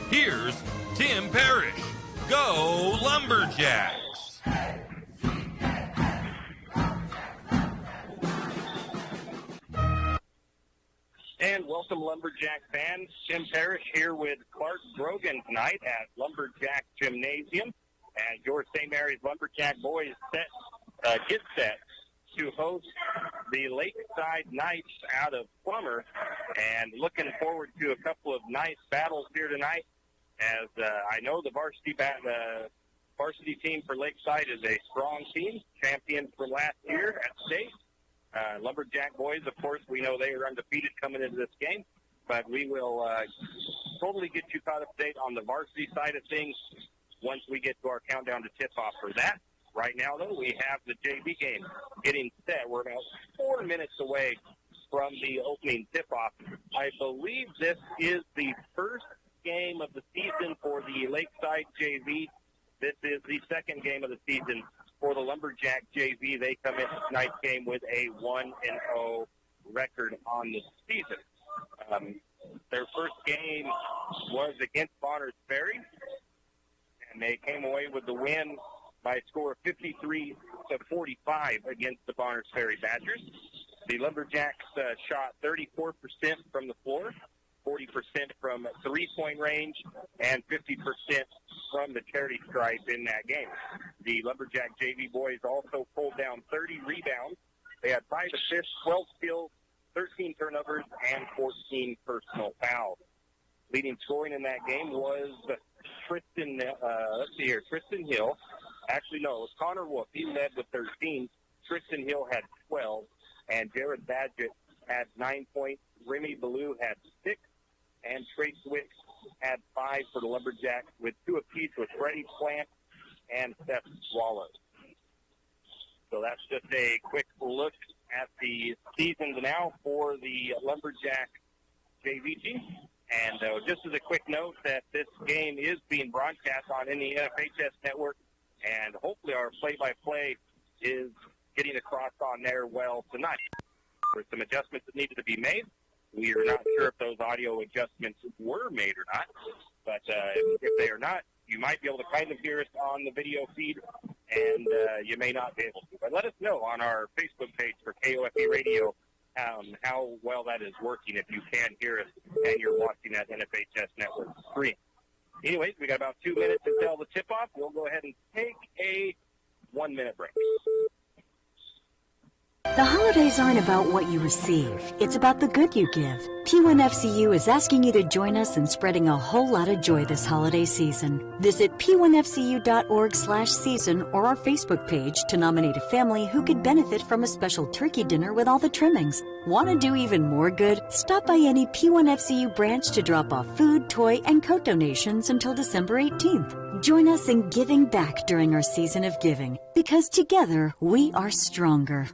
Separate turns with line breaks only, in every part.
here's Tim Parrish. Go Lumberjacks!
And welcome, Lumberjack fans. Tim Parrish here with Clark Grogan tonight at Lumberjack Gymnasium. And your St. Mary's Lumberjack boys get set to host the Lakeside Knights out of Plummer. And looking forward to a couple of nice battles here tonight, as I know the varsity team for Lakeside is a strong team, champions from last year at state. Lumberjack boys, of course, we know they are undefeated coming into this game, but we will totally get you caught up to date on the varsity side of things once we get to our countdown to tip-off for that. Right now, though, we have the JV game getting set. We're about 4 minutes away from the opening tip-off. I believe this is the first game of the season for the Lakeside JV. This is the second game of the season for the Lumberjack JV. They come into tonight's game with a 1-0 record on the season. Their first game was against Bonners Ferry, and they came away with the win by a score of 53-45 against the Bonners Ferry Badgers. The Lumberjacks shot 34% from the floor, 40% from three-point range, and 50% from the charity stripe in that game. The Lumberjack JV boys also pulled down 30 rebounds. They had 5 assists, 12 steals, 13 turnovers, and 14 personal fouls. Leading scoring in that game was Tristan Hill. Actually, no, it was Connor Wolf. He led with 13. Tristan Hill had 12, and Jared Badgett had 9 points. Remy Ballou had 6, and Trey Swick had 5 for the Lumberjacks, with 2 apiece with Freddie Plant and Seth Swallow. So that's just a quick look at the seasons now for the Lumberjack JV team. And just as a quick note that this game is being broadcast on the NFHS network, and hopefully our play-by-play is getting across on there well tonight. There were some adjustments that needed to be made. We are not sure if those audio adjustments were made or not, but if they are not, you might be able to kind of hear us on the video feed, and you may not be able to. But let us know on our Facebook page for KOFE Radio how well that is working, if you can hear us and you're watching that NFHS network screen. Anyways, we got about 2 minutes until the tip-off. We'll go ahead and take a 1-minute break.
The holidays aren't about what you receive. It's about the good you give. P1FCU is asking you to join us in spreading a whole lot of joy this holiday season. Visit p1fcu.org/season or our Facebook page to nominate a family who could benefit from a special turkey dinner with all the trimmings. Want to do even more good? Stop by any P1FCU branch to drop off food, toy, and coat donations until December 18th. Join us in giving back during our season of giving, because together we are stronger.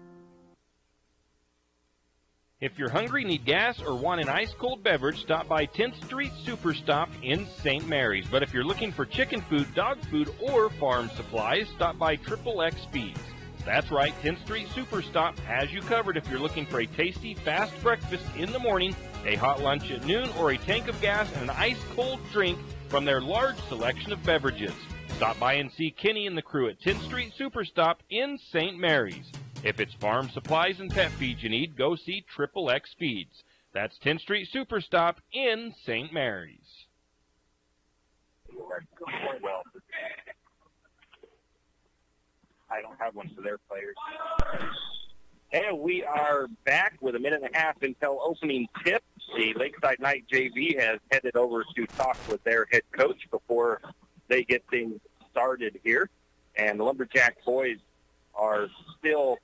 If you're hungry, need gas, or want an ice-cold beverage, stop by 10th Street Super Stop in St. Mary's. But if you're looking for chicken food, dog food, or farm supplies, stop by XXX Speeds. That's right, 10th Street Super Stop has you covered if you're looking for a tasty, fast breakfast in the morning, a hot lunch at noon, or a tank of gas and an ice-cold drink from their large selection of beverages. Stop by and see Kenny and the crew at 10th Street Super Stop in St. Mary's. If it's farm supplies and pet feed you need, go see XXX Feeds. That's 10th Street Super Stop in St. Mary's.
Well, I don't have one for their players. And we are back with a minute and a half until opening tip. The Lakeside Knight JV has headed over to talk with their head coach before they get things started here. And the Lumberjack boys are still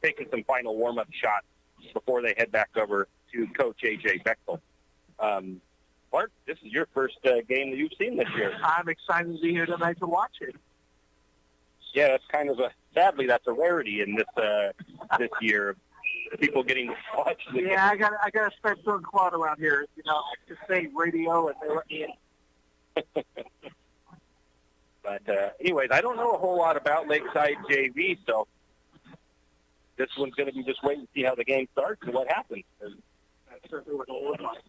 taking some final warm-up shots before they head back over to Coach A.J. Bechtel. Clark, this is your first game that you've seen this year.
I'm excited to be here tonight to watch it.
Yeah, that's kind of sadly, that's a rarity in this year. People getting to watch the game.
Yeah, I got to start throwing quad around here. You know, I just say radio and they let me in.
But anyways, I don't know a whole lot about Lakeside JV, so this one's going to be just waiting to see how the game starts and what happens.
That's certainly what it'll look like.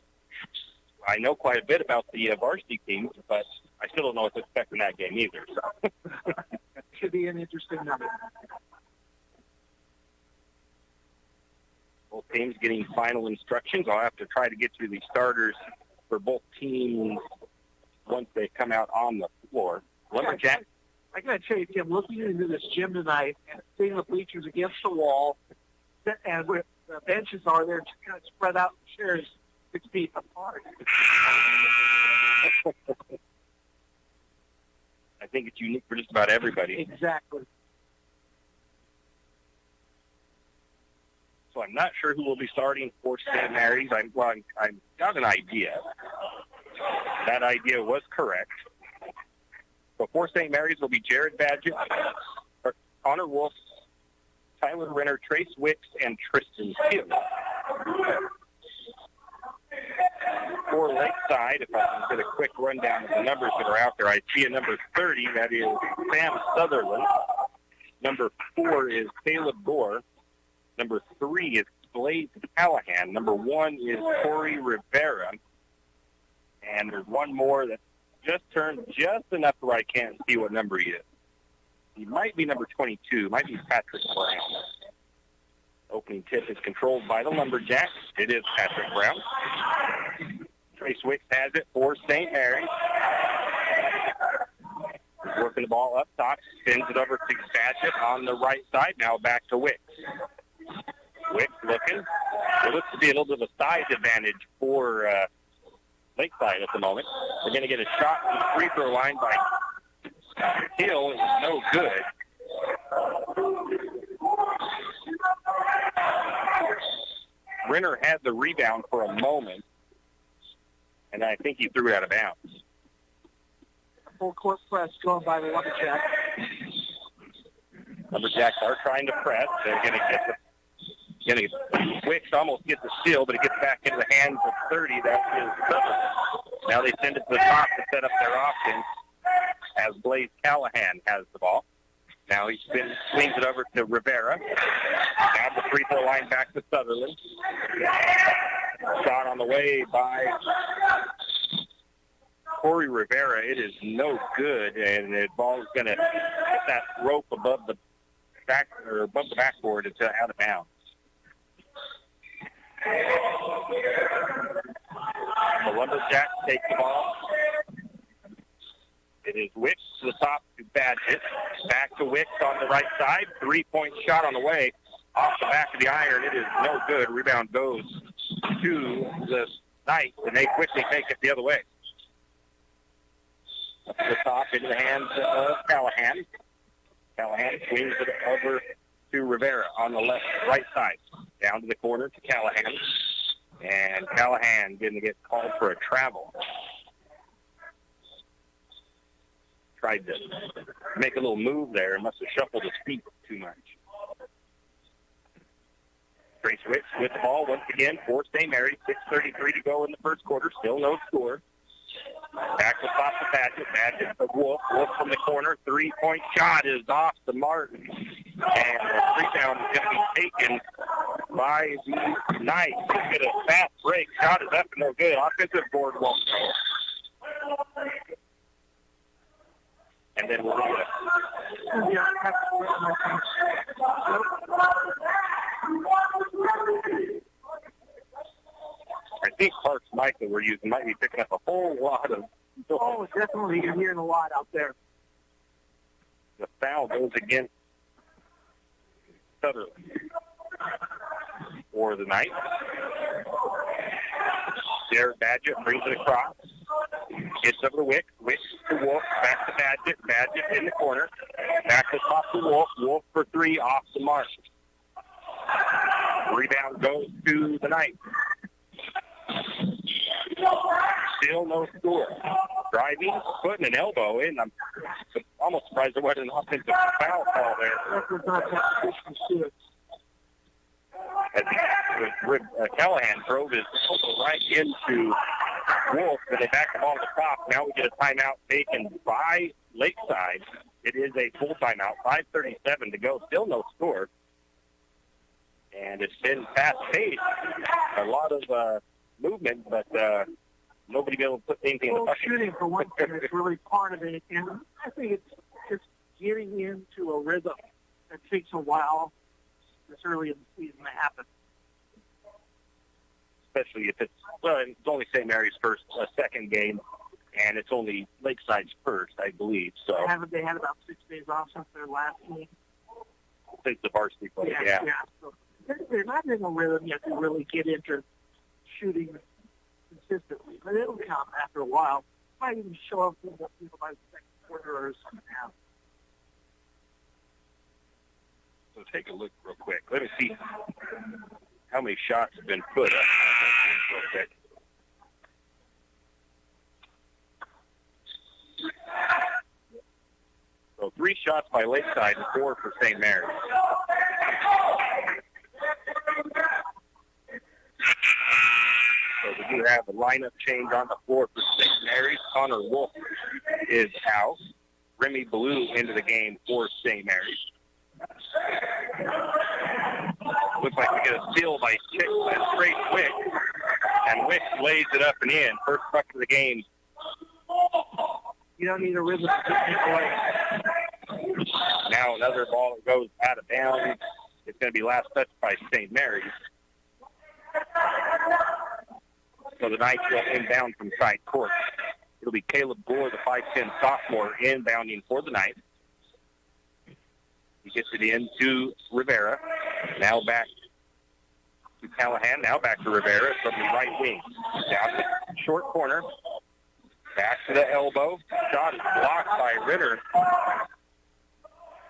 I know quite a bit about the varsity teams, but I still don't know what to expect in that game either. So.
Should be an interesting night.
Both teams getting final instructions. I'll have to try to get you the starters for both teams once they come out on the floor. Lumberjack.
I got to tell you, Tim, looking into this gym tonight and seeing the bleachers against the wall, and where the benches are, they're just kind of spread out in chairs 6 feet apart.
I think it's unique for just about everybody.
Exactly.
So I'm not sure who will be starting for St. Mary's. I've got an idea. That idea was correct. Before St. Mary's will be Jared Badgett, Connor Wolf, Tyler Renner, Trace Wicks, and Tristan Hill. For Lakeside, if I can get a quick rundown of the numbers that are out there, I see a number 30, that is Sam Sutherland. Number 4 is Caleb Gore. Number 3 is Blaze Callahan. Number 1 is Corey Rivera. And there's one more that just turned just enough where I can't see what number he is. He might be number 22. Might be Patrick Brown. Opening tip is controlled by the Lumberjacks. It is Patrick Brown. Trace Wicks has it for St. Mary's. Working the ball up top. Sends it over to Badgett on the right side. Now back to Wicks. Wicks looking. It looks to be a little bit of a size advantage for Lakeside at the moment. They're going to get a shot from the free throw line by Hill. It's no good. Renner had the rebound for a moment, and I think he threw it out of bounds.
Full court press going by the Lumberjacks.
Lumberjacks are trying to press. They're going to get the Wicks almost gets the steal, but it gets back into the hands of 30. That is Sutherland. Now they send it to the top to set up their offense as Blaze Callahan has the ball. Now he swings it over to Rivera. Now the free throw line back to Sutherland. Shot on the way by Corey Rivera. It is no good, and the ball is going to hit that rope above the backboard. It's out of bounds. The Lumberjacks take the ball. It is Wicks to the top to Badgett. Back to Wicks on the right side. 3-point shot on the way. Off the back of the iron. It is no good. Rebound goes to the Knights, and they quickly take it the other way. Up to the top into the hands of Callahan. Callahan swings it over to Rivera on the right side. Down to the corner to Callahan. And Callahan going to get called for a travel. Tried to make a little move there and must have shuffled his feet too much. Trace Wicks with the ball once again for St. Mary's. 6:33 to go in the first quarter. Still no score. Back to top of Badgett. Badgett to Wolf. Wolf from the corner. 3-point shot is off the mark. And the rebound is going to be taken by the Knights. Get a fast break. Shot is up and no good. Offensive board won't go. And then we'll get I think Clark's mic that we're using might be picking up a whole lot of...
Oh, definitely. You're hearing a lot out there.
The foul goes against Sutherland for the Knights. Jared Badgett brings it across. Gets over to Wicks. Wicks to Wolf. Back to Badgett. Badgett in the corner. Back to top to Wolf. Wolf for 3 off the mark. Rebound goes to the Knights. Still no score. Driving, putting an elbow in. I'm almost surprised there wasn't an offensive foul call there. As Callahan drove his elbow right into Wolf, and they back the ball to the top. Now we get a timeout taken by Lakeside. It is a full timeout. 5:37 to go. Still no score. And it's been fast-paced. A lot of movement, but nobody be able to put anything in the
Well,
bucket.
shooting, for one thing, is really part of it. And I think it's just getting into a rhythm that takes a while this early in the season to happen.
Especially if it's only St. Mary's second game, and it's only Lakeside's first, I believe. So
They had about 6 days off since their last game?
since the varsity play, yeah.
So they're not in a rhythm yet to really get into shooting consistently, but it'll come after a while. Might even show up by the second quarter or something else.
So take a look real quick. Let me see how many shots have been put up. Real quick. So 3 shots by Lakeside and 4 for St. Mary's. So we do have a lineup change on the floor for St. Mary's. Connor Wolf is out. Remy Blue into the game for St. Mary's. Looks like we get a steal by Trace Wick. And Wick lays it up and in. First bucket of the game.
You don't need a rhythm to get it away.
Now another ball that goes out of bounds. It's going to be last touched by St. Mary's. So the Knights will inbound from side court. It'll be Caleb Gore, the 5'10 sophomore, inbounding for the Knights. He gets it in to Rivera. Now back to Callahan. Now back to Rivera from the right wing. Down to the short corner. Back to the elbow. Shot is blocked by Ritter.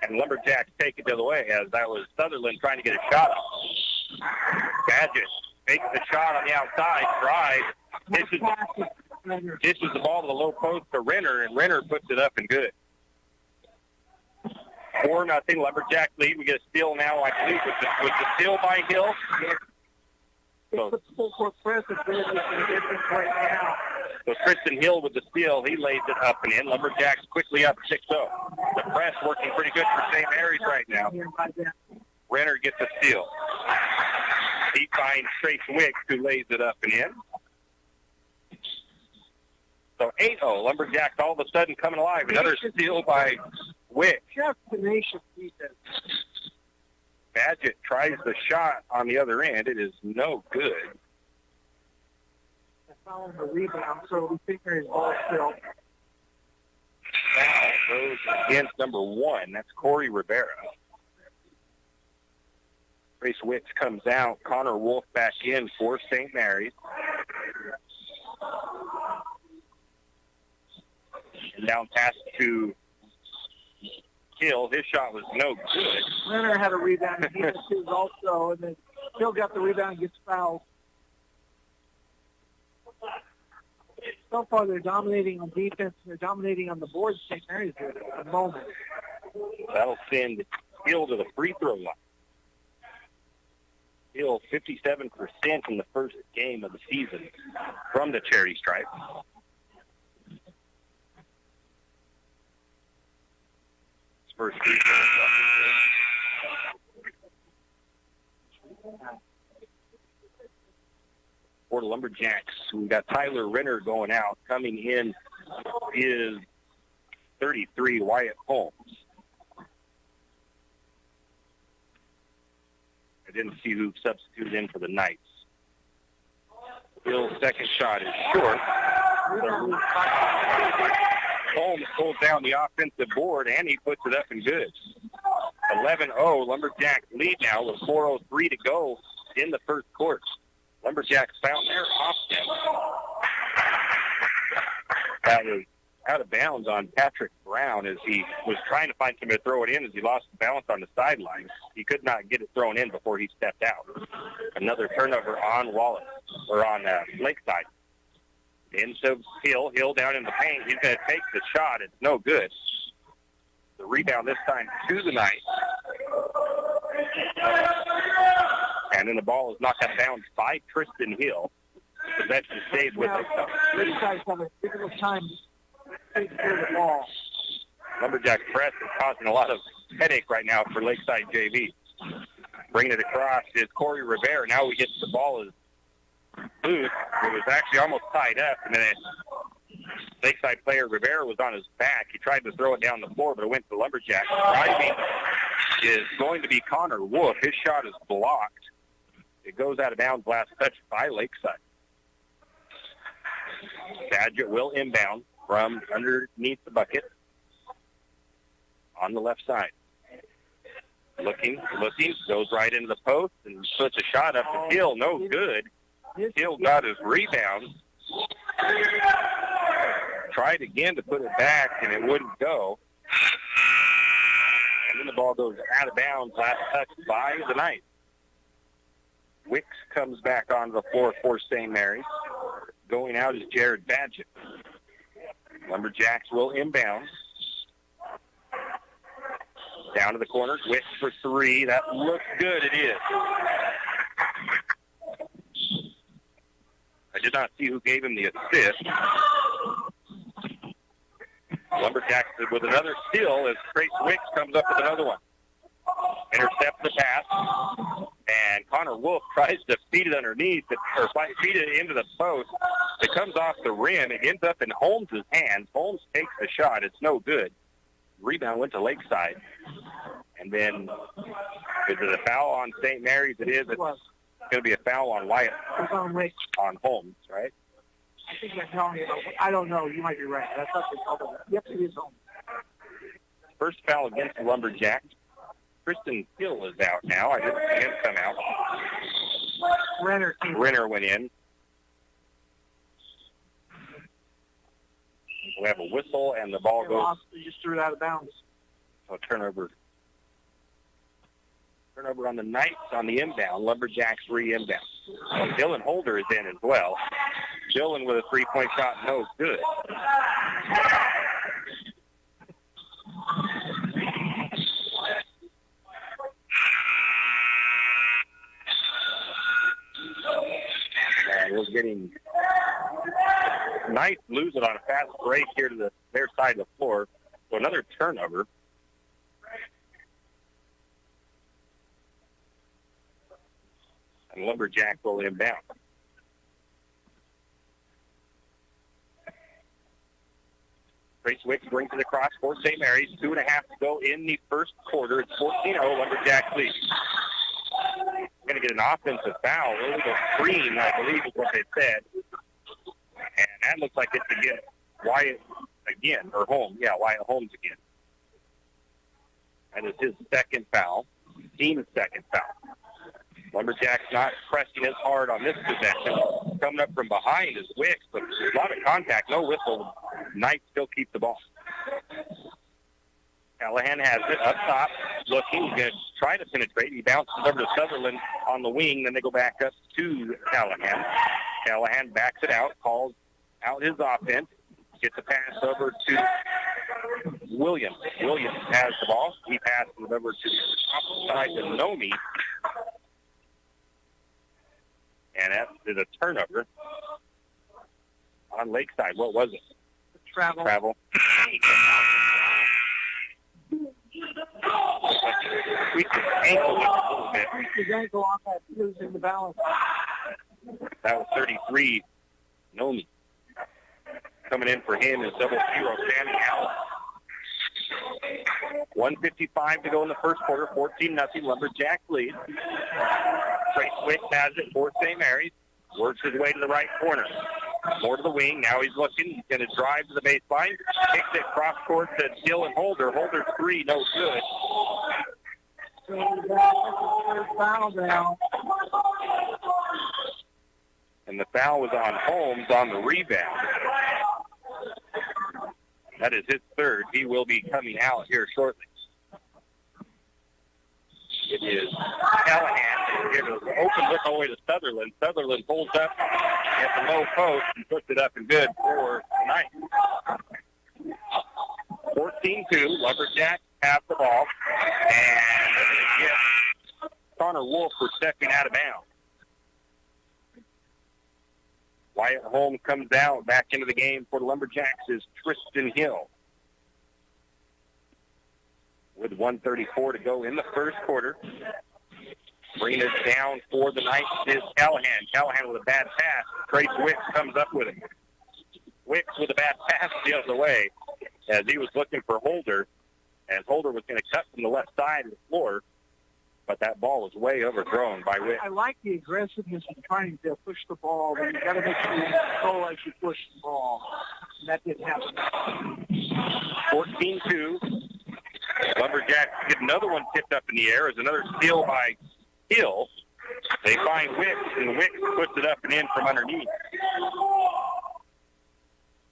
And Lumberjacks take it the other way, as that was Sutherland trying to get a shot up. Badgett makes the shot on the outside. Drive. Dishes the ball to the low post to Renner, and Renner puts it up and good. 4-0 Lumberjack lead. We get a steal now, I believe, with the steal by Hill.
It's the full court press. It's really making a difference right now.
So Tristan Hill with the steal. He lays it up and in. Lumberjacks quickly up 6-0. The press working pretty good for St. Mary's right now. Renner gets a steal. He finds Trace Wicks, who lays it up and in. So 8-0. Lumberjacks all of a sudden coming alive. Another steal by Wicks.
Just tenacious defense.
Badgett tries the shot on the other end. It is no good.
Following the rebound, so we think there's ball still.
Foul goes against number 1. That's Corey Rivera. Trace Wicks comes out. Connor Wolf back in for St. Mary's. And down pass to Hill. His shot was no good.
Renner had a rebound. He had his also, and then Hill got the rebound and gets fouled. So far, they're dominating on defense. They're dominating on the board. St. Mary's at the moment.
That'll send Hill to the free throw line. Hill 57% in the first game of the season from the charity stripe. His first free throw. For the Lumberjacks, we've got Tyler Renner going out. Coming in is 33, Wyatt Holmes. I didn't see who substituted in for the Knights. Bill's second shot is short. Holmes pulls down the offensive board, and he puts it up and good. 11-0, Lumberjacks lead now with 4:03 to go in the first quarter. Lumberjacks found their offense. That was out of bounds on Patrick Brown as he was trying to find somebody to throw it in as he lost the balance on the sideline. He could not get it thrown in before he stepped out. Another turnover on Wallace, or on Lakeside. Into Hill. Hill down in the paint. He's going to take the shot. It's no good. The rebound this time to the Knights. And then the ball is knocked out of bounds by Tristan Hill. Possession stays with us.
Lakesiders have a difficult time taking care of the ball.
Lumberjack press is causing a lot of headache right now for Lakeside JV. Bringing it across is Corey Rivera. Now we get the ball is loose. It was actually almost tied up, and then Lakeside player Rivera was on his back. He tried to throw it down the floor, but it went to the Lumberjacks. Driving is going to be Connor Wolf. His shot is blocked. It goes out of bounds, last touch by Lakeside. Badgett will inbound from underneath the bucket on the left side. Looking, goes right into the post and puts a shot up to Hill. No good. Hill got his rebound. Tried again to put it back, and it wouldn't go. And then the ball goes out of bounds, last touch by the Knights. Wicks comes back onto the floor for St. Mary's. Going out is Jared Badgett. Lumberjacks will inbound. Down to the corner. Wicks for three. That looks good. It is. I did not see who gave him the assist. Lumberjacks with another steal as Trace Wicks comes up with another one. Intercepts the pass, and Connor Wolf tries to feed it underneath, or feed it into the post. It comes off the rim. It ends up in Holmes' hands. Holmes takes the shot. It's no good. Rebound went to Lakeside. And then, is it a foul on St. Mary's? It is. It's going to be a foul on Wyatt. On Holmes, right?
I think they're telling you. I don't know. You might be right. That's not the problem. Yep, it is Holmes.
First foul against the Lumberjacks. Kristen Hill is out now. I didn't see him come out. Renner went in. We have a whistle, and the ball goes.
You just threw it out of bounds.
So turnover. Turnover on the Knights on the inbound. Lumberjacks re-inbound. Well, Dylan Holder is in as well. Dylan with a three-point shot, no good. And we're getting Knights lose it on a fast break here to their side of the floor. So another turnover. And Lumberjack will inbound. Trace Wicks brings it across for St. Mary's. 2.5 to go in the first quarter. It's 14-0. Lumberjacks lead. We're going to get an offensive foul. Illegal screen, I believe is what they said. And that looks like it's against Wyatt again, or Holmes. Yeah, Wyatt Holmes again. That is his second foul. Team's second foul. Lumberjacks not pressing as hard on this possession. Coming up from behind is Wicks, but a lot of contact, no whistle. Knights still keep the ball. Callahan has it up top, looking. He's going to try to penetrate. He bounces over to Sutherland on the wing. Then they go back up to Callahan. Callahan backs it out, calls out his offense, gets a pass over to Williams. Williams has the ball. He passes it over to the opposite side to Nomi. And that is a turnover on Lakeside. What was it? Travel. Tweaked his ankle just a little bit.
His ankle on that, losing the balance.
That was 33, Nomi. Coming in for him is double zero, Sammy Allen. 1:55 to go in the first quarter, 14-0, Lumberjack lead. Trace Wicks has it for St. Mary's. Works his way to the right corner. More to the wing. Now he's looking. He's going to drive to the baseline. Kicks it cross court to Dylan Holder. Holder's three, no good.
Foul now.
And the foul was on Holmes on the rebound. That is his third. He will be coming out here shortly. It is Callahan. Gives an open look all the way to Sutherland. Sutherland pulls up at the low post and puts it up and good for tonight. 14-2. Lumberjacks have the ball. And Connor Wolf for stepping out of bounds. Wyatt Holmes comes out back into the game for the Lumberjacks is Tristan Hill. With 1:34 to go in the first quarter. Bringing it down for the Knights is Callahan. Callahan with a bad pass. Trace Wicks comes up with him. Wicks with a bad pass the other way as he was looking for Holder, as Holder was going to cut from the left side of the floor, but that ball was way overthrown by Wicks.
I like the aggressiveness in trying to push the ball, but you got to make sure you control as you push the ball. And that didn't happen.
14-2. Lumberjacks get another one tipped up in the air as another steal by Hill. They find Wicks, and Wicks puts it up and in from underneath.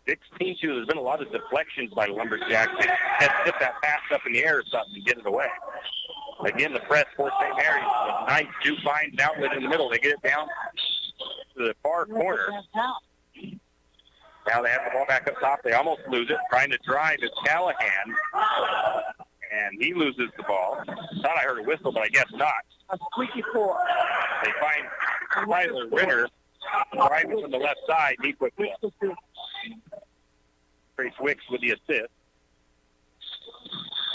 16-2. There's been a lot of deflections by the Lumberjacks. They had to tip that pass up in the air or something and get it away. Again, the press for St. Mary's. The Knights do find an outlet in the middle. They get it down to the far corner. Now they have the ball back up top. They almost lose it. Trying to drive is Callahan, and he loses the ball. Thought I heard a whistle, but I guess not.
A squeaky four.
They find Tyler Ritter driving from the left side. He puts it up. Trace Wicks with the assist.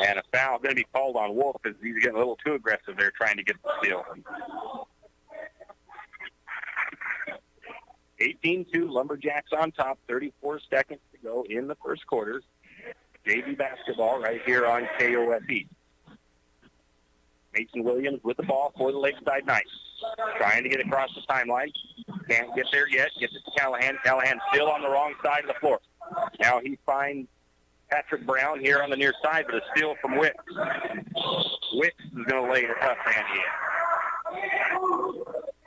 And a foul going to be called on Wolf because he's getting a little too aggressive there trying to get the steal. 18-2, Lumberjacks on top, 34 seconds to go in the first quarter. JV basketball right here on KOFE. Mason Williams with the ball for the Lakeside Knights. Trying to get across the timeline. Can't get there yet. Gets it to Callahan. Callahan still on the wrong side of the floor. Now he finds Patrick Brown here on the near side, but a steal from Wicks. Wicks is going to lay a tough handy in.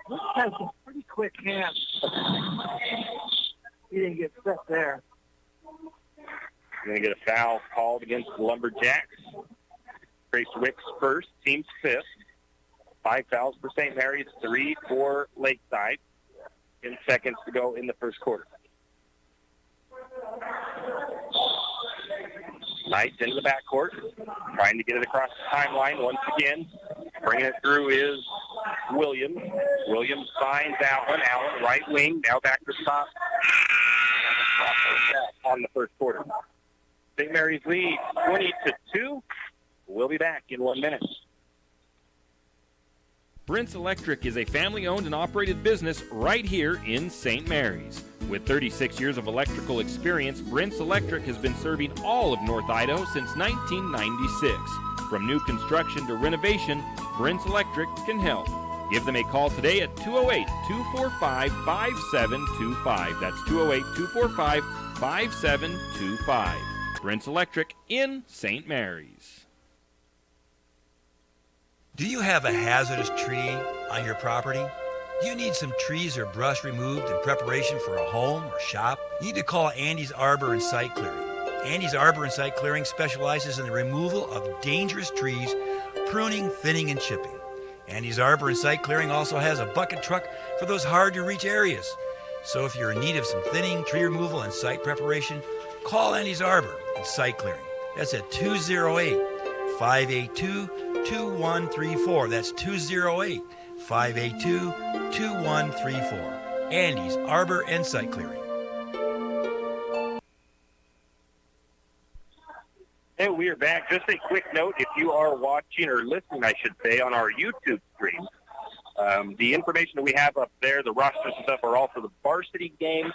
Wicks has some pretty quick hands. He didn't get set there.
Going to get a foul called against the Lumberjacks. Trace Wicks first, team's fifth. 5 fouls for St. Mary's, 3 for Lakeside. 10 seconds to go in the first quarter. Knights into the backcourt, trying to get it across the timeline once again. Bringing it through is Williams. Williams finds Allen. Allen, right wing, now back to the top. On the first quarter. St. Mary's lead 20-2. We'll be back in 1 minute.
Brent's Electric is a family-owned and operated business right here in St. Mary's. With 36 years of electrical experience, Brent's Electric has been serving all of North Idaho since 1996. From new construction to renovation, Brent's Electric can help. Give them a call today at 208-245-5725. That's 208-245-5725. Brent's Electric in St. Mary's.
Do you have a hazardous tree on your property? Do you need some trees or brush removed in preparation for a home or shop? You need to call Andy's Arbor and Site Clearing. Andy's Arbor and Site Clearing specializes in the removal of dangerous trees, pruning, thinning, and chipping. Andy's Arbor and Site Clearing also has a bucket truck for those hard-to-reach areas. So if you're in need of some thinning, tree removal, and site preparation, call Andy's Arbor and Site Clearing. That's at 208-582-2134. That's 208-582-2134. Andy's Arbor and Site Clearing.
Hey, we are back. Just a quick note, if you are watching or listening, I should say, on our YouTube stream, the information that we have up there, the rosters and stuff, are all for the varsity game.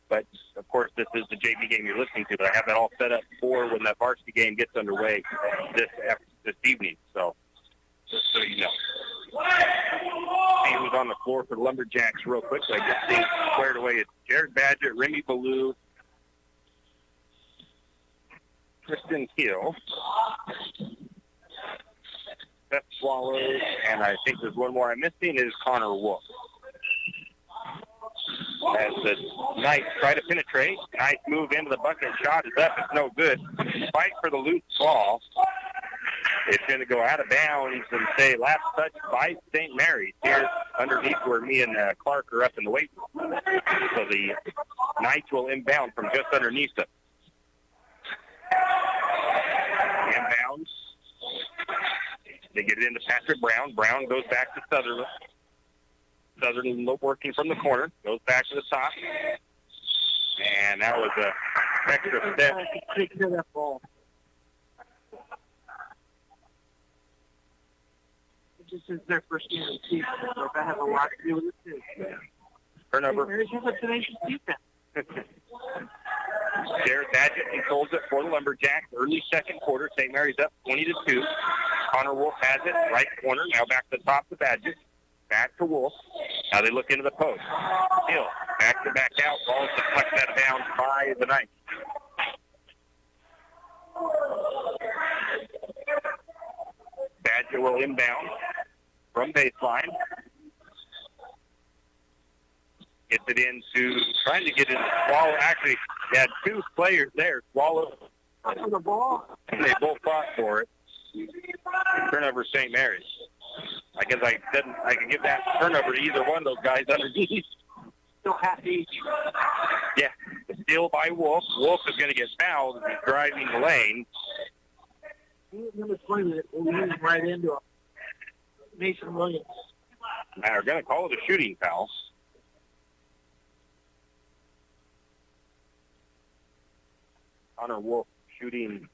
But, of course, this is the JV game you're listening to, but I have that all set up for when that varsity game gets underway this evening. So, just so you know. See who's on the floor for the Lumberjacks real quick. I just see squared away. It's Jared Badgett, Remy Ballou, Kristen Hill, Beth Swallows, and I think there's one more I'm missing is Connor Wolf. As the Knights try to penetrate, Knights move into the bucket. Shot is up. It's no good. Fight for the loose ball. It's going to go out of bounds and say last touch by St. Mary's here underneath where me and Clark are up in the weight room. So the Knights will inbound from just underneath them. Inbounds. They get it into Patrick Brown. Brown goes back to Sutherland. Sutherland working from the corner. Goes back to the top. And that was a extra step.
This is their first game of the season, so that has a lot to do with it, too.
Turnover.
Mary's has a tenacious defense.
Jared Badgett controls it for the Lumberjacks. Early second quarter, St. Mary's up 20-2. Connor Wolf has it, right corner. Now back to the top to Badgett. Back to Wolf. Now they look into the post. Hill, back out. Ball is deflected out of bounds by the Knights. Badgett will inbound from baseline. Gets it into, trying to get it into Swallow. Actually, they had two players there, Swallow
On the ball.
and they both fought for it. Turnover St. Mary's. I guess I can give that turnover to either one of those guys underneath.
Still half each.
Yeah, steal by Wolf. Wolf is going to get fouled as he's driving the lane.
Number 20 that will lead right into him. Mason Williams.
And they're going to call it a shooting foul. Connor Wolf shooting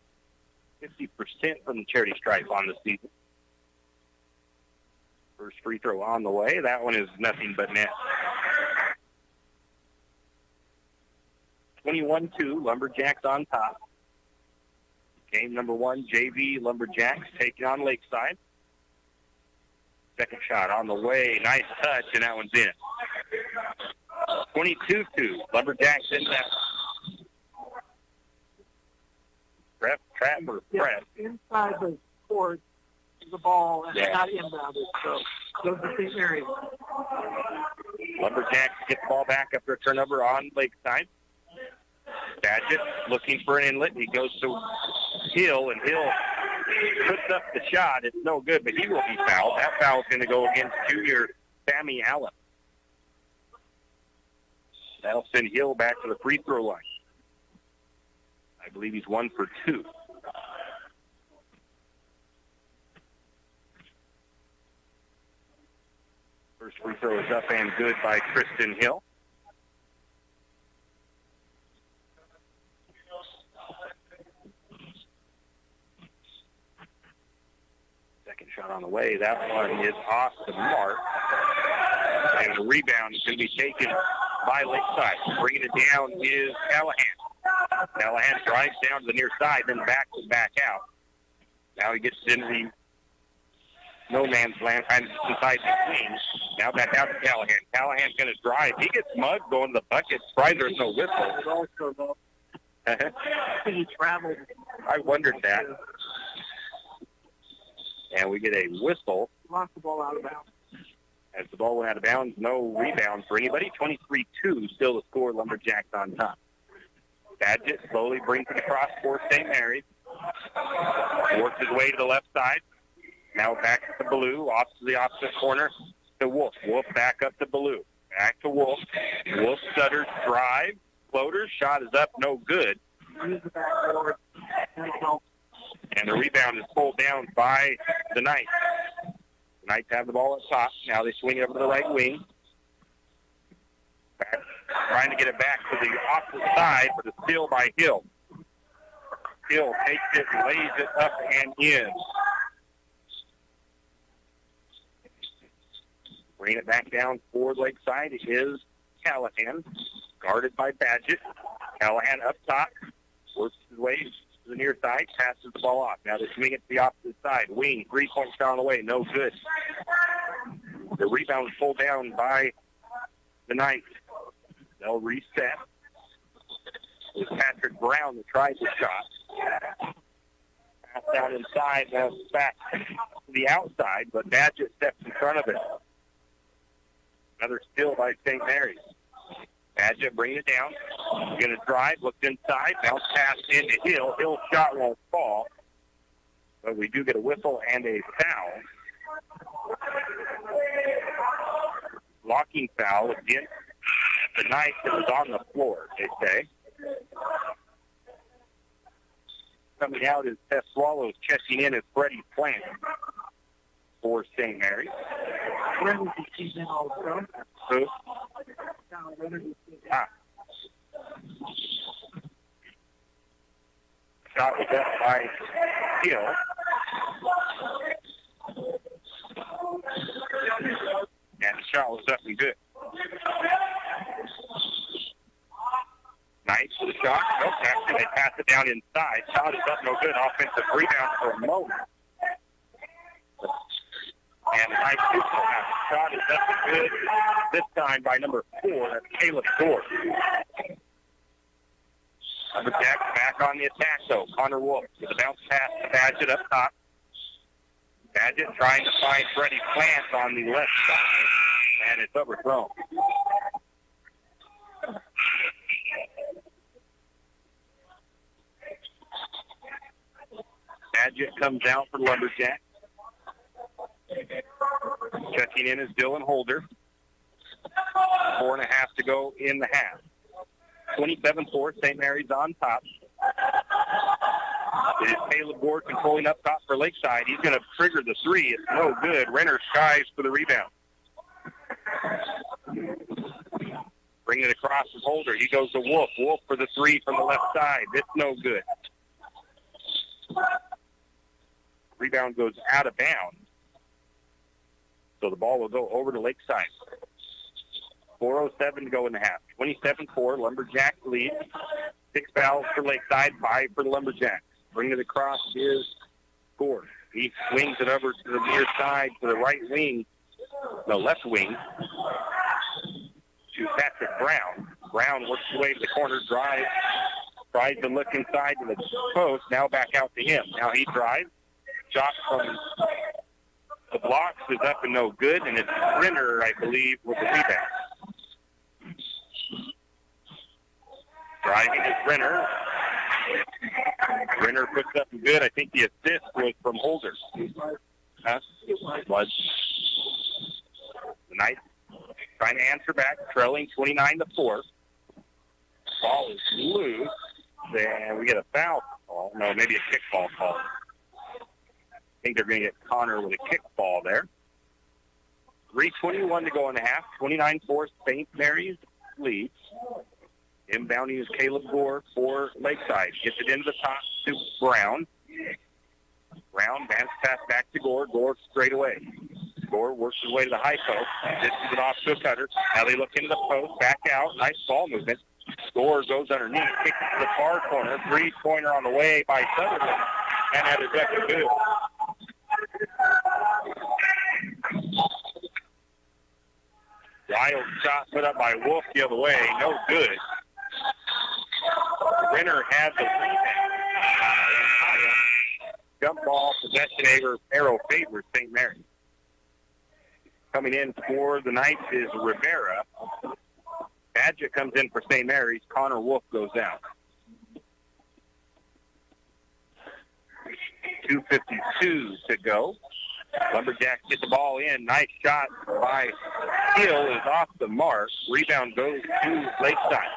50% from the charity stripe on the season. First free throw on the way. That one is nothing but net. 21-2, Lumberjacks on top. Game number 1, JV Lumberjacks taking on Lakeside. Second shot on the way. Nice touch, and that one's in. 22-2, Lumberjacks in that. Trap or press.
Inside the court, the ball, and
Yeah.
not inbounded. So goes to St. Mary's.
Lumberjacks get the ball back after a turnover on Lakeside. Badgett looking for an inlet. He goes to Hill, and Hill puts up the shot. It's no good, but he will be fouled. That foul is going to go against junior Sammy Allen. That'll send Hill back to the free throw line. I believe he's 1 for 2. First free throw is up and good by Kristen Hill. Second shot on the way. That one is off the mark. And the rebound is going to be taken by Lakeside. Bringing it down is Callahan. Callahan drives down to the near side, then back out. Now he gets into the no man's land, kind of inside the wing. Now back out to Callahan. Callahan's going to drive. He gets mugged going to the bucket. Surprised there's no whistle.
He traveled.
I wondered that. And we get a whistle.
Lost the ball out of bounds.
As the ball went out of bounds, no rebound for anybody. 23-2, still the score. Lumberjacks on top. Badgett slowly brings it across for St. Mary's. Works his way to the left side. Now back to Blue, off to the opposite corner to Wolf. Wolf back up to Blue. Back to Wolf. Wolf stutters, drive, floater, shot is up, no good.
Use the backboard. That'll help.
And the rebound is pulled down by the Knights. The Knights have the ball at top. Now they swing it over to the right wing. Back, trying to get it back to the opposite side, but it's still by Hill. Hill takes it, lays it up and in. Bring it back down for Lakeside is Callahan, guarded by Badgett. Callahan up top, works his way to the near side, passes the ball off. Now they swing it to the opposite side. Wing, 3-point shot on the way, no good. The rebound is pulled down by the Knights. They'll reset. It's Patrick Brown that tried the shot. Pass down inside, now it's back to the outside, but Badgett steps in front of it. Another steal by St. Mary's. Badgett bringing it down. Going to drive, looks inside, bounce pass into Hill. Hill's shot won't fall, but we do get a whistle and a foul. Blocking foul against the Knights that was on the floor, they say. Coming out is Seth Swallows, checking in as Freddie Plant for St. Mary's.
Brendan is in also.
Who? Ah. Shot was up by Hill. shot was up and good. Nice shot. Nope, actually they pass it down inside. Shot is up, no good. Offensive rebound for a moment. And a nice shot is up and good. This time by number 4, that's Caleb Gore. Lumberjacks back on the attack, though. Connor Wolf with a bounce pass to Badgett up top. Badgett trying to find Freddie Plant on the left side, and it's overthrown. Badgett comes out for Lumberjacks. Checking in is Dylan Holder. 4.5 to go in the half. 27-4, St. Mary's on top. It is Caleb Gore controlling up top for Lakeside. He's going to trigger the three. It's no good. Renner skies for the rebound. Bring it across to Holder. He goes to Wolf. Wolf for the three from the left side. It's no good. Rebound goes out of bounds. So the ball will go over to Lakeside. 4:07 to go in the half. 27-4, Lumberjacks lead. 6 fouls for Lakeside, 5 for the Lumberjacks. Bring it across is Gore. He swings it over to the near side, to the right wing, the left wing, to Patrick Brown. Brown works away to the corner, drives, tries to look inside to the post, now back out to him. Now he drives. Shot from the blocks is up and no good, and it's Renner, I believe, with the rebound. Driving is Renner. Renner puts up and good. I think the assist was from Holder. Huh? It was. The Knights trying to answer back, trailing 29-4. Ball is loose, and we get a foul call. No, maybe a kickball call. I think they're going to get Connor with a kickball there. 3:21 to go in the half. 29-4, St. Mary's leads. Inbounding is Caleb Gore for Lakeside. Gets it into the top to Brown. Brown bounce pass back to Gore. Gore straight away. Gore works his way to the high post. This is it off to a cutter. Now they look into the post. Back out. Nice ball movement. Gore goes underneath. Kicks to the far corner. Three-pointer on the way by Sutherland. And that is up and good. Wild shot put up by Wolf the other way. No good. Renner has the jump ball possession arrow favors St. Mary's. Coming in for the Knights is Rivera. Badgett comes in for St. Mary's. Connor Wolf goes out. 2:52 to go. Lumberjacks get the ball in. Nice shot by Hill is off the mark. Rebound goes to Lakeside.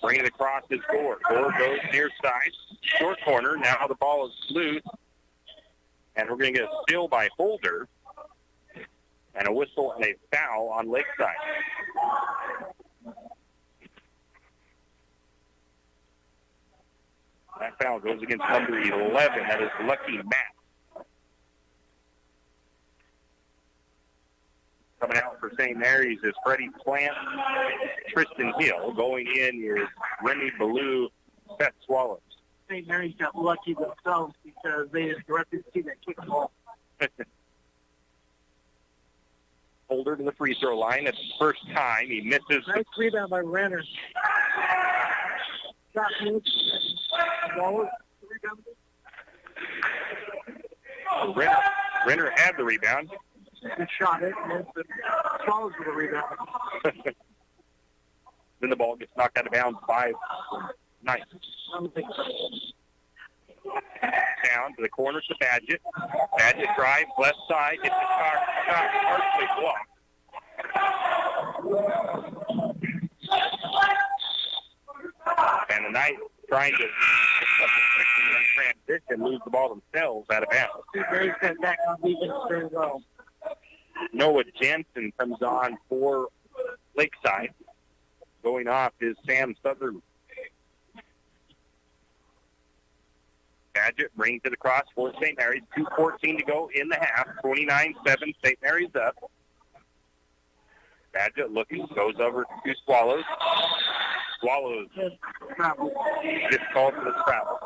Bring it across is Gore. Gore goes near side. Short corner. Now the ball is loose. And we're going to get a steal by Holder. And a whistle and a foul on Lakeside. That foul goes against number 11. That is Lucky Matt. Coming out for St. Mary's is Freddie Plant, Tristan Hill. Going in is Remy Ballou, Seth Swallows.
St. Mary's got lucky themselves because they didn't directly see that kickball.
Holder to the free throw line. It's the first time. He misses.
Nice rebound by Renner. Shot moves.
Renner had the rebound.
Good shot. It Swallows with the rebound.
Then the ball gets knocked out of bounds by Knights. Down to the corner to Badgett. Badgett drives left side. Gets the shot partially blocked. And the Knights trying to transition, lose the ball themselves out of bounds.
Very good back on defense very well.
Noah Jansen comes on for Lakeside. Going off is Sam Sutherland. Badgett brings it across for St. Mary's. 2:14 to go in the half. 29-7, St. Mary's up. Badgett looking, goes over to Swallows. Swallows gets called for the travel.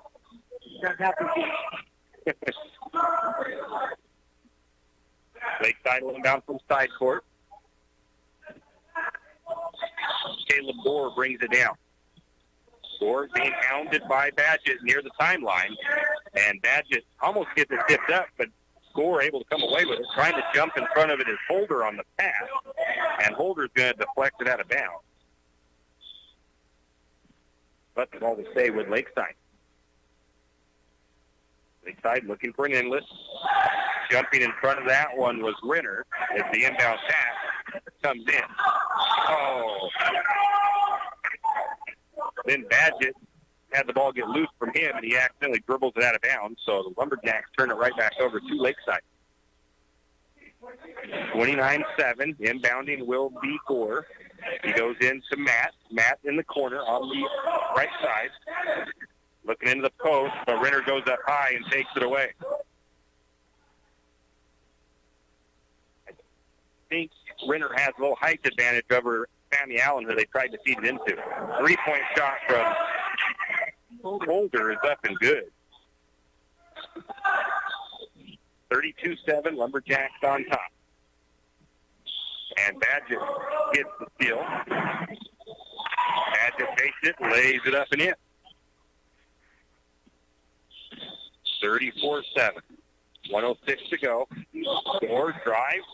Lakeside will inbound from side court. Caleb Gore brings it down. Gore being hounded by Badgett near the timeline, and Badgett almost gets it tipped up, but Gore able to come away with it, trying to jump in front of it is Holder on the pass, and Holder's going to deflect it out of bounds. But the ball to stay with Lakeside. Lakeside looking for an inlet. Jumping in front of that one was Renner as the inbound pass comes in. Oh. Then Badgett had the ball get loose from him, and he accidentally dribbles it out of bounds, so the Lumberjacks turn it right back over to Lakeside. 29-7, inbounding will be Gore. He goes into Matt. Matt in the corner on the right side. Looking into the post, but Renner goes up high and takes it away. I think Renner has a little height advantage over Sammy Allen, who they tried to feed it into. 3-point shot from Holder is up and good. 32-7, Lumberjacks on top. And Badgett gets the steal. Badgett takes it, lays it up and in. 34-7. 106 to go. Gore drives.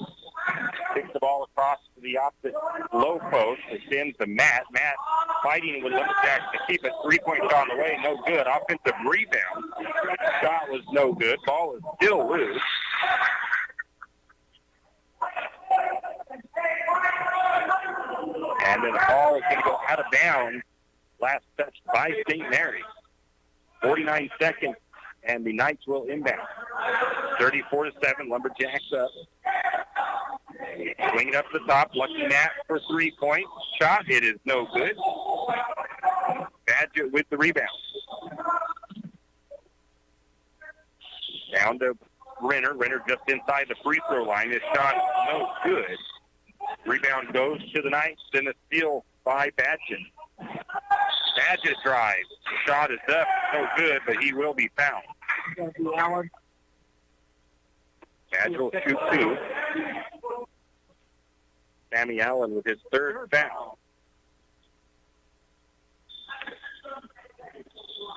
Takes the ball across to the opposite low post. Extends to Matt. Matt fighting with Lumberjacks to keep it. 3-point shot on the way. No good. Offensive rebound. Shot was no good. Ball is still loose. And then the ball is going to go out of bounds. Last touch by St. Mary's. 49 seconds, and the Knights will inbound. 34-7, Lumberjacks up. Swinging up the top, Lucky Matt for 3-point shot. It is no good. Badgett with the rebound. Down to Renner. Renner just inside the free throw line. His shot is no good. Rebound goes to the Knights, then a steal by Badgett. Badgett drives. Shot is up, no good, but he will be fouled. Badgett will shoot 2. Sammy Allen with his third foul.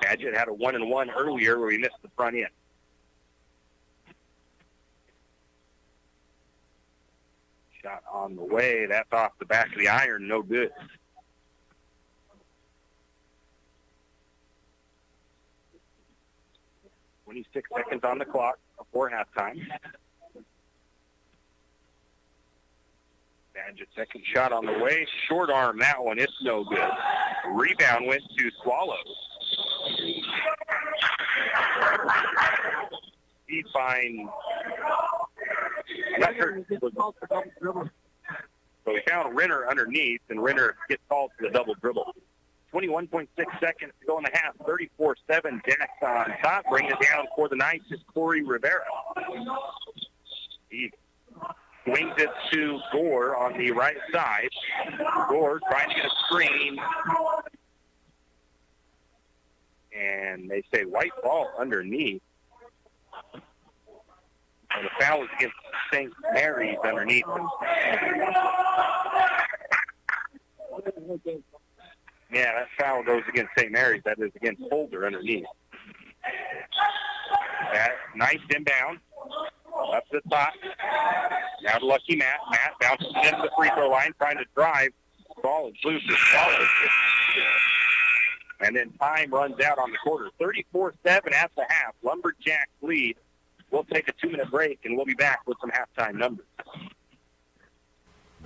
Badgett had a 1-and-1 earlier where he missed the front end. Shot on the way. That's off the back of the iron. No good. .26 seconds on the clock before halftime. Badgett second shot on the way. Short arm that one. It's no good. Rebound went to Swallows. He finds... I'm not sure. So we found Renner underneath, and Renner gets called for the double dribble. 21.6 seconds to go in the half. 34-7. Jacks on top. Bringing it down for the Knights is Corey Rivera. He swings it to Gore on the right side. Gore trying to get a screen. And they say white ball underneath. And the foul is against St. Mary's underneath them. Yeah, that foul goes against St. Mary's. That is against Holder underneath. That nice inbound. Up to the top. Now to Lucky Matt. Matt bounces into the free throw line, trying to drive. Ball is loose. And then time runs out on the quarter. 34-7 at the half. Lumberjacks lead. We'll take a 2-minute break, and we'll be back with some halftime numbers.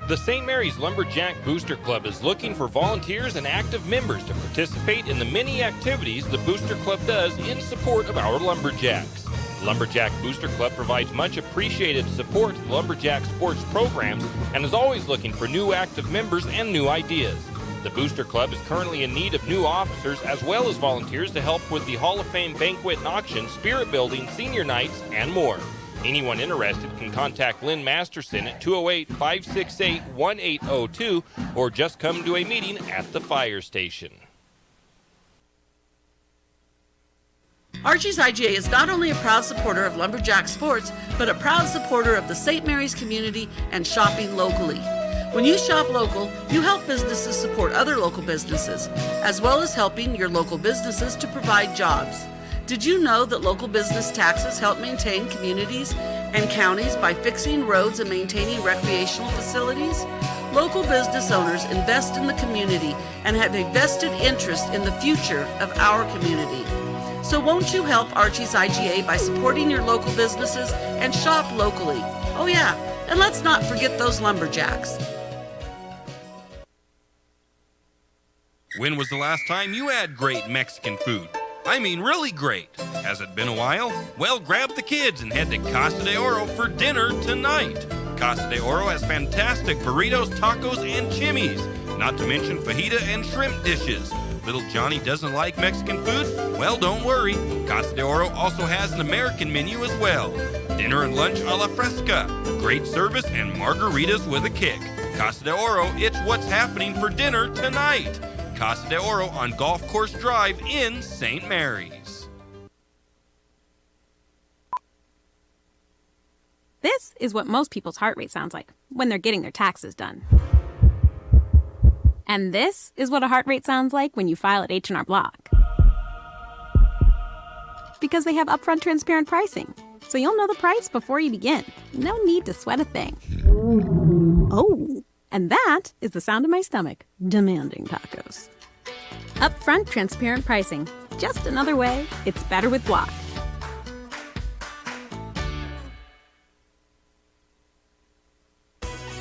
The St. Mary's Lumberjack Booster Club is looking for volunteers and active members to participate in the many activities the Booster Club does in support of our Lumberjacks. The Lumberjack Booster Club provides much appreciated support to the Lumberjack sports programs and is always looking for new active members and new ideas. The Booster Club is currently in need of new officers as well as volunteers to help with the Hall of Fame banquet and auction, spirit building, senior nights, and more. Anyone interested can contact Lynn Masterson at 208-568-1802 or just come to a meeting at the fire station.
Archie's IGA is not only a proud supporter of Lumberjack sports, but a proud supporter of the St. Mary's community and shopping locally. When you shop local, you help businesses support other local businesses, as well as helping your local businesses to provide jobs. Did you know that local business taxes help maintain communities and counties by fixing roads and maintaining recreational facilities? Local business owners invest in the community and have a vested interest in the future of our community. So won't you help Archie's IGA by supporting your local businesses and shop locally? Oh yeah, and let's not forget those lumberjacks.
When was the last time you had great Mexican food? I mean really great. Has it been a while? Well, grab the kids and head to Casa de Oro for dinner tonight. Casa de Oro has fantastic burritos, tacos, and chimmies, not to mention fajita and shrimp dishes. Little Johnny doesn't like Mexican food? Well, don't worry. Casa de Oro also has an American menu as well. Dinner and lunch a la fresca. Great service and margaritas with a kick. Casa de Oro, it's what's happening for dinner tonight. Casa de Oro on Golf Course Drive in St. Mary's.
This is what most people's heart rate sounds like when they're getting their taxes done. And this is what a heart rate sounds like when you file at H&R Block. Because they have upfront transparent pricing, so you'll know the price before you begin. No need to sweat a thing. Oh, and that is the sound of my stomach demanding tacos. Upfront transparent pricing. Just another way it's better with Block.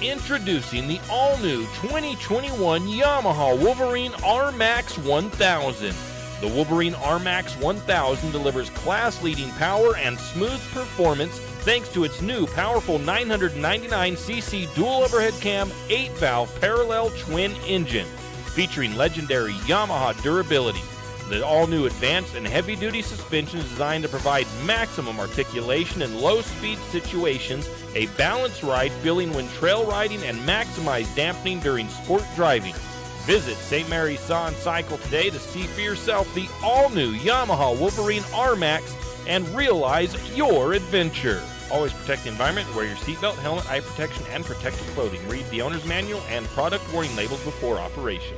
Introducing the all-new 2021 Yamaha Wolverine R-Max 1000. The Wolverine R-Max 1000 delivers class-leading power and smooth performance thanks to its new powerful 999cc dual overhead cam 8-valve parallel twin engine, featuring legendary Yamaha durability. The all-new advanced and heavy-duty suspension is designed to provide maximum articulation in low-speed situations, a balanced ride feeling when trail riding, and maximize dampening during sport driving. Visit St. Mary's Saw and Cycle today to see for yourself the all-new Yamaha Wolverine R-Max and realize your adventure. Always protect the environment. Wear your seatbelt, helmet, eye protection, and protective clothing. Read the owner's manual and product warning labels before operation.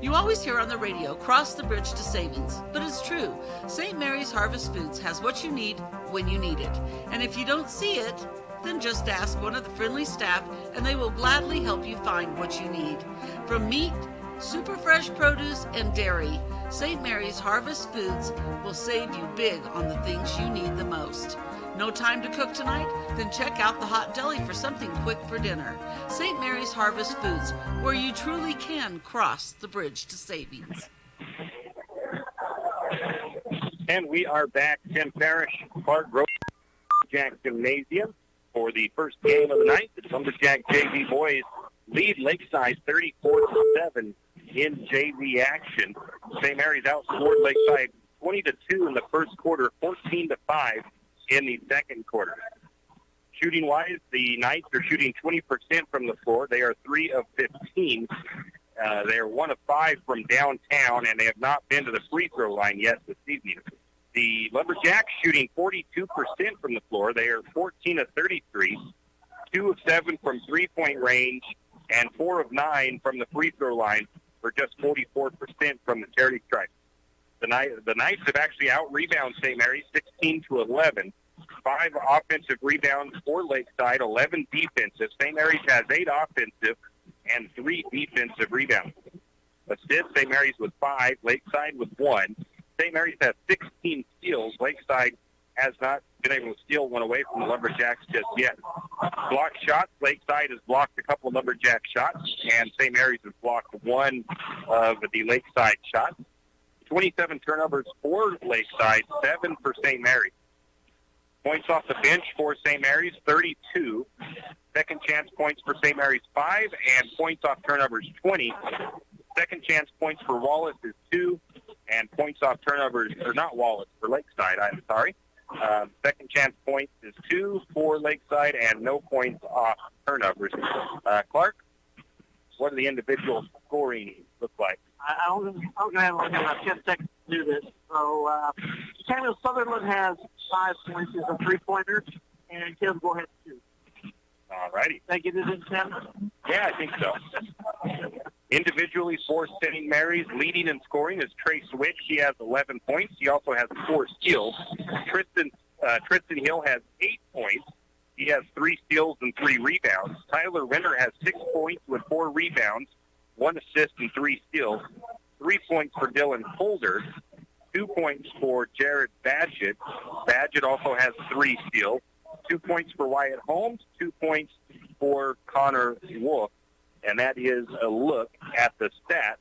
You always hear on the radio, cross the bridge to savings. But it's true. St. Mary's Harvest Foods has what you need when you need it. And if you don't see it, then just ask one of the friendly staff and they will gladly help you find what you need. From meat, super fresh produce, and dairy, St. Mary's Harvest Foods will save you big on the things you need the most. No time to cook tonight? Then check out the Hot Deli for something quick for dinner. St. Mary's Harvest Foods, where you truly can cross the bridge to savings.
And we are back. Tim Parrish, Clark Lumberjack Gymnasium for the first game of the night. The Lumberjack JV boys lead Lakeside 34-7 in JV action. St. Mary's outscored Lakeside 20-2 in the first quarter, 14-5 in the second quarter. Shooting-wise, the Knights are shooting 20% from the floor. They are 3 of 15. They are 1 of 5 from downtown, and they have not been to the free throw line yet this evening. The Lumberjacks shooting 42% from the floor. They are 14 of 33, 2 of 7 from three-point range, and 4 of 9 from the free throw line for just 44% from the charity stripe. The Knights have actually out-rebounded St. Mary's 16-11. 5 offensive rebounds for Lakeside, 11 defensive. St. Mary's has 8 offensive and 3 defensive rebounds. Assists, St. Mary's with 5, Lakeside with 1. St. Mary's has 16 steals. Lakeside has not been able to steal one away from the Lumberjacks just yet. Block shots, Lakeside has blocked a couple of Lumberjack shots, and St. Mary's has blocked one of the Lakeside shots. 27 turnovers for Lakeside, 7 for St. Mary's. Points off the bench for St. Mary's, 32. Second chance points for St. Mary's, 5. And points off turnovers, 20. Second chance points for Wallace is 2. And points off turnovers are not Wallace for Lakeside, I'm sorry. Second chance points is 2 for Lakeside and no points off turnovers. Clark, what do the individual scoring look like?
I'm going to have like about 10 seconds to do this. So Samuel Sutherland has 5 points as a three-pointer, and Caleb Gore has 2.
All righty.
Did I get it in 10?
Yeah, I think so. Individually for St. Mary's, leading in scoring is Trace Wick. He has 11 points. He also has 4 steals. Tristan Hill has 8 points. He has 3 steals and 3 rebounds. Tyler Renner has 6 points with 4 rebounds, 1 assist and 3 steals. 3 points for Dylan Holder. 2 points for Jared Badgett. Badgett also has 3 steals. 2 points for Wyatt Holmes. 2 points for Connor Wolf. And that is a look at the stats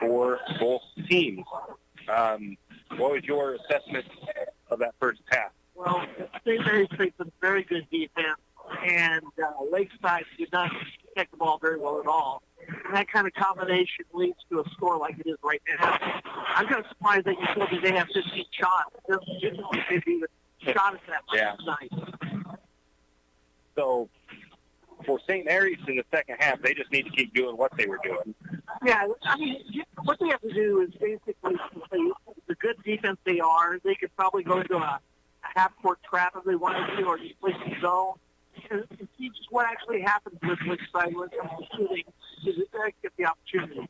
for both teams. What was your assessment of that first half?
Well, St. Mary's played some very good defense, and Lakeside did not protect the ball very well at all. And that kind of combination leads to a score like it is right now. I'm kind of surprised that you told me they have 15 shots. It doesn't seem like they've even shot at that much tonight.
So for St. Mary's in the second half, they just need to keep doing what they were doing.
Yeah, I mean, what they have to do is basically play the good defense they are. They could probably go into a half-court trap if they wanted to, or just play some zone. And see just what actually happens with Lakeside when it comes to shooting, because they get the opportunity.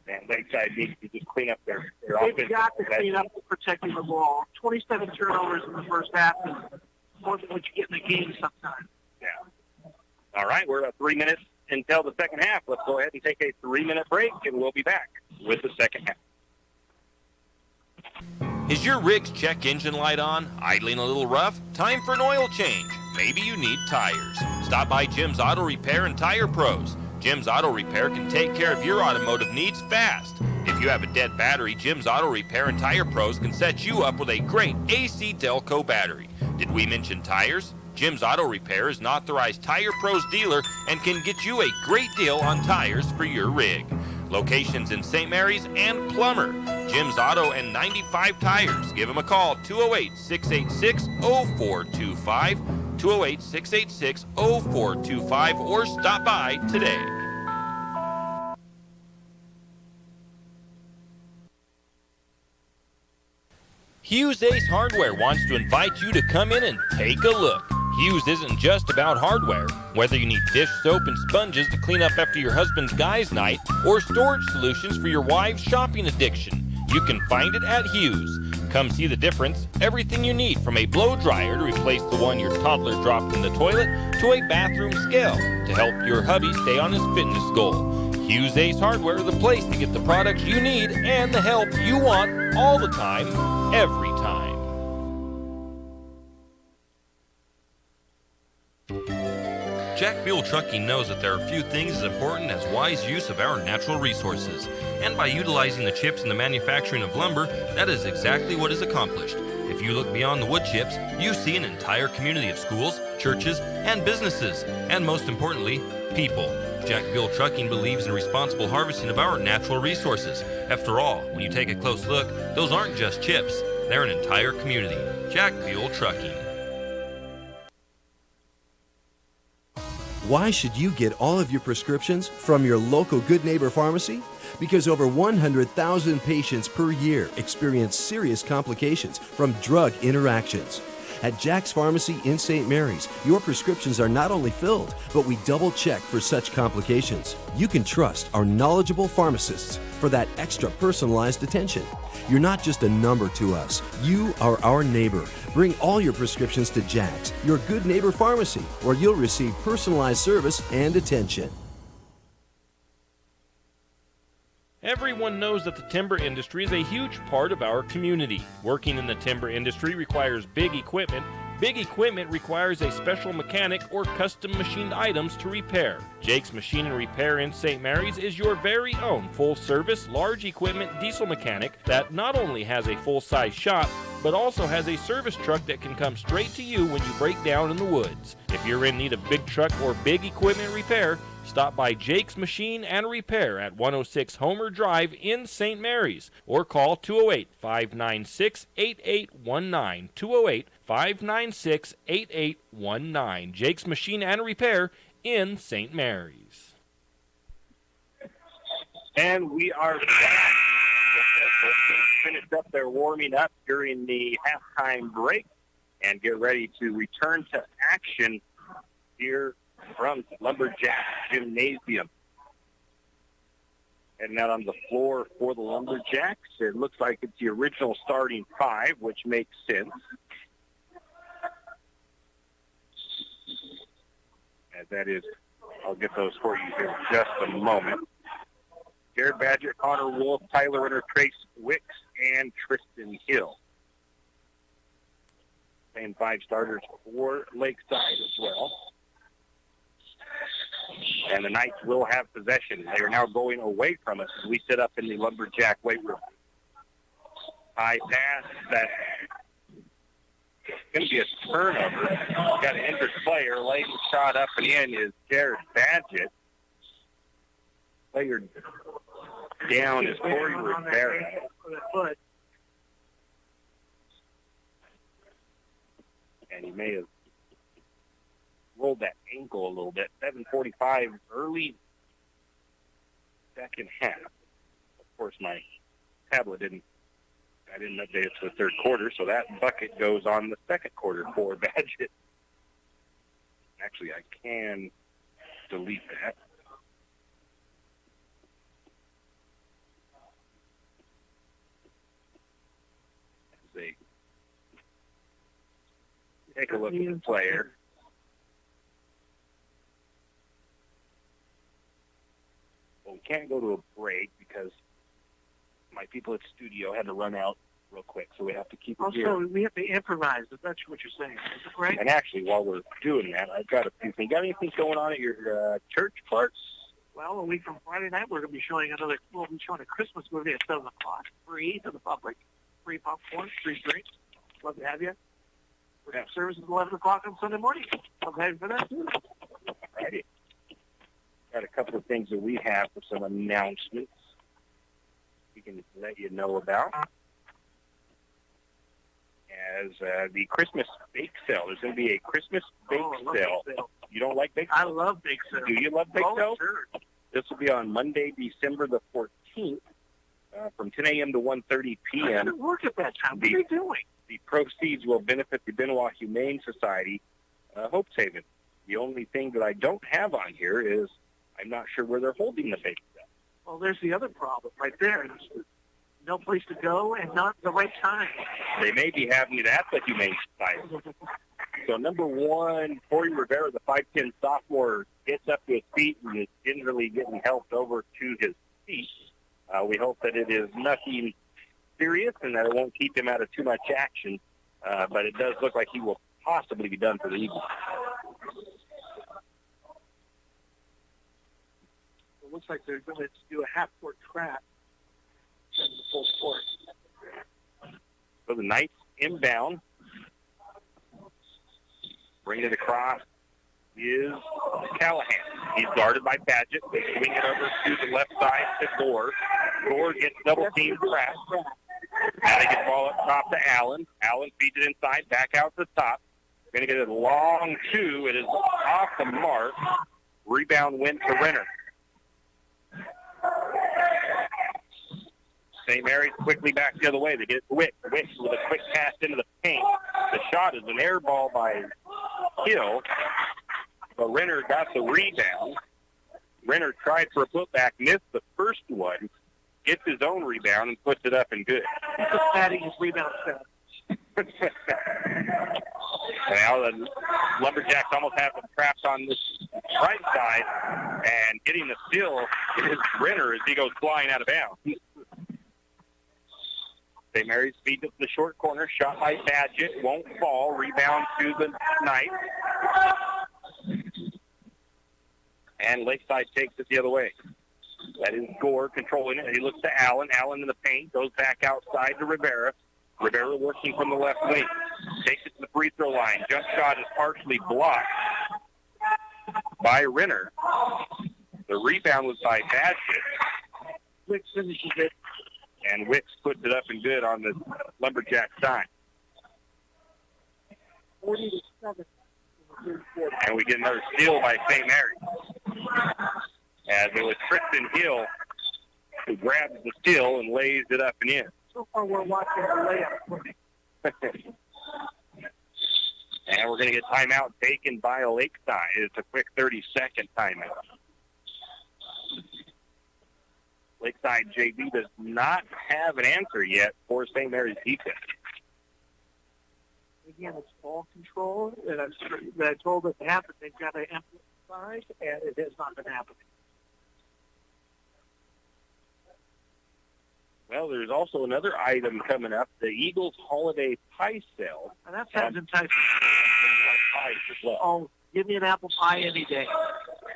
And Lakeside needs to just clean up their
offense.
offense.
They've got to clean up protecting the ball. 27 turnovers in the first half is more than what you get in a game sometimes.
Yeah. All right, we're at 3 minutes until the second half. Let's go ahead and take a 3-minute break, and we'll be back with the second half.
Is your rig's check engine light on? Idling a little rough? Time for an oil change. Maybe you need tires. Stop by Jim's Auto Repair and Tire Pros. Jim's Auto Repair can take care of your automotive needs fast. If you have a dead battery, Jim's Auto Repair and Tire Pros can set you up with a great AC Delco battery. Did we mention tires? Jim's Auto Repair is an authorized Tire Pros dealer and can get you a great deal on tires for your rig. Locations in St. Mary's and Plummer. Jim's Auto and 95 Tires. Give them a call, 208-686-0425, 208-686-0425, or stop by today. Hughes Ace Hardware wants to invite you to come in and take a look. Hughes isn't just about hardware. Whether you need dish soap and sponges to clean up after your husband's guys' night or storage solutions for your wife's shopping addiction, you can find it at Hughes. Come see the difference. Everything you need, from a blow dryer to replace the one your toddler dropped in the toilet to a bathroom scale to help your hubby stay on his fitness goal. Hughes Ace Hardware, the place to get the products you need and the help you want all the time, every time. Jack Buell Trucking knows that there are few things as important as wise use of our natural resources. And by utilizing the chips in the manufacturing of lumber, that is exactly what is accomplished. If you look beyond the wood chips, you see an entire community of schools, churches, and businesses, and most importantly, people. Jack Buell Trucking believes in responsible harvesting of our natural resources. After all, when you take a close look, those aren't just chips, they're an entire community. Jack Buell Trucking.
Why should you get all of your prescriptions from your local Good Neighbor Pharmacy? Because over 100,000 patients per year experience serious complications from drug interactions. At Jack's Pharmacy in St. Mary's, your prescriptions are not only filled, but we double-check for such complications. You can trust our knowledgeable pharmacists for that extra personalized attention. You're not just a number to us. You are our neighbor. Bring all your prescriptions to Jack's, your Good Neighbor Pharmacy, where you'll receive personalized service and attention.
Everyone knows that the timber industry is a huge part of our community. Working in the timber industry requires big equipment. Big equipment requires a special mechanic or custom machined items to repair. Jake's Machine and Repair in St. Mary's is your very own full-service, large equipment diesel mechanic that not only has a full-size shop, but also has a service truck that can come straight to you when you break down in the woods. If you're in need of big truck or big equipment repair, Stop by Jake's Machine and Repair at 106 Homer Drive in St. Mary's or call 208-596-8819. 208-596-8819. Jake's Machine and Repair in St. Mary's.
And we are back. Finished up their warming up during the halftime break and get ready to return to action here from Lumberjack Gymnasium. Heading out on the floor for the Lumberjacks. It looks like it's the original starting five, which makes sense. And that is, I'll get those for you here in just a moment. Jared Badgett, Connor Wolf, Tyler Renner, Trace Wicks, and Tristan Hill. Same five starters for Lakeside as well. And the Knights will have possession. They are now going away from us as we sit up in the Lumberjack weight room. High pass. That's going to be a turnover. Got an injured player. Laying the shot up and in is Jared Badgett. Player down is Corey Rivera. And he may have rolled that ankle a little bit. 7:45 early second half. Of course, my tablet I didn't update it to the third quarter, so that bucket goes on the second quarter for Badgett. Actually, I can delete that. Take a look at the player. Well, we can't go to a break because my people at studio had to run out real quick, so we have to keep it here.
Also, we have to improvise. That's what you're saying. Is that right?
And actually, while we're doing that, I've got a few things. Got anything going on at your church, Clark?
Well, a week from Friday night, we'll be showing a Christmas movie at 7 o'clock, free to the public. Free popcorn, free drinks. Love to have you. We're going to have service at 11 o'clock on Sunday morning. Love to have you for that, too.
Alrighty. Got a couple of things that we have for some announcements we can let you know about. As the Christmas bake sale. There's going to be a Christmas bake sale. You don't like bake sales?
I love bake sales.
Do you love bake sales?
Sure.
This will be on Monday, December the 14th, from 10 a.m. to 1:30 p.m.
I haven't worked at that time. What are they doing?
The proceeds will benefit the Benoit Humane Society, Hope Haven. The only thing that I don't have on here is I'm not sure where they're holding the bake sale.
Well, there's the other problem right there. There's no place to go and not the right time.
They may be having it at the Humane Society. So number one, Corey Rivera, the 5'10 sophomore, gets up to his feet and is gingerly getting helped over to his feet. We hope that it is nothing serious and that it won't keep him out of too much action, but it does look like he will possibly be done for the evening.
It looks like they're going to do a half-court trap in the full court.
So the Knights inbound. Bring it across is Callahan. He's guarded by Badgett. They swing it over to the left side to Gore. Gore gets double-teamed trapped. Now they get the ball up top to Allen. Allen feeds it inside, back out to the top. Going to get it long two. It is off the mark. Rebound went to Renner. St. Mary's quickly back the other way. They get it to Wicks. Wicks with a quick pass into the paint. The shot is an air ball by Hill, but Renner got the rebound. Renner tried for a putback, missed the first one, gets his own rebound, and puts it up and good.
He's just patting his rebound stats.
Now the Lumberjacks almost have them trapped on this right side, and getting the steal is Renner as he goes flying out of bounds. St. Mary's feeds it to the short corner. Shot by Badgett. Won't fall. Rebound to the Knights. And Lakeside takes it the other way. That is Gore controlling it. He looks to Allen. Allen in the paint. Goes back outside to Rivera. Rivera working from the left wing. Takes it to the free throw line. Jump shot is partially blocked by Renner. The rebound was by Badgett.
Wicks finishes it.
And Wicks puts it up and good on the Lumberjack side.
40-7.
And we get another steal by St. Mary's. As it was Tristan Hill who grabs the steal and lays it up and in.
So far we're watching the layup.
And we're going to get timeout taken by Lakeside. It's a quick 30-second timeout. Lakeside JV does not have an answer yet for St. Mary's defense.
Again, it's ball control, and I told it to happen. They've got to emphasize, and it has not been happening.
Well, there's also another item coming up, the Eagles Holiday Pie Sale.
And that sounds enticing.
Pies as well.
Oh, give me an apple pie any day.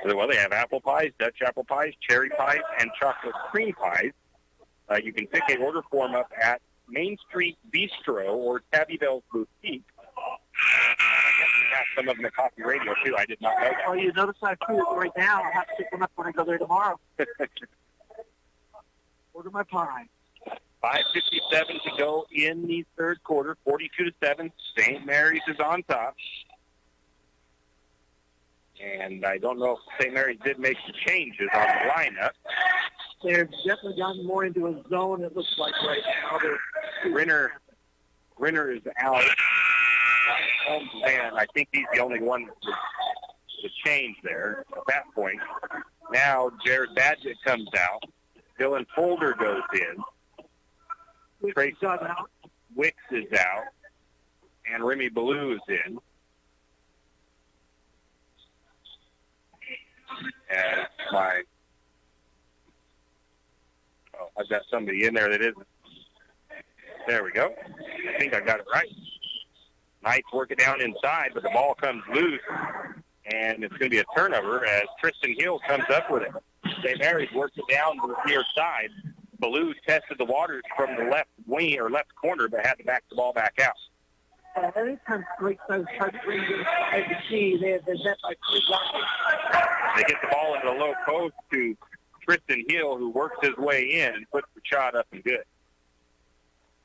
Well, they have apple pies, Dutch apple pies, cherry pies, and chocolate cream pies. You can pick an order form up at Main Street Bistro or Tabby Bell's Boutique. I guess we have some of them at Coffee Radio, too. I did not know that.
Oh, you notice I see it right now. I'll have to pick one up when I go there tomorrow. Order my pie.
5:57 to go in the third quarter, 42-7. St. Mary's is on top. And I don't know if St. Mary's did make some changes on the lineup.
They're definitely gotten more into a zone, it looks like right now.
Renner is out. And I think he's the only one to change there at that point. Now Jared Badgett comes out. Dylan Folder goes in. Wicks is out. And Remy Ballou is in. And I've got somebody in there that isn't. There we go. I think I got it right. Knight's working down inside, but the ball comes loose, and it's going to be a turnover as Tristan Hill comes up with it. St. Mary's works it down to the near side. Ballou tested the waters from the left wing or left corner, but had to back the ball back out.
Anytime Lakeside tries to bring this at the key, they're met by 3 guys.
They get the ball into the low post to Tristan Hill, who works his way in and puts the shot up and good.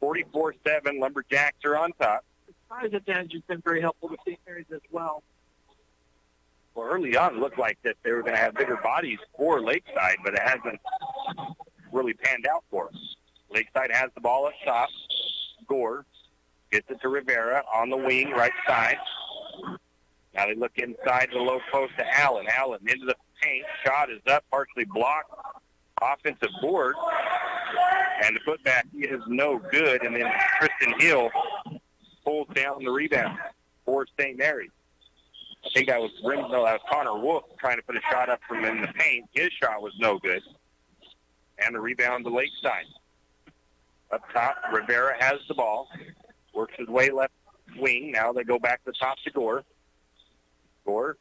44-7, Lumberjacks are on top.
The size advantage has been very helpful to St. Mary's as well.
Well, early on, it looked like that they were going to have bigger bodies for Lakeside, but it hasn't really panned out for us. Lakeside has the ball up top. Gore gets it to Rivera on the wing, right side. Now they look inside the low post to Allen. Allen into the paint. Shot is up, partially blocked. Offensive board. And the putback is no good. And then Tristan Hill pulls down the rebound for St. Mary's. I think that was Connor Wolf trying to put a shot up from in the paint. His shot was no good. And the rebound to Lakeside. Up top, Rivera has the ball. Works his way left wing. Now they go back to the top to Gore. Gore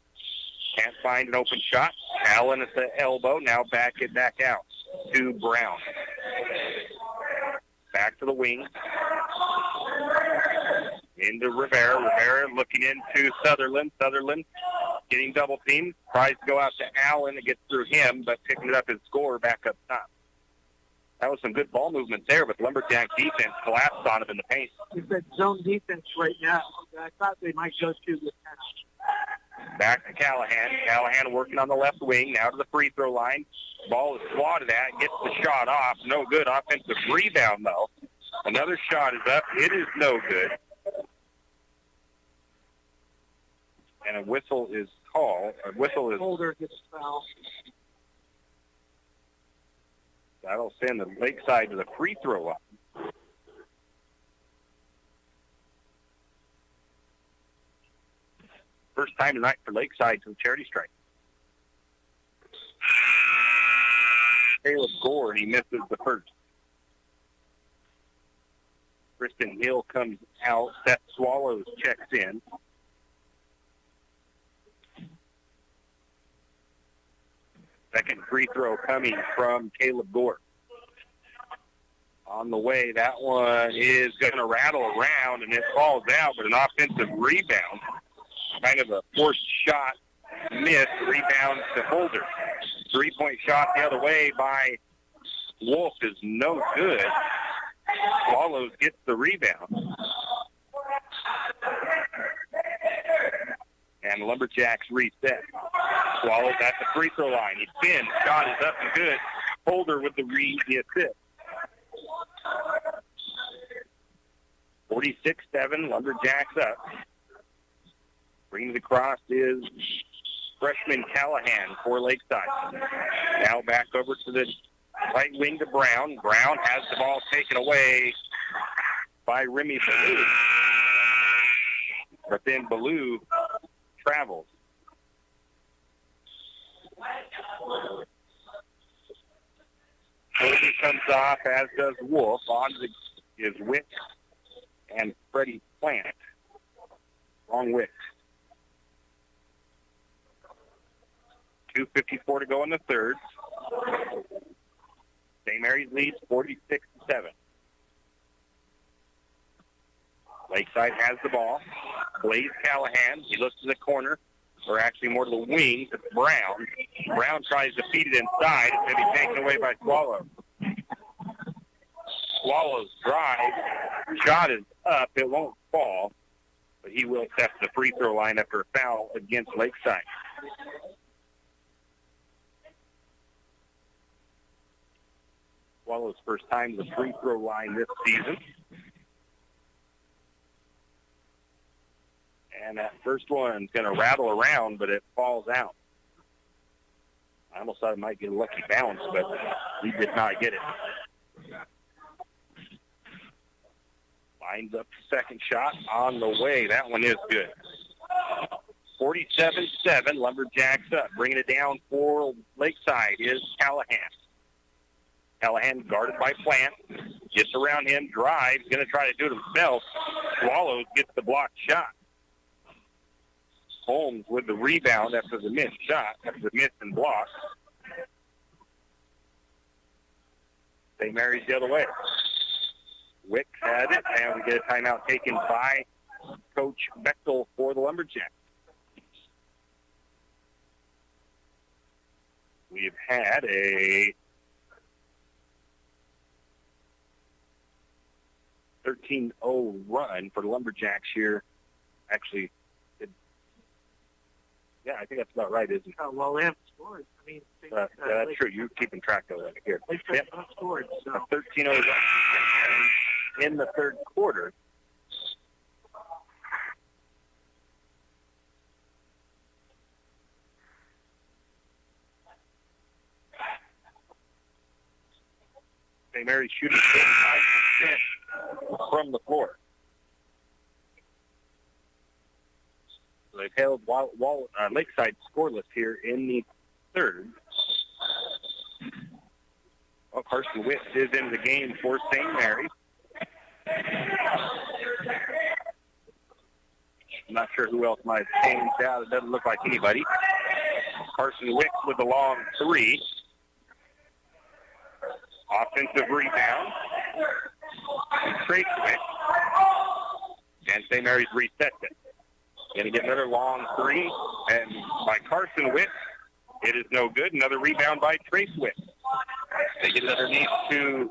can't find an open shot. Allen at the elbow. Now back out to Brown. Back to the wing. Into Rivera. Rivera looking into Sutherland. Sutherland getting double teamed. Tries to go out to Allen. It gets through him, but picking it up his score back up top. That was some good ball movement there, but Lumberjack defense collapsed on him in the paint.
It's that zone defense right now. I thought they might go to the
Back to Callahan. Callahan working on the left wing, now to the free throw line. Ball is swatted at, gets the shot off. No good. Offensive rebound, though. Another shot is up. It is no good. And a whistle is called. A whistle is...
Holder gets foul.
That'll send the Lakeside to the free throw line. First time tonight for Lakeside to the charity stripe. Caleb Gore, and he misses the first. Tristan Hill comes out. Seth Swallows checks in. Second free throw coming from Caleb Gore. On the way, that one is going to rattle around, and it falls out, but an offensive rebound. Kind of a forced shot, miss, rebound to Holder. Three-point shot the other way by Wolf is no good. Swallows gets the rebound. And the Lumberjacks reset. Swallows at the free throw line. He spins. Shot is up and good. Holder with the assist. 46-7, Lumberjacks up. Bringing it across is freshman Callahan for Lakeside. Now back over to the right wing to Brown. Brown has the ball taken away by Remy Ballou. But then Ballou travels. Holder comes off, as does Wolf. On is Wick and Freddie Plant. Wrong Wick. 2:54 to go in the third. St. Mary's leads 46-7. Lakeside has the ball. Blaze Callahan. He looks to the corner, or actually more to the wing, to Brown. Brown tries to feed it inside. It's going to be taken away by Swallows. Swallows drive. Shot is up. It won't fall, but he will test the free throw line after a foul against Lakeside. Swallows' first time to the free throw line this season. And that first one's going to rattle around, but it falls out. I almost thought it might get a lucky bounce, but he did not get it. Lines up the second shot on the way. That one is good. 47-7, Lumberjacks up. Bringing it down for Lakeside is Callahan. Callahan guarded by Plant. Gets around him, drives, going to try to do it himself. Swallows gets the blocked shot. Holmes with the rebound after the missed shot, after the miss and block. St. Mary's the other way. Wick had it, and we get a timeout taken by Coach Bechtel for the Lumberjacks. We've had a 13-0 run for the Lumberjacks here. Actually, yeah, I think that's about right, isn't it?
Well, they haven't scored. I mean,
that's true. You're keeping track of it here.
They've not scored. So.
A 13-0 in the third quarter. St. Mary's shooting 35% from the floor. So they've held Lakeside scoreless here in the third. Well, Carson Witt is in the game for St. Mary's. I'm not sure who else might have changed out. It doesn't look like anybody. Carson Wick with the long three. Offensive rebound. Trace Wick. And St. Mary's resets it. Going to get another long three. And by Carson Wick, it is no good. Another rebound by Trace Wick. They get it underneath to,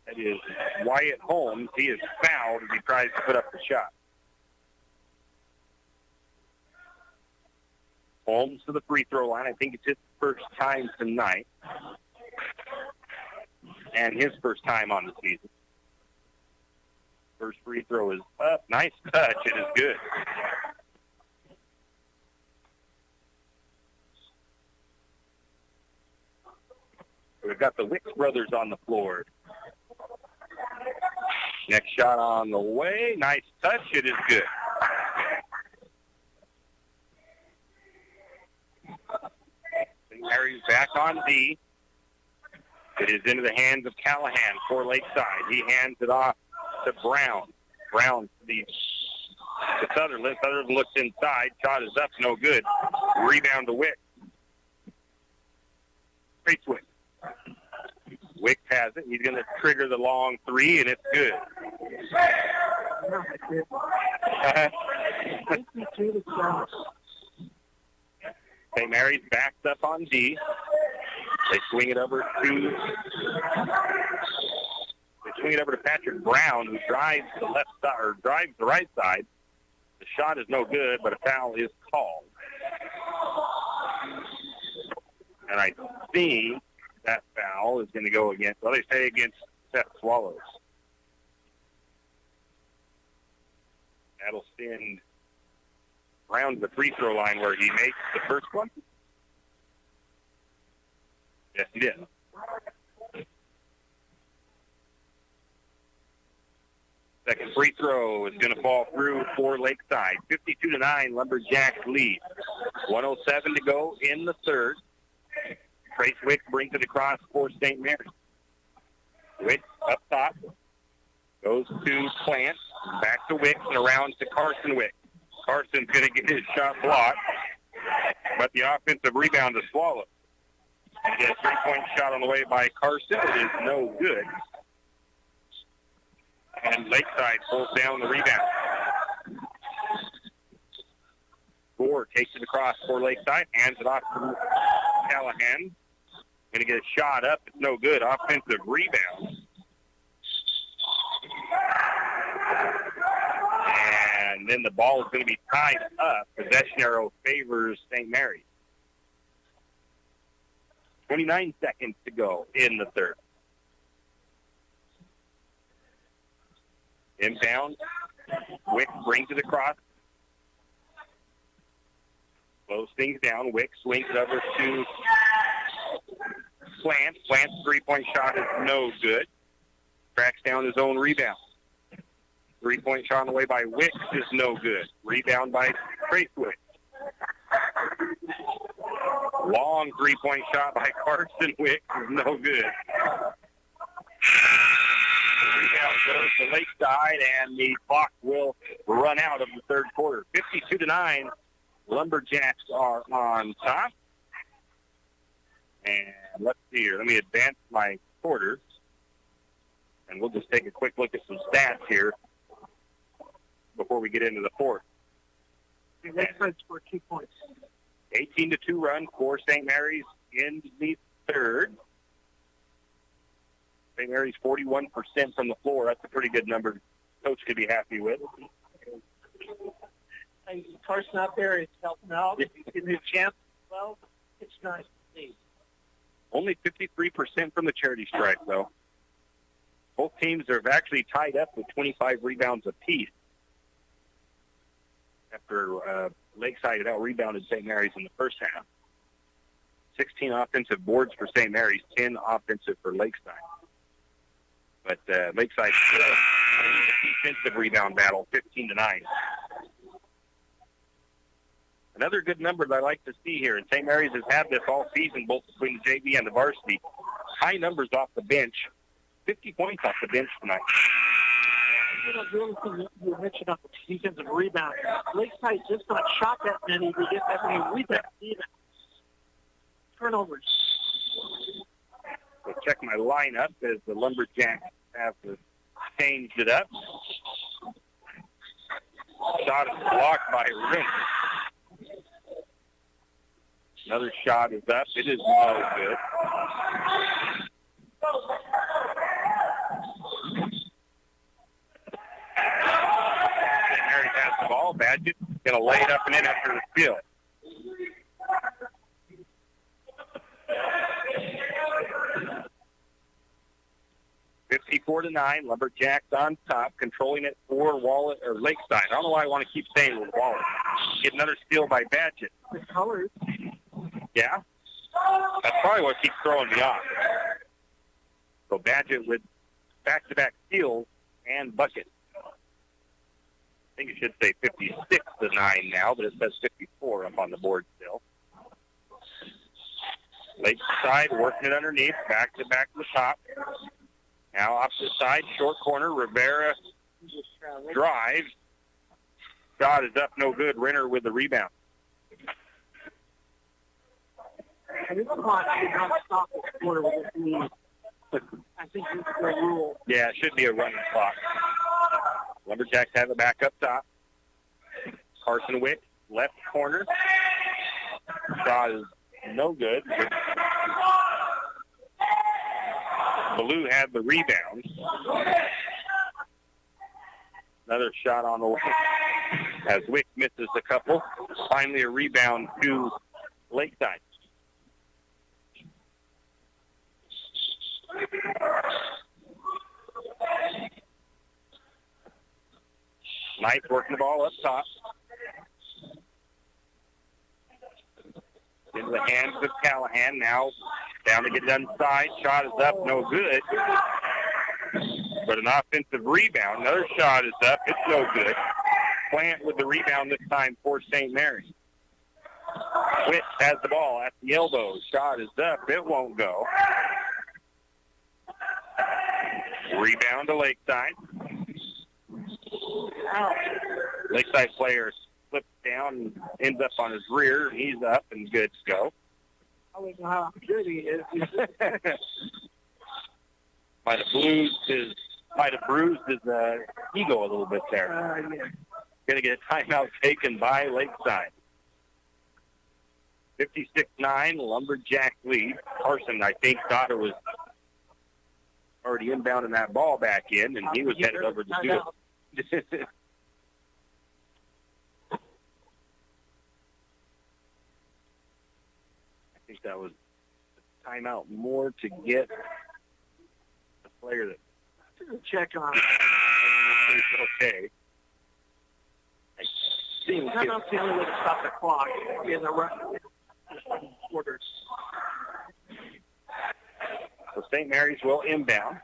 that is Wyatt Holmes. He is fouled as he tries to put up the shot. Holmes to the free throw line. I think it's his first time tonight. And his first time on the season. First free throw is up. Nice touch. It is good. We've got the Wicks brothers on the floor. Next shot on the way. Nice touch. It is good. St. Mary's back on D. It is into the hands of Callahan for Lakeside. He hands it off to Brown. Brown to Sutherland. Sutherland looks inside. Shot is up. No good. Rebound to Wick. Trace Wick. Wick has it. He's going to trigger the long three, and it's good. St. Mary's backs up on D. They swing it over to Patrick Brown, who drives the left side or drives the right side. The shot is no good, but a foul is called. And I think that foul is going to go against, well, they say against Seth Swallows. That'll send Brown to the free throw line where he makes the first one. Yes, he did. Second free throw is going to fall through for Lakeside. 52-9, Lumberjacks lead. 1:07 to go in the third. Trace Wick brings it across for St. Mary's. Wick up top. Goes to Plant. Back to Wick and around to Carson Wick. Carson's going to get his shot blocked. But the offensive rebound to Swallow. He gets a three-point shot on the way by Carson. It is no good. And Lakeside pulls down the rebound. Gore takes it across for Lakeside. Hands it off to Callahan. Going to get a shot up. It's no good. Offensive rebound. And then the ball is going to be tied up. Possession arrow favors St. Mary's. 29 seconds to go in the third. Inbound. Wick brings it across. Slows things down. Wick swings it over to Plant. Plant's three-point shot is no good. Tracks down his own rebound. Three-point shot on the way by Wick is no good. Rebound by Trace Wick. Long three-point shot by Carson Wick is no good. Rebound goes to Lakeside, and the clock will run out of the third quarter. 52-9, Lumberjacks are on top. And let's see here. Let me advance my quarters, and we'll just take a quick look at some stats here before we get into the fourth.
Lakeside scored 2 points.
18-2 run for St. Mary's in the third. St. Mary's 41% from the floor. That's a pretty good number. Coach could be happy with.
Carson out there is helping out. He's getting a chance. Well, it's nice to see.
Only 53% from the charity stripe, though. Both teams are actually tied up with 25 rebounds apiece. After Lakeside had out-rebounded St. Mary's in the first half. 16 offensive boards for St. Mary's, 10 offensive for Lakeside. But Lakeside still a defensive rebound battle, 15-9. Another good number that I like to see here, and St. Mary's has had this all season, both between the JV and the varsity. High numbers off the bench, 50 points off the bench tonight.
You know, the other thing you mentioned on the defensive rebound, Lakeside just not shot that many to get that many rebounds even. Turnovers.
So check my lineup as the Lumberjacks have changed it up. Shot is blocked by Rim. Another shot is up. It is no good. St. Mary's has the ball. Badgett going to lay it up and in after the steal. (54-9). Lumberjacks on top, controlling it for Wallet or Lakeside. I don't know why I want to keep saying Wallet. Get another steal by Badgett.
The colors.
Yeah, that's probably what keeps throwing me off. So Badgett with back-to-back steals and buckets. I think it should say 56-9 now, but it says 54 up on the board still. Lakeside working it underneath, back-to-back to the top. Now off the side, short corner, Rivera drives. Shot is up, no good. Renner with the rebound.
And this clock should not stop this quarter with this lead. I think this is the rule.
Yeah, it should be a running clock. Lumberjacks have it back up top. Carson Wick, left corner. Shot is no good. Blue had the rebound. Another shot on the way as Wick misses a couple. Finally a rebound to Lakeside. Knight working the ball up top. Into the hands of Callahan. Now down to get it inside. Shot is up, no good. But an offensive rebound. Another shot is up. It's no good. Plant with the rebound this time for St. Mary's. Witt has the ball at the elbow. Shot is up. It won't go. Rebound to Lakeside. Lakeside player slips down and ends up on his rear. He's up and good to go.
I don't know how good he is.
Might have bruised his ego a little bit there.
Yeah.
Going to get a timeout taken by Lakeside. 56-9, Lumberjack lead. Carson, I think, thought it was already inbounding that ball back in, and he was headed over to do it. I think that was a timeout more to get the player that
check on it.
okay.
Timeout's the only way to stop the clock in the quarters.
So St. Mary's will inbound.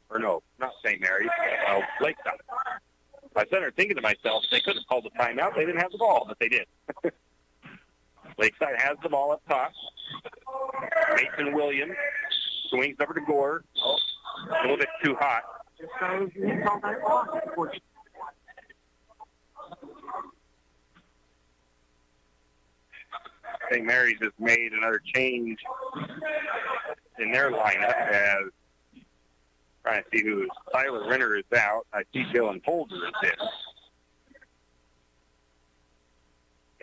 Or no, not St. Mary's. Lakeside. I started there thinking to myself, they could have called the timeout. They didn't have the ball, but they did. Lakeside has the ball up top. Mason Williams swings over to Gore. A little bit too hot. St. Mary's has made another change in their lineup as trying to see who Tyler Renner is out. I see Dylan Holder is in.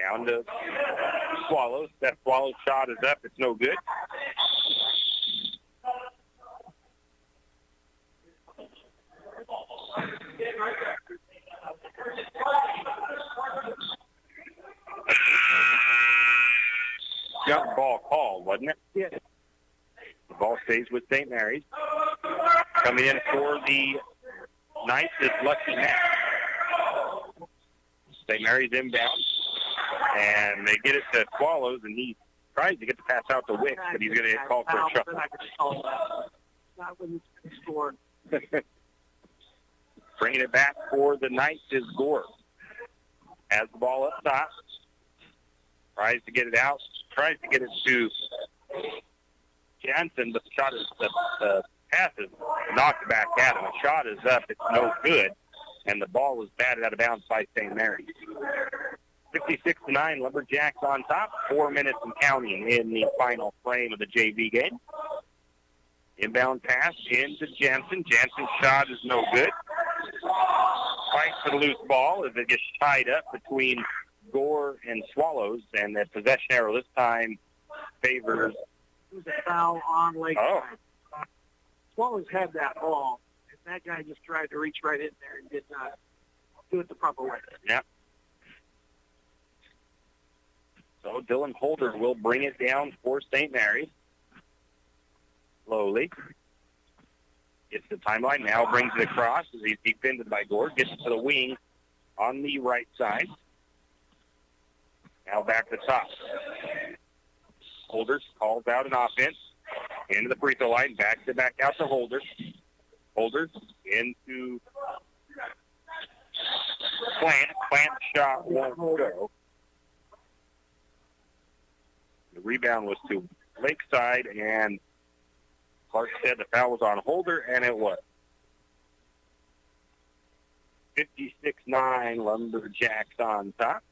Down to Swallows. That Swallows shot is up. It's no good. Jump ball call, wasn't it?
Yeah.
The ball stays with St. Mary's. Coming in for the Knights is Lucky Matt. St. Mary's inbound. And they get it to Swallows, and he tries to get the pass out to Wick, but he's going to get called for a shot.
Not when he's scored.
Bringing it back for the Knights is Gore. Has the ball up top. Tries to get it out. Tries to get it to Jansen, but the shot is the pass is knocked back at him. The shot is up. It's no good. And the ball was batted out of bounds by St. Mary's. 56-9, Lumberjacks on top. 4 minutes and counting in the final frame of the JV game. Inbound pass into Jansen. Jansen's shot is no good. Fight for the loose ball as it gets tied up between Gore and Swallows, and the possession arrow this time favors.
It was a foul on Lakeside.
Oh.
Swallows had that ball, and that guy just tried to reach right in there and did not do it the proper way.
Yeah. So Dylan Holder will bring it down for St. Mary's. Slowly. Gets the timeline, now brings it across as he's defended by Gore. Gets to the wing on the right side. Now back to top. Holder calls out an offense. Into the free throw line. Back out to Holder. Holder into Plant. Plant shot won't go. The rebound was to Lakeside, and Clark said the foul was on Holder, and it was. 56-9, Lumberjacks on top.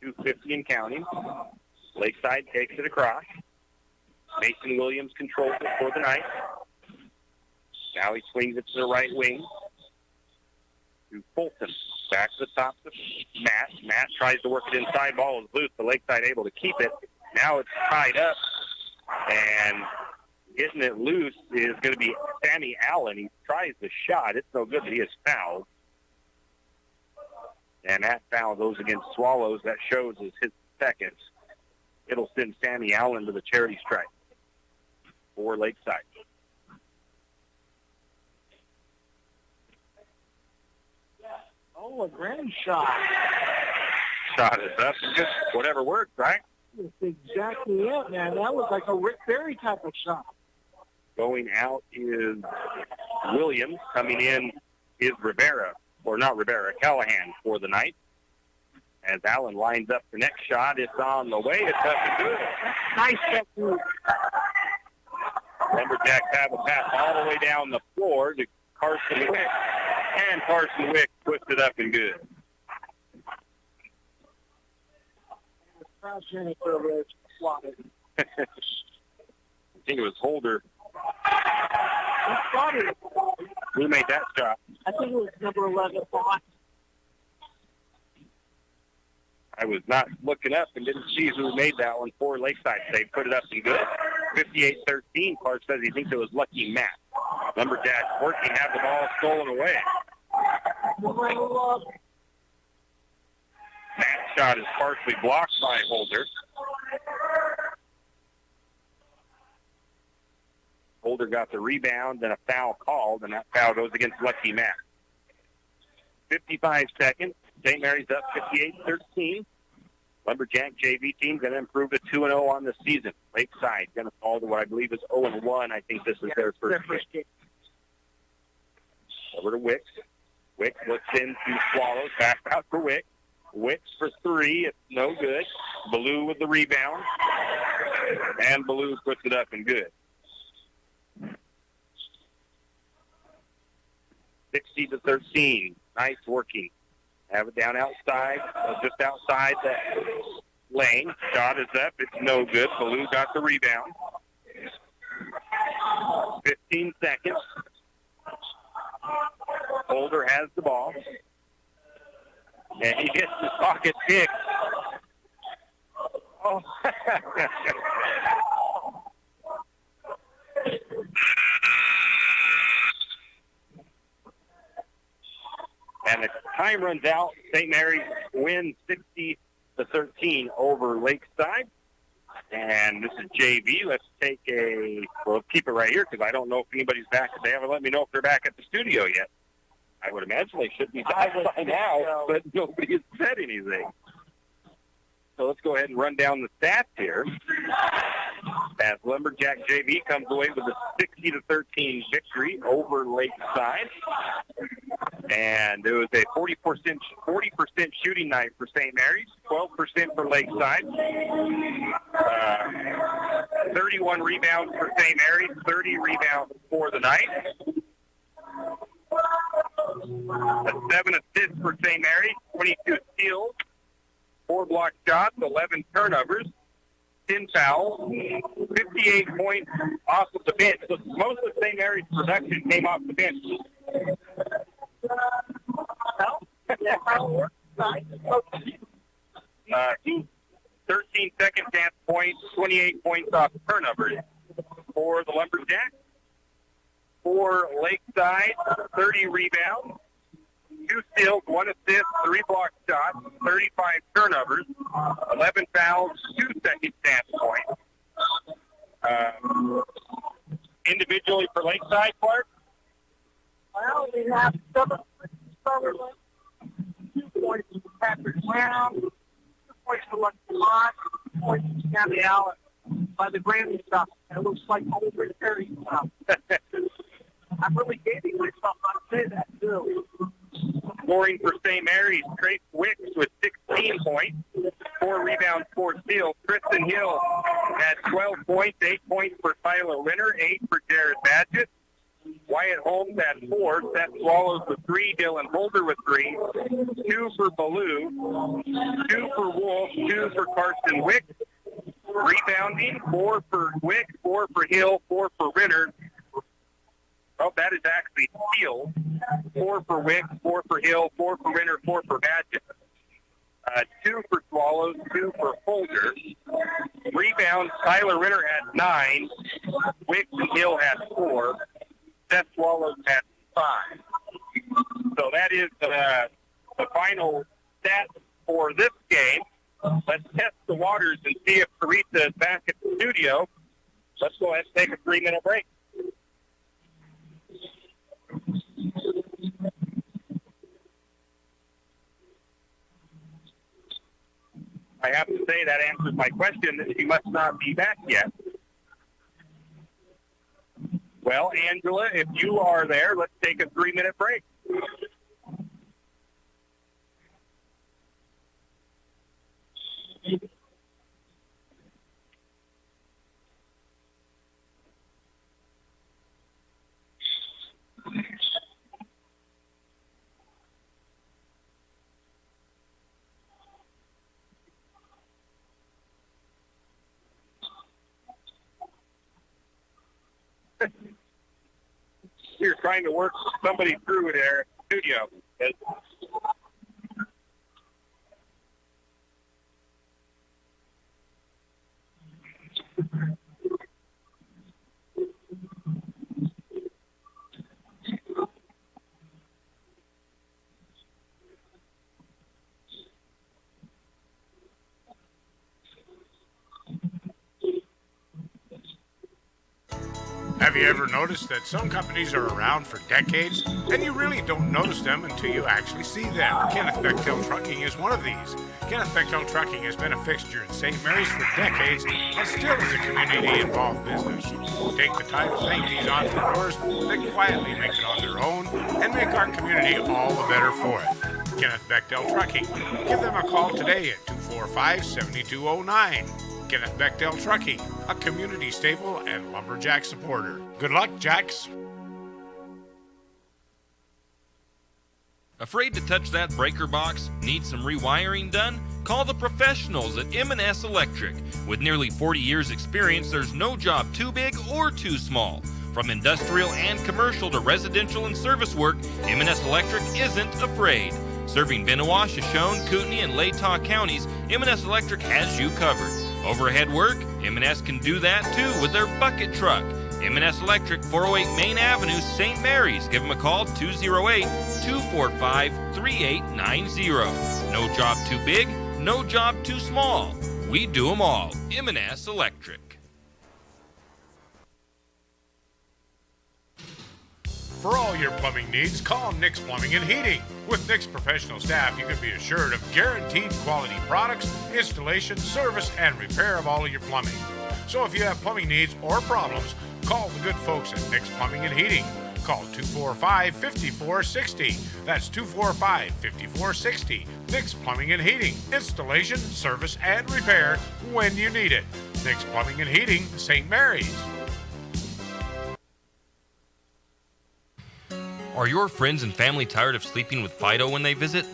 2:50 and counting. Lakeside takes it across. Mason Williams controls it for the Knights. Now he swings it to the right wing. to Fulton. Back to the top to Matt. Matt tries to work it inside. Ball is loose. The Lakeside able to keep it. Now it's tied up. And getting it loose is going to be Sammy Allen. He tries the shot. It's no good, but he is fouled. And that foul goes against Swallows. That shows is his second. It'll send Sammy Allen to the charity stripe for Lakeside.
Oh, a grand shot.
Shot is up. Just whatever works, right?
That's exactly it, man. That was like a Rick Barry type of shot.
Going out is Williams. Coming in is Rivera, or not Rivera, Callahan for the night. As Allen lines up the next shot, it's on the way. It's up and good.
Nice technique.
Lumberjacks have a pass all the way down the floor to Carson Wick. And Carson Wick puts it up and good.
I
think it was Holder. Who made that shot?
I think it was number 11, Bott.
I was not looking up and didn't see who made that one for Lakeside. They put it up and good. 58-13. Clark says he thinks it was Lucky Matt. Lumberjacks working, have the ball stolen away. Matt's shot is partially blocked by Holder. Holder got the rebound and a foul called, and that foul goes against Lucky Matt. 55 seconds. St. Mary's up 58-13. Lumberjack JV team going to improve to 2-0 on the season. Lakeside going to fall to what I believe is 0-1. I think this is their first game. Over to Wicks. Wicks looks into Swallows. Back out for Wicks. Wicks for three. It's no good. Ballou with the rebound. And Ballou puts it up and good. 60-13. Nice working. Have it down outside, just outside the lane. Shot is up. It's no good. Ballou got the rebound. 15 seconds. Holder has the ball. And he gets his pocket pick. Oh. And the time runs out. St. Mary's wins 60-13 over Lakeside. And this is JV. Let's take we'll keep it right here because I don't know if anybody's back. They haven't let me know if they're back at the studio yet. I would imagine they should be back by now, but nobody has said anything. So let's go ahead and run down the stats here. As Lumberjack JV comes away with a 60-13 victory over Lakeside. And it was a 40% shooting night for St. Mary's, 12% for Lakeside. 31 rebounds for St. Mary's, 30 rebounds for the night. 7 assists for St. Mary's, 22 steals, 4 block shots, 11 turnovers, 10 fouls, 58 points off of the bench. So most of St. Mary's production came off the bench. 13 second chance points, 28 points off turnovers for the Lumberjacks. For Lakeside, 30 rebounds, 2 steals, 1 assist, 3 block shots, 35 turnovers, 11 fouls, 2 second chance points. Individually for Lakeside, Clark?
Well, we have 7 Sutherland, 2 points for Patrick Brown, 2 points for Lucky Mott, 2 points for Sammy Allen by the Grammy stuff. It looks like Holder Terry stuff. I'm really gaining myself on to say that, too.
Scoring for St. Mary's, Trace Wicks with 16 points, 4 rebounds, 4 steals. Tristan Hill had 12 points, 8 points for Tyler Winter, 8 for Jared Badgett. Wyatt Holmes had 4, Seth Swallows with 3, Dylan Holder with 3, 2 for Ballou, 2 for Wolf, 2 for Carson Wick. Rebounding, 4 for Wick, 4 for Hill, 4 for Ritter. Oh, that is actually steals. 4 for Wick, 4 for Hill, 4 for Winter, 4 for Badgett. 2 for Swallows, 2 for Folger. Rebounds, Tyler Ritter had 9. Wick and Hill had 4. Seth Swallows had 5. So that is the final stat for this game. Let's test the waters and see if Teresa is back at the studio. Let's go ahead and take a 3-minute break. I have to say that answers my question that she must not be back yet. Well, Angela, if you are there, let's take a 3-minute break. You're trying to work somebody through their studio.
Have you ever noticed that some companies are around for decades and you really don't notice them until you actually see them? Kenneth Bechtel Trucking is one of these. Kenneth Bechtel Trucking has been a fixture in St. Mary's for decades and still is a community-involved business. Take the time to thank these entrepreneurs that quietly make it on their own and make our community all the better for it. Kenneth Bechtel Trucking. Give them a call today at 245-7209. Kenneth Bechtel Trucking, a community staple and lumberjack supporter. Good luck, Jacks.
Afraid to touch that breaker box? Need some rewiring done? Call the professionals at M&S Electric. With nearly 40 years experience, there's no job too big or too small. From industrial and commercial to residential and service work, M&S Electric isn't afraid. Serving Bennewash, Shoshone, Kootenai, and Latah counties, M&S Electric has you covered. Overhead work? M&S can do that too with their bucket truck. M&S Electric, 408 Main Avenue, St. Mary's. Give them a call, 208-245-3890. No job too big, no job too small. We do them all. M&S Electric.
For all your plumbing needs, call Nick's Plumbing and Heating. With Nick's professional staff, you can be assured of guaranteed quality products, installation, service, and repair of all of your plumbing. So if you have plumbing needs or problems, call the good folks at Nick's Plumbing and Heating. Call 245-5460. That's 245-5460. Nick's Plumbing and Heating. Installation, service, and repair when you need it. Nick's Plumbing and Heating, St. Mary's.
Are your friends and family tired of sleeping with Fido when they visit?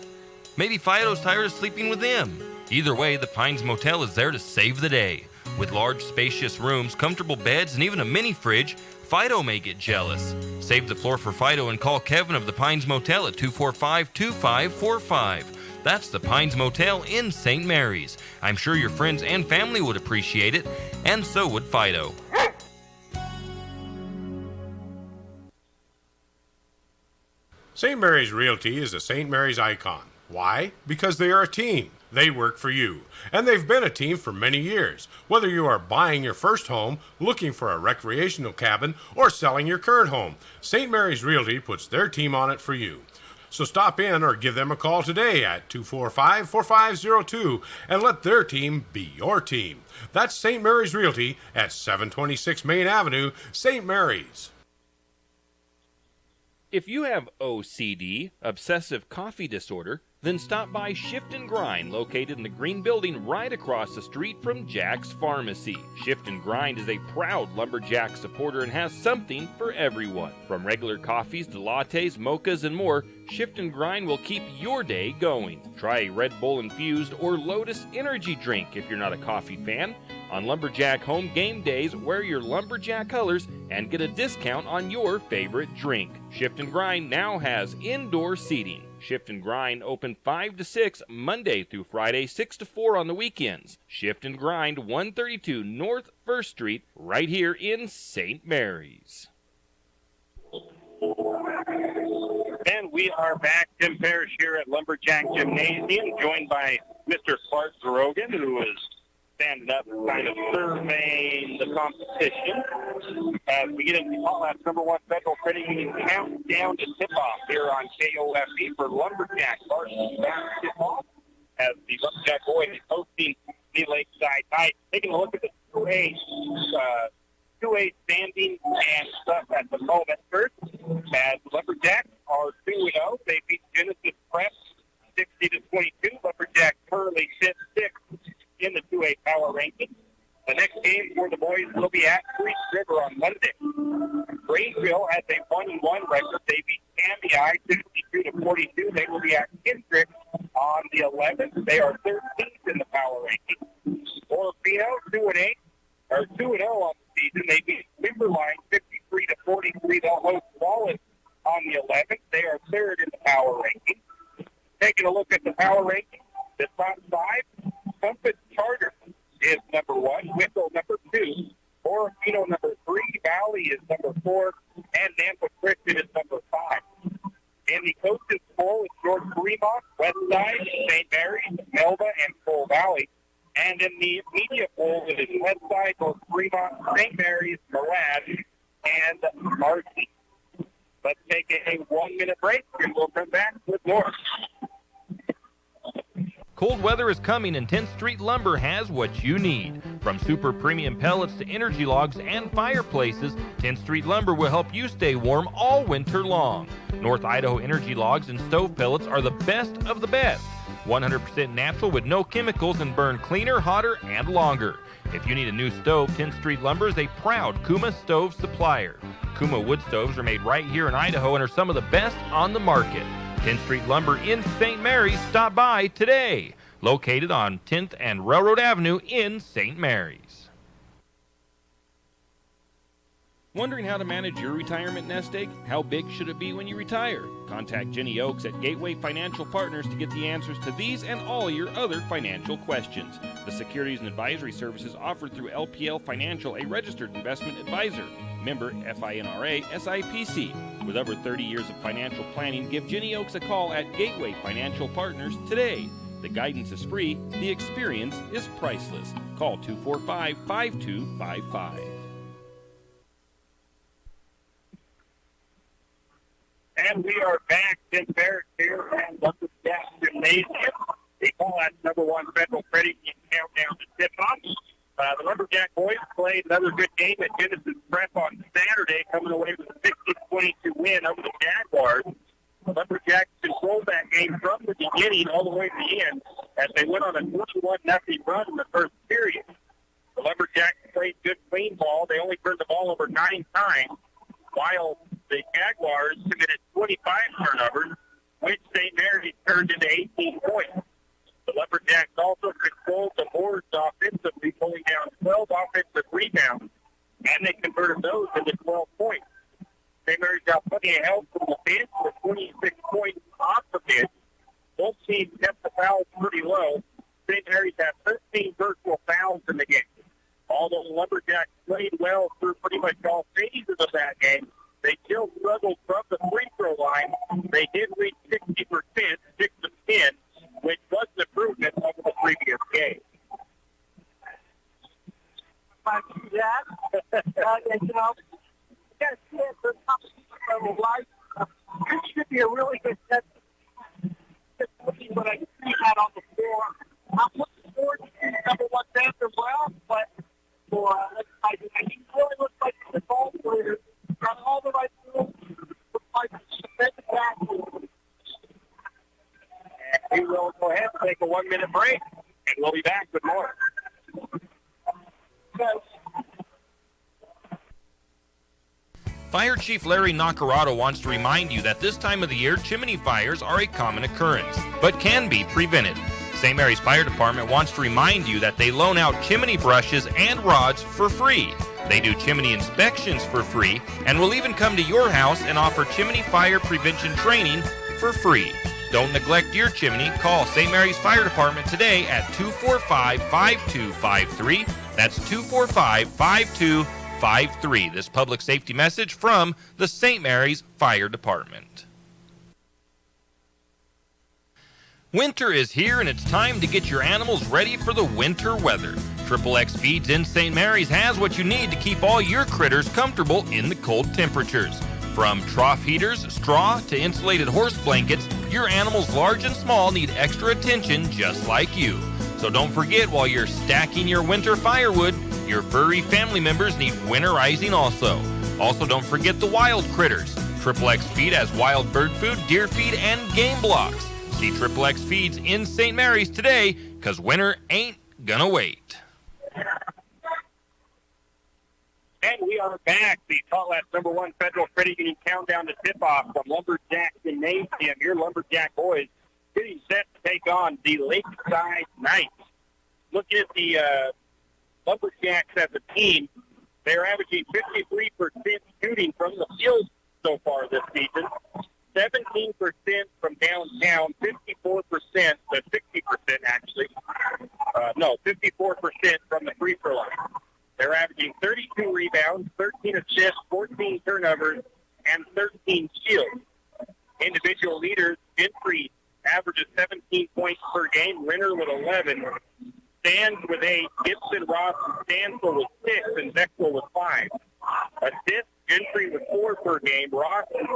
Maybe Fido's tired of sleeping with them. Either way, the Pines Motel is there to save the day. With large, spacious rooms, comfortable beds, and even a mini fridge, Fido may get jealous. Save the floor for Fido and call Kevin of the Pines Motel at 245-2545. That's the Pines Motel in St. Mary's. I'm sure your friends and family would appreciate it, and so would Fido.
St. Mary's Realty is a St. Mary's icon. Why? Because they are a team. They work for you. And they've been a team for many years. Whether you are buying your first home, looking for a recreational cabin, or selling your current home, St. Mary's Realty puts their team on it for you. So stop in or give them a call today at 245-4502 and let their team be your team. That's St. Mary's Realty at 726 Main Avenue, St. Mary's.
If you have OCD, obsessive coffee disorder, then stop by Shift and Grind, located in the green building right across the street from Jack's Pharmacy. Shift and Grind is a proud Lumberjack supporter and has something for everyone. From regular coffees to lattes, mochas, and more, Shift and Grind will keep your day going. Try a Red Bull infused or Lotus energy drink if you're not a coffee fan. On Lumberjack home game days, wear your Lumberjack colors and get a discount on your favorite drink. Shift and Grind now has indoor seating. Shift and Grind open 5 to 6 Monday through Friday, 6 to 4 on the weekends. Shift and Grind, 132 North 1st Street, right here in St. Mary's.
And we are back. Tim Parrish here at Lumberjack Gymnasium, joined by Mr. Clark Grogan, who is standing up and kind of surveying the competition. As we get into Call Out number 1 Federal Credit Union countdown to tip-off here on KOFE for Lumberjack varsity basketball, as the Lumberjack boys hosting the Lakeside Knights. Taking a look at the 2A standing and stuff at the moment first, as Lumberjacks are 2-0. They beat Genesis Prep 60-22. Lumberjacks currently sit 6th in the 2A power ranking. The next game for the boys will be at Creek River on Monday. Greenville has a 1-1 record. They beat Camby 62-42. They will be at Kendrick on the 11th. They are 13th in the power ranking. Orofino 2-8 or 2-0 on the season. They beat Timberline 53-43. They'll host Wallace on the 11th. They are 3rd in the power ranking. Taking a look at the power ranking, the top 5. Compass Charter is number 1, Whittle number 2, Orofino number 3, Valley is number 4, and Nampa Christian is number 5. In the coaches poll, it's George Fremont, Westside, St. Mary's, Melba, and Full Valley. And in the media poll, it is Westside, North Fremont, St. Mary's, Morass, and Marcy. Let's take a 1-minute break, and we'll come back with more.
Cold weather is coming, and 10th Street Lumber has what you need. From super premium pellets to energy logs and fireplaces, 10th Street Lumber will help you stay warm all winter long. North Idaho energy logs and stove pellets are the best of the best. 100% natural with no chemicals and burn cleaner, hotter, and longer. If you need a new stove, 10th Street Lumber is a proud Kuma stove supplier. Kuma wood stoves are made right here in Idaho and are some of the best on the market. 10th Street Lumber in St. Mary's. Stop by today. Located on 10th and Railroad Avenue in St. Mary's. Wondering how to manage your retirement nest egg? How big should it be when you retire? Contact Jenny Oakes at Gateway Financial Partners to get the answers to these and all your other financial questions. The securities and advisory services offered through LPL Financial, a registered investment advisor. Member FINRA SIPC. With over 30 years of financial planning, give Jenny Oakes a call at Gateway Financial Partners today. The guidance is free. The experience is priceless. Call 245-5255.
And we are back. Tim Barrett here at Lumberjack Gymnasium. The call out number 1 Federal Credit Union countdown to tip-off. The Lumberjack boys played another good game at Genesis Prep on Saturday, coming away with a 60-22 win over the Jaguars. The Lumberjacks controlled that game from the beginning all the way to the end as they went on a 21-0 run in the first period. The Lumberjacks played good clean ball. They only turned the ball over 9 times, while the Jaguars committed 25 turnovers, which St. Mary's turned into 18 points. The Lumberjacks also controlled the boards offensively, pulling down 12 offensive rebounds, and they converted those into 12 points. St. Mary's got plenty of help from the bench with 26 points off the bench. Both teams kept the fouls pretty low. St. Mary's had 13 virtual fouls in the game. Although the Lumberjacks played well through pretty much all phases of that game, they still struggled from the free throw line. They did reach 60%, 6 of 10, which was an improvement over the previous game.
This should be a really good test. Just looking what I see out on the floor. I'm looking forward to number 1 Sandra Brown, but for I think really looks like the ball player got all the right moves. Looks like the back.
And we will go ahead and take a 1-minute break, and we'll be back with more.
Fire Chief Larry Nacarado wants to remind you that this time of the year, chimney fires are a common occurrence, but can be prevented.
St. Mary's Fire Department wants to remind you that they loan out chimney brushes and rods for free. They do chimney inspections for free and will even come to your house and offer chimney fire prevention training for free. Don't neglect your chimney. Call St. Mary's Fire Department today at 245-5253. That's 245-5253. This public safety message from the St. Mary's Fire Department. Winter is here and it's time to get your animals ready for the winter weather. XXX Feeds in St. Mary's has what you need to keep all your critters comfortable in the cold temperatures. From trough heaters, straw, to insulated horse blankets, your animals large and small need extra attention just like you. So don't forget, while you're stacking your winter firewood, your furry family members need winterizing also. Also, don't forget the wild critters. XXX Feed has wild bird food, deer feed, and game blocks. See XXX Feeds in St. Mary's today, because winter ain't gonna wait.
And we are back. The Tall Labs #1 Federal Credit Union countdown to tip-off from Lumberjack Gymnasium. Your Lumberjack boys getting set to take on the Lakeside Knights. Looking at the Lumberjacks as a team, they're averaging 53% shooting from the field so far this season, 17% from downtown, 54%, 60% actually. 54% from the free throw line. They're averaging 32 rebounds, 13 assists, 14 turnovers, and 13 steals. Individual leaders, Gentry averages 17 points per game, Renner with 11, Sands with 8, Gibson, Ross, and Stansel with 6, and Bexwell with 5. Assists, Gentry with 4 per game, Ross with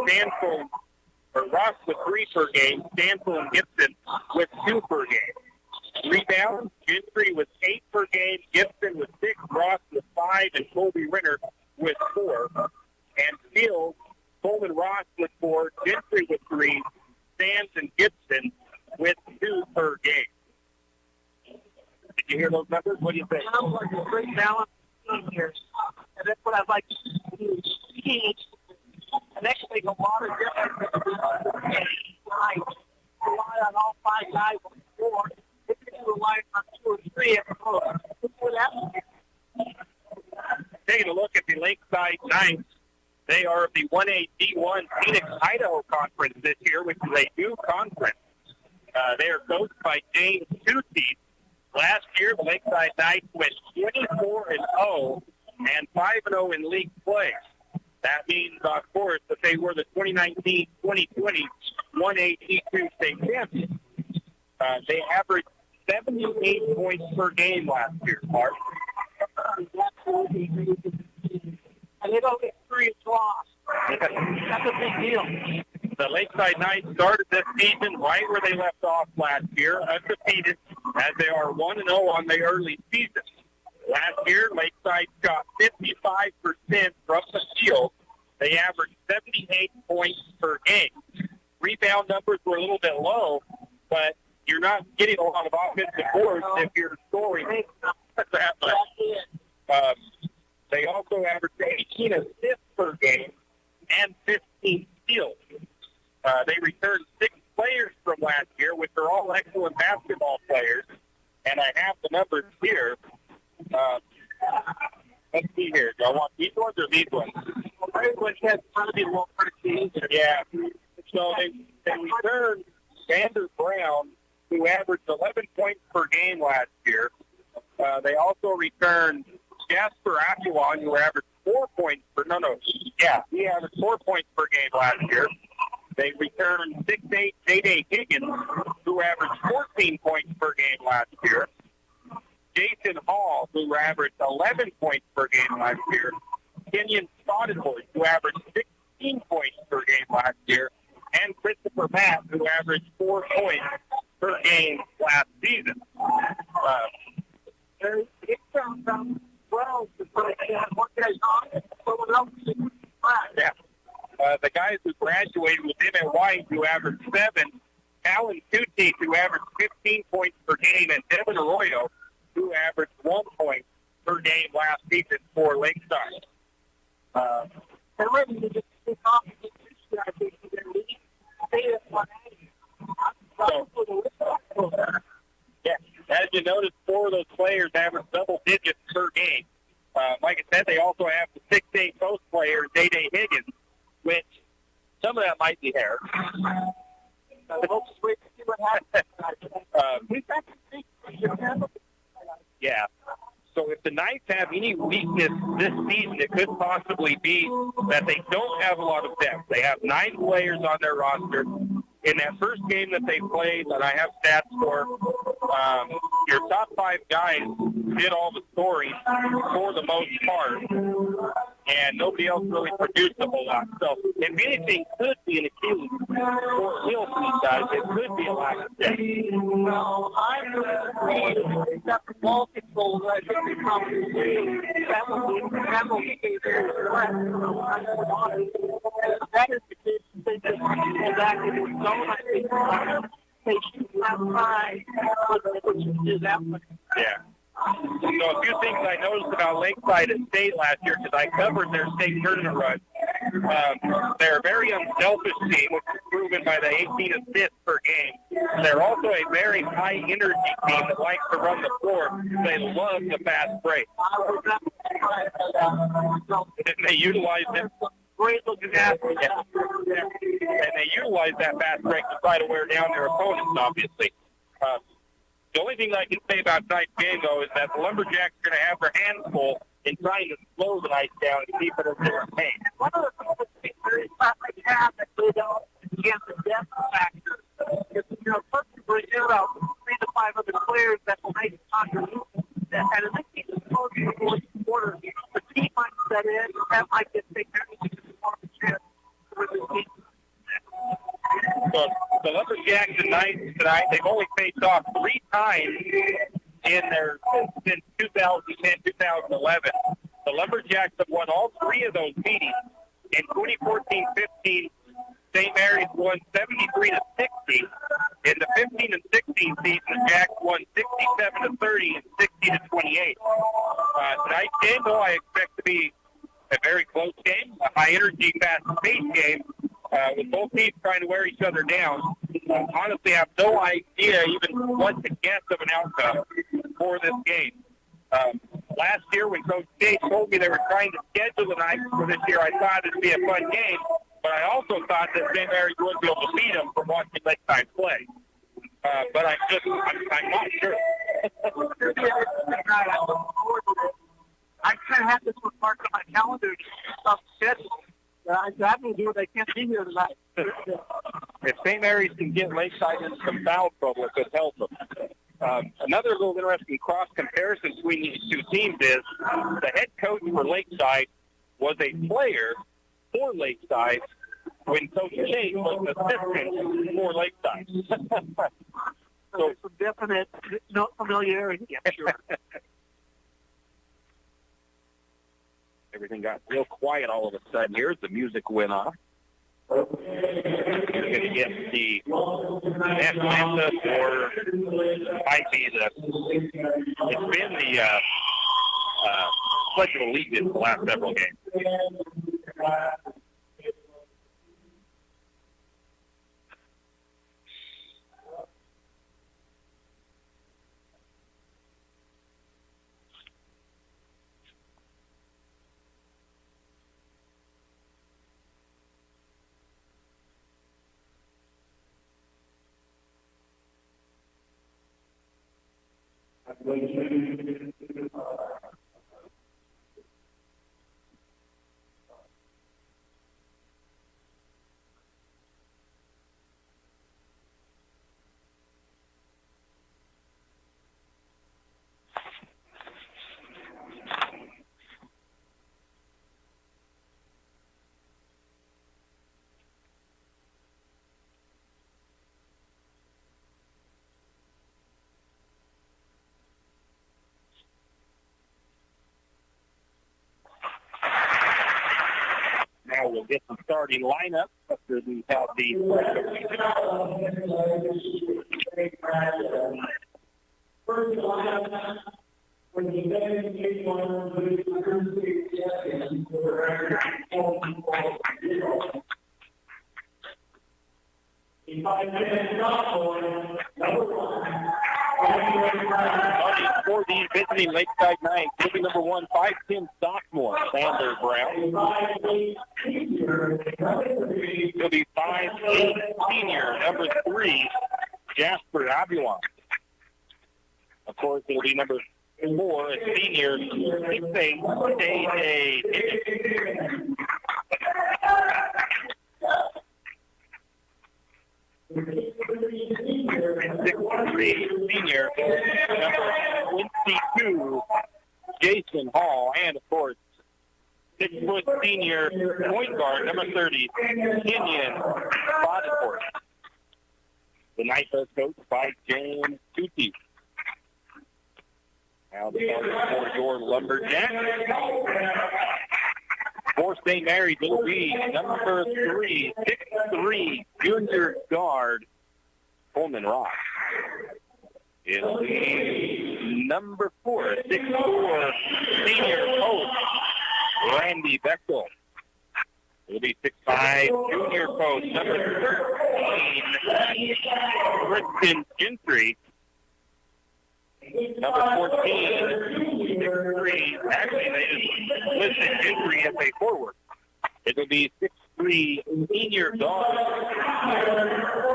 3 per game, Stansel and Gibson with 2 per game. Rebounds, Gentry with 8 per game, Gibson with 6, Ross with 5, and Colby Renner with 4. And steals, Coleman Ross with 4, Gentry with 3, Sands and Gibson with 2 per game. Did you hear those numbers? What do you think?
Sounds like a great balance here. And that's what I'd like to do. And that can make a lot of difference. Rely on all 5 guys on the floor. If you rely on 2 or 3 at the most.
Taking a look at the Lakeside Knights, they are the 1A D1 Phoenix, Idaho Conference this year, which is a new conference. They are coached by James Tucci. Last year, the Lakeside Knights went 24-0 and 5-0 in league play. That means, of course, that they were the 2019-2020 1A D2 state champions. They averaged 78 points per game last year, Mark.
And they don't get 3 lost. That's a big deal.
The Lakeside Knights started this season right where they left off last year, undefeated, as they are 1-0 on the early season. Last year, Lakeside shot 55% from the field. They averaged 78 points per game. Rebound numbers were a little bit low, but you're not getting a lot of offensive boards if you're scoring that much. They also averaged 18 assists per game and 15 steals. They returned 6 players from last year, which are all excellent basketball players, and I have the numbers here. Let's see here. Do I want these ones or these ones?
Everyone has probably more productivity.
Yeah. So they returned Xander Brown, who averaged 11 points per game last year. They also returned Jasper Akiwan, who averaged 4 points per he averaged 4 points per game last year. They returned 6'8" J.J. Higgins, who averaged 14 points per game last year. Jason Hall, who averaged 11 points per game last year. Kenyon Spotted Horse, who averaged 16 points per game last year. And Christopher Matt, who averaged 4 points per game last season.
It comes from 12 to 1 guys on, someone else.
Yeah. The guys who graduated with him at White, who averaged 7. Alan Tucci, who averaged 15 points per game. And Devin Arroyo, who averaged 1 point per game last season for Lakeside.
They're ready to just take off and get this guy to their league. Stay at 1A.
So, average double digits per game. Like I said, they also have the 6'8" post player, Day-Day Higgins, which some of that might be hair. We'll just wait to see what happens. Yeah. So if the Knights have any weakness this season, it could possibly be that they don't have a lot of depth. They have 9 players on their roster. In that first game that they played, that I have stats for, your top 5 guys did all the scoring for the most part, and nobody else really produced a whole lot. So if anything could be an Achilles for these guys, it could be a lack of depth.
Well, I really agree. Except for ball control, I think they probably that will be very less. That is the case. They just go back in the zone. I think they shoot outside, which is that much.
Yeah. So a few things I noticed about Lakeside at state last year, because I covered their state tournament run. They're a very unselfish team, which is proven by the 18 assists per game. They're also a very high-energy team that likes to run the floor. They love the fast break. And they utilize it.
Great looking athlete.
Yeah. And they utilize that fast break to try to wear down their opponents, obviously. The only thing I can say about tonight's game, though, is that the Lumberjacks are going to have their hands full in trying to slow the Knights down and keep it in their pace.
One of the things that's very like have that they don't get the depth factor is, first you bring in about 3 to 5 other players that will make contributions. And I think he's supposed to be the quarter. The team might set in, that might get taken into the chance with the team.
So the Lumberjacks tonight, they've only faced off 3 times since 2010, 2011. The Lumberjacks have won all 3 of those meetings. In 2014-15, St. Mary's won 73-60. In the 15 and 16 season, the Jacks won 67-30 and 60-28. Tonight's game, though, I expect to be a very close game, a high-energy, fast-paced game. With both teams trying to wear each other down. Honestly, I have no idea even what to guess of an outcome for this game. Last year, when Coach State told me they were trying to schedule the Knights for this year, I thought it would be a fun game, but I also thought that St. Mary's wouldn't be able to beat them from watching Lakeside play. But I'm not sure.
I kind of have this one marked on my calendar to stop schedule. I'm going to do what I can't be here tonight.
If St. Mary's can get Lakeside in some foul trouble, it could help them. Another little interesting cross comparison between these two teams is the head coach for Lakeside was a player for Lakeside when Coach Chase was an assistant for Lakeside.
So there's some definite familiarity, I'm sure.
Everything got real quiet all of a sudden here as the music went off. You're going to get the Atlanta, or might be it's been the Pledge of Allegiance the last several games. Now we'll get the starting lineup after we have the
first lineup for the
for the visiting Lakeside Knights. It'll be number 1, 5'10" sophomore, Sandler Brown. It'll be 5'8" senior, number 3, Jasper Abuon. Of course, it'll be number 4, a senior, 6'8", Day Higgins. 6'3" senior, number 22, Jason Hall, and of course, 6-foot senior point guard, number 30, Kenyon Bodenhorst. The Knights are coached by James Tucci. Now the ball for your Lumberjacks. For St. Mary's, it'll be number 3, 6'3", junior guard, Coleman Ross. It'll be number 4, 6'4", senior post, Randy Bechtel. It'll be 6'5", junior post, number 13, Kristen Gentry. Number 14, 6'3", actually they just listed Gentry as a forward. It'll be 6'3", senior guard,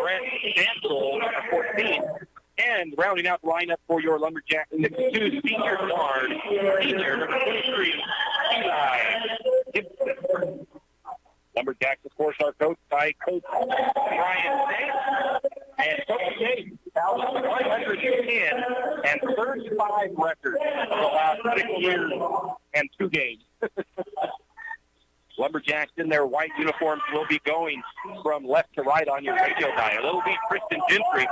Brent Stansel, number 14. And rounding out the lineup for your Lumberjacks, 6'2", senior guard, senior, number 23, Eli Gibson. Lumberjacks, of course, are coached by Coach Brian Day. And Coach Day, 110 and 35 records of the last 6 years and 2 games. Lumberjacks in their white uniforms will be going from left to right on your radio dial. It'll be Kristen Gentry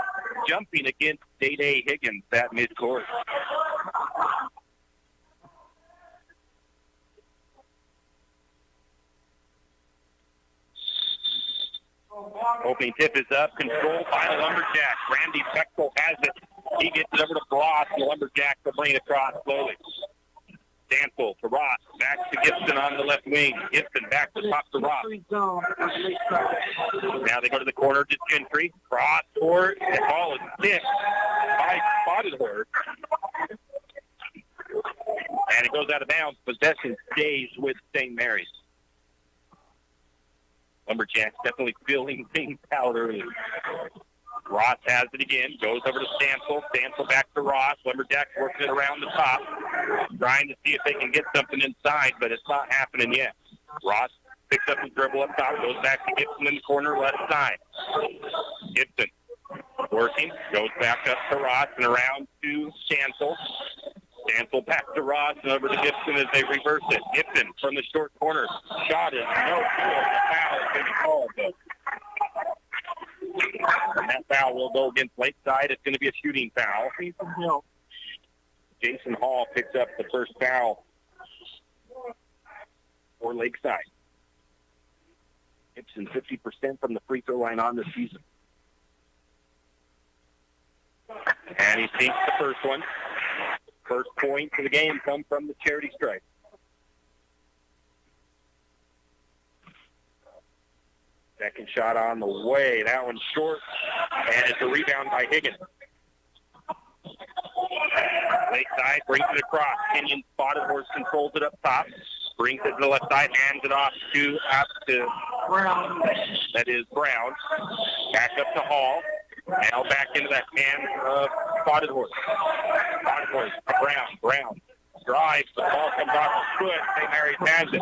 jumping against Day Higgins at midcourt. Opening tip is up, controlled by the Lumberjacks. Randy Bechtel has it. He gets it over to Ross, and the Lumberjacks will bring it across slowly. Stansel to Ross, back to Gibson on the left wing. Gibson back to top to Ross. Now they go to the corner to Gentry. Cross court, the ball is tipped by Bodenhorst. And it goes out of bounds. Possession stays with St. Mary's. Lumberjacks definitely feeling things out early. Ross has it again, goes over to Stansel. Stansel back to Ross. Lumberjacks working it around the top, trying to see if they can get something inside, but it's not happening yet. Ross picks up his dribble up top, goes back to Gibson in the corner left side. Gibson working, goes back up to Ross and around to Stansel. Stansel back to Ross and over to Gibson as they reverse it. Gibson from the short corner. Shot is no good. The foul is going to be called, though. And that foul will go against Lakeside. It's going to be a shooting foul. Jason Hall picks up the first foul for Lakeside. Gibson 50% from the free throw line on the season. And he sinks the first one. First point for the game comes from the charity stripe. Second shot on the way. That one's short, and it's a rebound by Higgins. Lakeside brings it across. Kenyon Bodenhorst controls it up top. Brings it to the left side, hands it off to Brown. That is Brown. Back up to Hall. Now back into that hand of Bodenhorst. Bodenhorst to Brown. Drives. The ball comes off his foot. St. Mary's has it.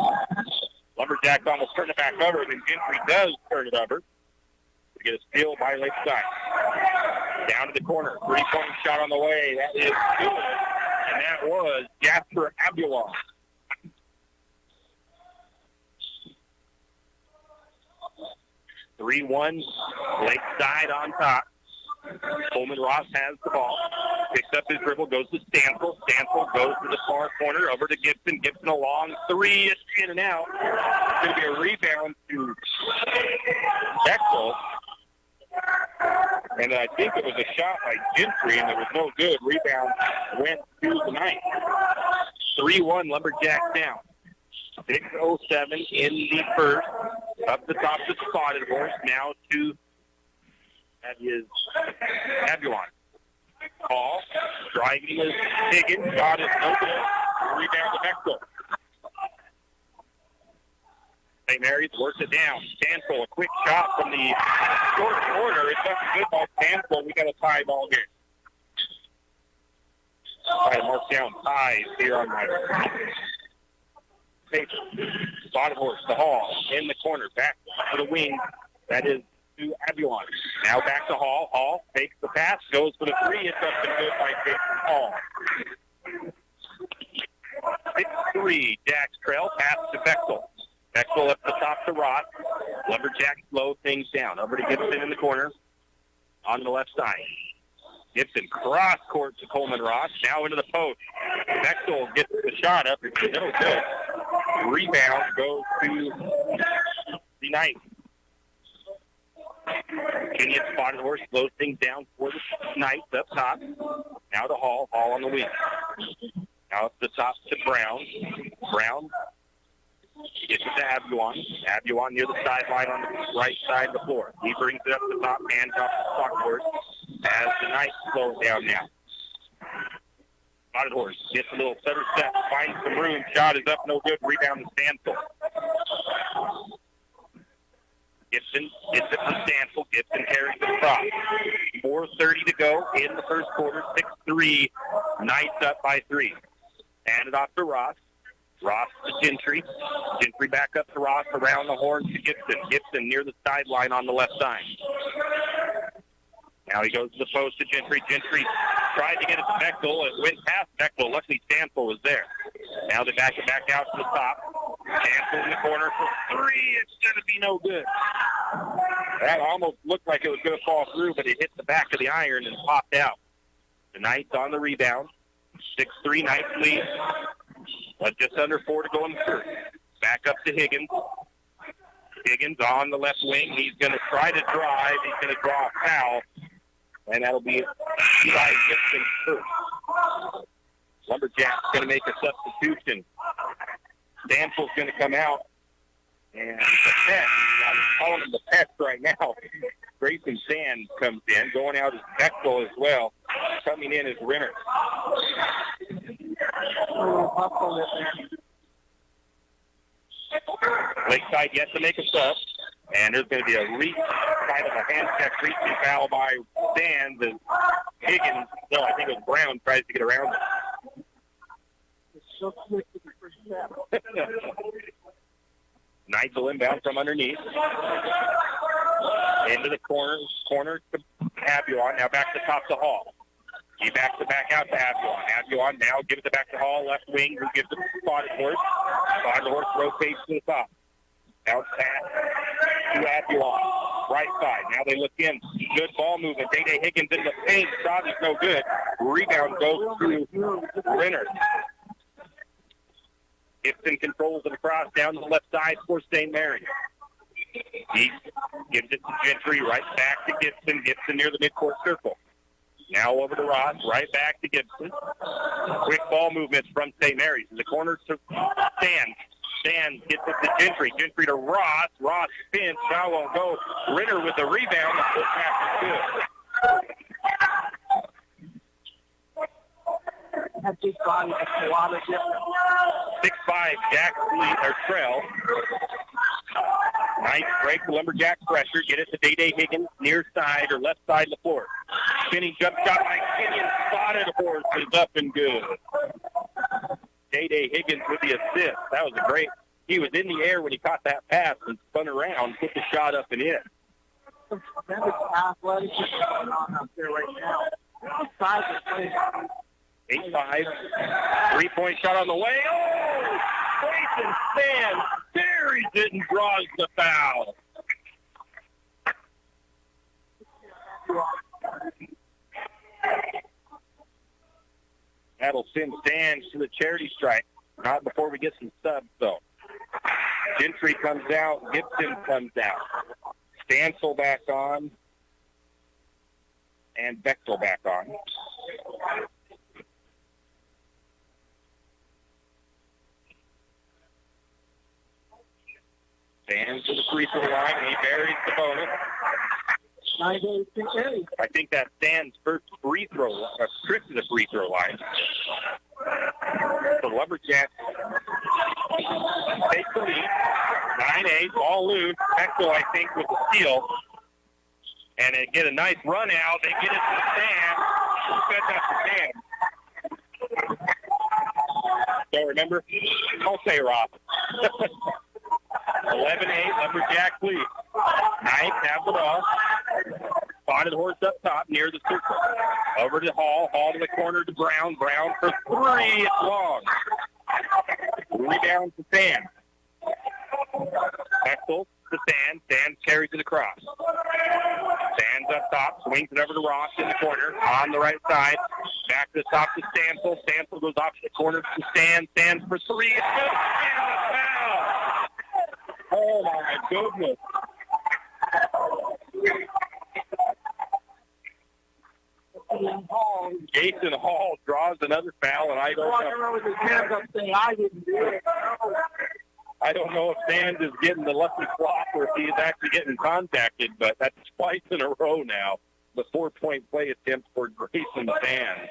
Lumberjacks almost turn it back over, and Gentry does turn it over to get a steal by Lakeside. Down to the corner. 3-point shot on the way. That is good. And that was Jasper Abulon. (3-1) Lakeside on top. Coleman Ross has the ball. Picks up his dribble, goes to Stansel. Stansel goes to the far corner, over to Gibson. Gibson a long three. It's in and out. It's going to be a rebound to Bechtel. And I think it was a shot by Gentry, and it was no good. Rebound went to the Knights. 3-1 Lumberjacks down. 6:07 in the first. Up the top to Spotted Horse. Now to, that is Abuon. Hall driving is Higgins. Shot is no good. Rebound to Bechtel. St. Mary's works it down. Stansel, a quick shot from the short corner. It's up good by Stansel. We got a tie ball here. All right, mark down ties here on my paper. Spotted horse to Hall in the corner. Back to the wing. That is to Abulon. Now back to Hall. Hall takes the pass, goes for the three. It's up and good by Jason Hall. 6-3, Jack's trail. Pass to Bechtel. Bechtel up the top to Ross. Lumberjacks slow things down. Over to Gibson in the corner on the left side. Gibson cross court to Coleman Ross. Now into the post. Bechtel gets the shot up. It's no good. Rebound goes to the Knights. Kenyon Spotted Horse slows things down for the Knights up top. Now to Hall. Hall on the wing. Now up the top to Brown. Brown gets it to Abulon. Abulon near the sideline on the right side of the floor. He brings it up to the top, hands off the Spotted Horse as the Knights slow down now. Spotted Horse gets a little center step, finds some room. Shot is up, no good. Rebound to Stansel. Gibson gets it from Stansel. Gibson carries it across. 4:30 to go in the first quarter. 6-3. Knights up by 3. Hand it off to Ross. Ross to Gentry. Gentry back up to Ross, around the horn to Gibson. Gibson near the sideline on the left side. Now he goes to the post to Gentry. Gentry tried to get it to Bechtel. It went past Bechtel. Luckily, Stansel was there. Now they back it back out to the top. Stansel in the corner for three. It's going to be no good. That almost looked like it was going to fall through, but it hit the back of the iron and popped out. The Knights on the rebound. 6-3, Knights lead. Just under 4 to go in the third. Back up to Higgins. Higgins on the left wing. He's going to try to drive. He's going to draw a foul. And that'll be Eli Gibson first. Lumberjacks going to make a substitution. Stansel's going to come out. And the pet, I'm calling him the pet right now. Grayson Sand comes in. Going out is Bechtel as well. Coming in is Renner. Lakeside yet to make a sub. And there's going to be a kind of a hand check reaching foul by Sands as Higgins, no, I think it was Brown, tries to get around it. It's so quick in the first step. Knights will inbound from underneath. Into the corner to Abulon. Now back to top to Hall. He backs it back out to Abulon. Abulon now gives it back to Hall, left wing, who gives it to Spotted Horse. Spotted Horse rotates to the top. Bounce pass to Abulon. Right side. Now they look in. Good ball movement. Day-Day Higgins in the paint. Shot is no good. Rebound goes to Renner. Gibson controls it across down the left side for St. Mary's. He gives it to Gentry. Right back to Gibson. Gibson near the midcourt circle. Now over to Ross. Right back to Gibson. Quick ball movements from St. Mary's. In the corner to Sand. Sand gets it to Gentry. Gentry to Ross. Ross spins. Now won't go. Renner with the rebound. The foot pass is good.
That big body makes a lot of difference.
6-5, Jack lead, or trail. Nice break, the Lumberjacks pressure. Get it to Day-Day Higgins, near side or left side of the floor. Spinning jump shot by Kenyon. Spotted Horse is up and good. Day-Day Higgins with the assist. That was a great. He was in the air when he caught that pass and spun around, put the shot up and in.
Some tremendous athleticism going on out there right now. Size of play.
8-5. 3-point shot on the way. Oh! Grayson Sand buries it and draws the foul. That'll send Sands to the charity strike. Not before we get some subs, though. Gentry comes out. Gibson comes out. Stansel back on. And Bechtel back on. Sands to the free throw line. He buries the bonus.
9-8 St. Mary's.
I think that's Stan's first free throw, trip to the free throw line. The Lumberjacks take the lead. 9-8, ball loose. Bechtel, I think, with the steal. And they get a nice run out. They get it to Stan. Who said that to Stan? Don't remember? Don't say Rob. 11-8, Lumberjacks lead. Knight have the ball. Spotted horse up top near the circle. Over to Hall. Hall to the corner to Brown. Brown for three. It's long. Rebound to Stan. Bechtel to Stan. Stan carries it across. Stan's up top. Swings it over to Ross in the corner. On the right side. Back to the top to Stansel. Stansel goes off to the corner to Stan. Stan for three. It's good. And a foul. Oh, my goodness. Jason Hall draws another foul, and I don't know.
With his hands up saying, I didn't do it.
I don't know if Sands is getting the lucky flop or if he is actually getting contacted, but that's twice in a row now. The 4-point play attempt for Grayson Sands.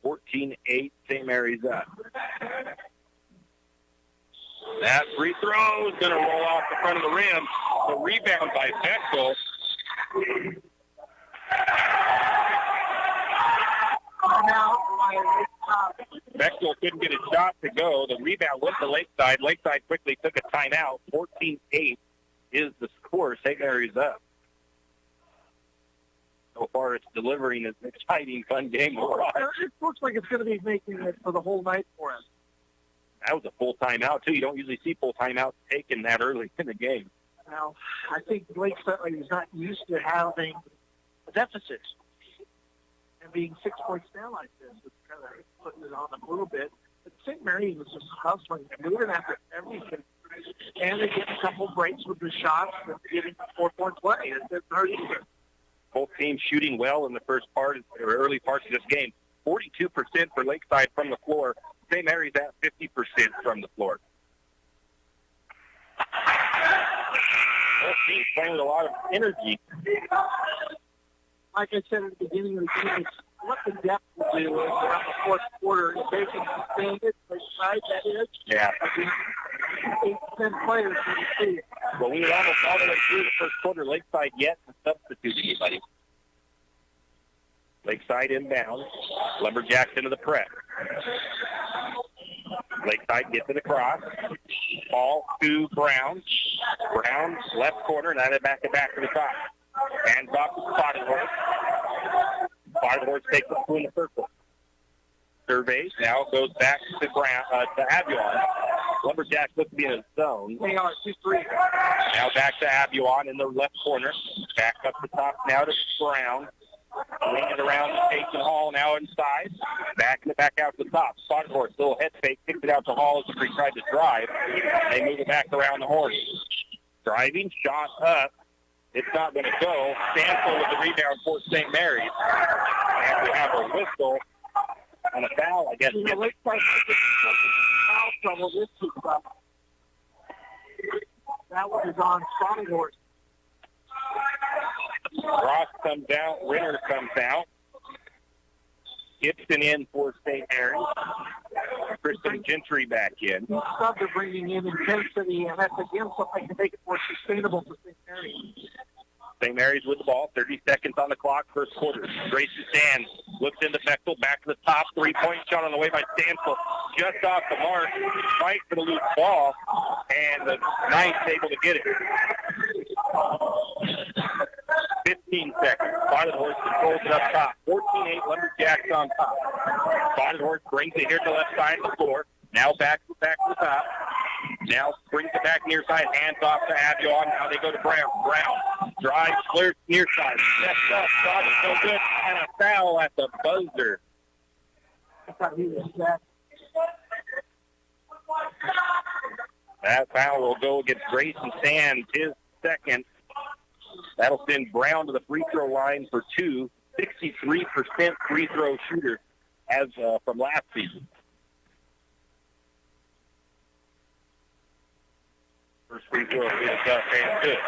14-8, St. Mary's up. That free throw is going to roll off the front of the rim. The rebound by Bechtel. Bechtel couldn't get a shot to go. The rebound went to Lakeside. Lakeside quickly took a timeout. 14-8 is the score. St. Mary's up. So far, it's delivering an exciting, fun game to watch.
It looks like it's going to be making it for the whole night for us.
That was a full timeout, too. You don't usually see full timeouts taken that early in the game.
Now, I think Lakeside is not used to having a deficit and being 6 points down like this. It's kind of putting it on them a little bit. But St. Mary's was just hustling, moving after everything. And they get a couple breaks with the shots and getting 4-point play. It's hurting.
Both teams shooting well in the first part or early parts of this game. 42% for Lakeside from the floor. St. Mary's at 50% from the floor. Both teams playing with a lot of energy.
Like I said at the beginning of the game, what the depth will do around the fourth quarter is they can sustain it, Lakeside, that is.
Yeah.
8-10 players for the team.
Well, we were almost all the way through the first quarter. Lakeside yet to substitute anybody. Lakeside inbound. Lumberjacks into the press. Lakeside gets it across. Ball to Brown. Brown, left corner, now they're back to the top. Hands off to Spotted Horse. Spotted Horse takes the two in the circle. Surveys, now goes back to Brown, to Abuon. Lumberjacks look to be in a zone.
Hang on, 2-3.
Now back to Abuon in the left corner. Back up the top now to Brown. Bring it around to Jason Hall now inside. Back out to the top. Spotted Horse, little head fake, kicks it out to Hall as he tried to drive. They move it back around the horse. Driving, shot up. It's not going to go. Stansel with the rebound for St. Mary's. And we have a whistle and a foul, I guess.
Foul trouble this week. That one is on Spotted Horse.
Ross comes out. Renner comes out. Gibson in for St. Mary's. Kristen Gentry back in.
Subs are bringing in intensity, and that's again something to make it more sustainable for St. Mary's.
St. Mary's with the ball. 30 seconds on the clock, first quarter. Grayson Sands looks into Bechtel, back to the top. 3-point shot on the way by Stansel. Just off the mark. Fight for the loose ball, and the Knight's able to get it. 15 seconds. Spotted Horse controls it up top. 14-8, Lumberjacks on top. Spotted Horse brings it here to the left side of the floor. Now back to the top. Now brings it back near side. Hands off to Abuon. Now they go to Brown. Brown drives, clears near side. Steps up. Shot is no good. And a foul at the buzzer. That foul will go against Grayson Sands, his second. That'll send Brown to the free throw line for two. 63% free throw shooter as from last season. First free throw is up and good.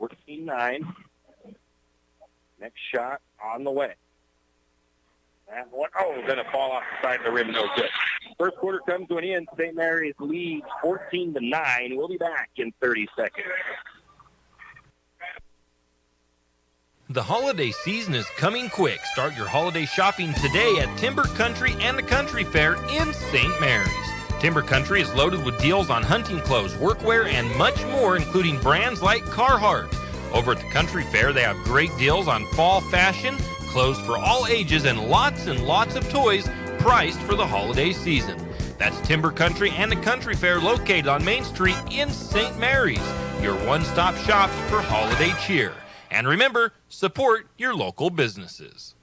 14-9. Next shot on the way. That one, going to fall off the side of the rim, no good. First quarter comes to an end. St. Mary's leads 14-9. We'll be back in 30 seconds.
The holiday season is coming quick. Start your holiday shopping today at Timber Country and the Country Fair in St. Mary's. Timber Country is loaded with deals on hunting clothes, workwear, and much more, including brands like Carhartt. Over at the Country Fair, they have great deals on fall fashion, clothes for all ages, and lots of toys priced for the holiday season. That's Timber Country and the Country Fair located on Main Street in St. Mary's, your one-stop shop for holiday cheer. And remember, support your local businesses.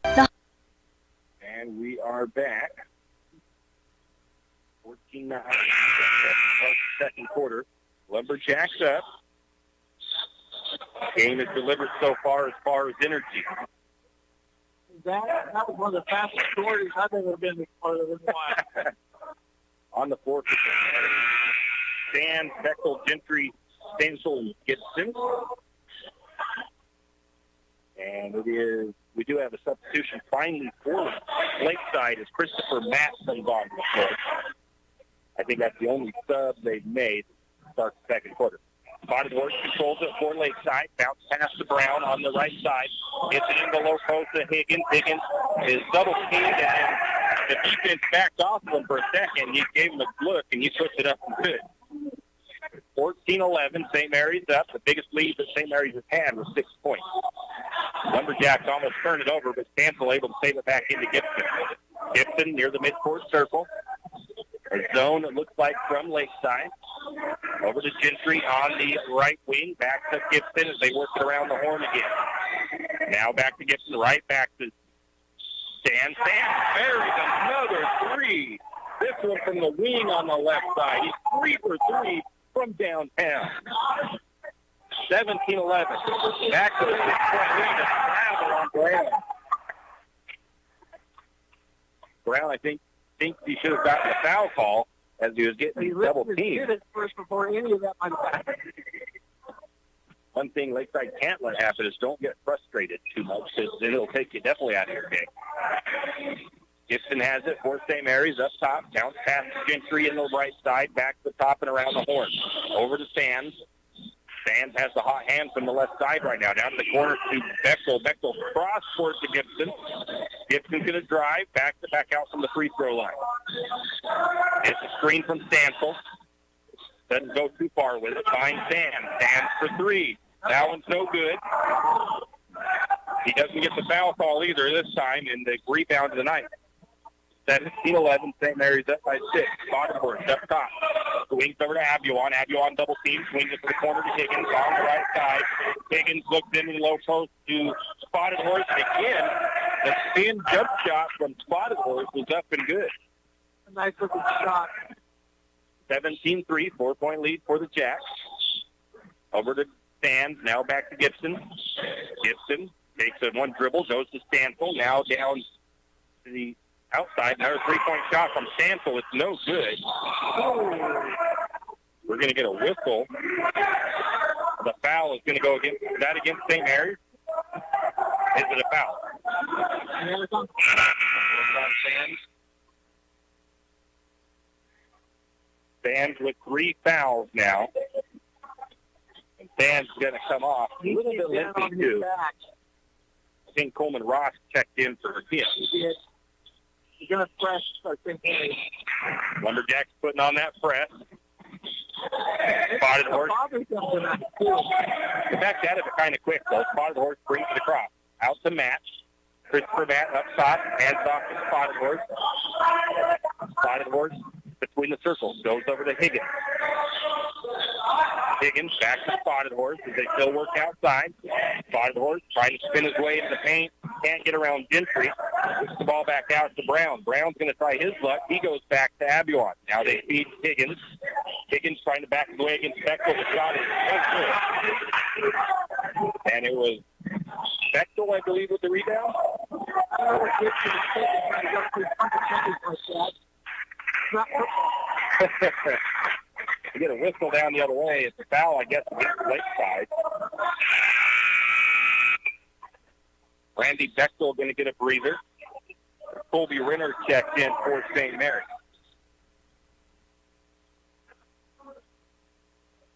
And we are back. 14-9. Second quarter. Lumberjacks up. Game is delivered so far as energy.
That was one of the fastest stories I've ever been a part of in a while.
On the floor for Dan, Bechtel, Gentry, Stansel, Gibson. And we do have a substitution finally for Lakeside as Christopher Matt comes on the floor. I think that's the only sub they've made to start the second quarter. Spotted Horse controls it for Lakeside. Bounce past to Brown on the right side. Gets it in the low post to Higgins. Higgins is double teamed, and the defense backed off him for a second. He gave him a look, and he puts it up and good. 14-11, St. Mary's up. The biggest lead that St. Mary's has had was 6 points. Lumberjacks almost turned it over, but Stansel able to save it back into Gibson. Gibson near the midcourt circle. A zone, it looks like, from Lakeside. Over to Gentry on the right wing. Back to Gibson as they work it around the horn again. Now back to Gibson. Right back to Stan. Stan buries another three. This one from the wing on the left side. He's 3 for 3 from downtown. 17-11. Back to the 6-point lead. A travel on Brown. Brown, I think he should have gotten a foul call as he was getting double teamed.
He first before any of that might have happened.
One thing Lakeside can't let happen is don't get frustrated too much, because then it'll take you definitely out of your game. Gibson has it for St. Mary's up top. Bounce past Gentry in the right side. Back to the top and around the horn. Over to Sands. Sands has the hot hand from the left side right now. Down the corner to Bechtel. Bechtel cross court to Gibson. Gibson's going to drive. Back out from the free throw line. It's a screen from Stansel. Doesn't go too far with it. Finds Sands. Sands for 3. That one's no good. He doesn't get the foul call either this time, and the rebound of the night. 17-11, St. Mary's up by 6. Spotted Horse up top. Swings over to Abuon. Abuon double team. Swings it to the corner to Higgins on the right side. Higgins looks into the low post to Spotted Horse. And again, the spin jump shot from Spotted Horse was up and good.
A nice looking shot.
17-3, 4-point lead for the Jacks. Over to Sands. Now back to Gibson. Gibson takes a one dribble, goes to Stansel. Now down to the outside. Another 3-point shot from Stansel. It's no good. We're going to get a whistle. The foul is going to go against St. Mary's. Is it a foul? Sands with 3 fouls now. And Sands is going to come off. A little bit limpy, too. I think Coleman Ross checked in for a hit.
He did. He's going to press, I think.
Lumberjacks putting on that press. Spotted Horse. The back at it kind of quick, though. Spotted Horse brings it across. Out to Matt. Christopher Matt up top. Hands off to Spotted Horse. Spotted Horse between the circles. Goes over to Higgins. Higgins back to Spotted Horse as they still work outside. Spotted Horse trying to spin his way into the paint. Can't get around Gentry. Puts the ball back out to Brown. Brown's going to try his luck. He goes back to Abuon. Now they feed Higgins. Higgins trying to back his way against Bechtel. The shot is no good. And it was Bechtel, I believe, with the rebound.
not football.
You get a whistle down the other way. It's a foul, I guess, against Lakeside. Randy Bechtel going to get a breather. Colby Renner checked in for St. Mary's.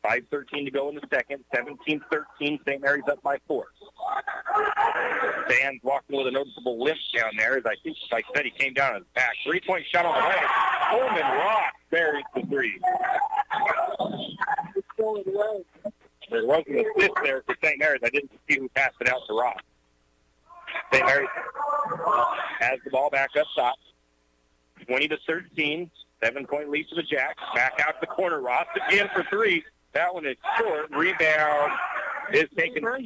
5:13 to go in the second. 17-13. St. Mary's up by 4. Dan's walking with a noticeable limp down there. As I think, like I said, he came down on his back. 3-point shot on the way. Coleman Ross buries the 3. There was an assist there for St. Mary's. I didn't see who passed it out to Ross. St. Mary's has the ball back up top. 20-13. 7-point lead to the Jacks. Back out to the corner. Ross again for 3. That one is short. Rebound is taken. Here's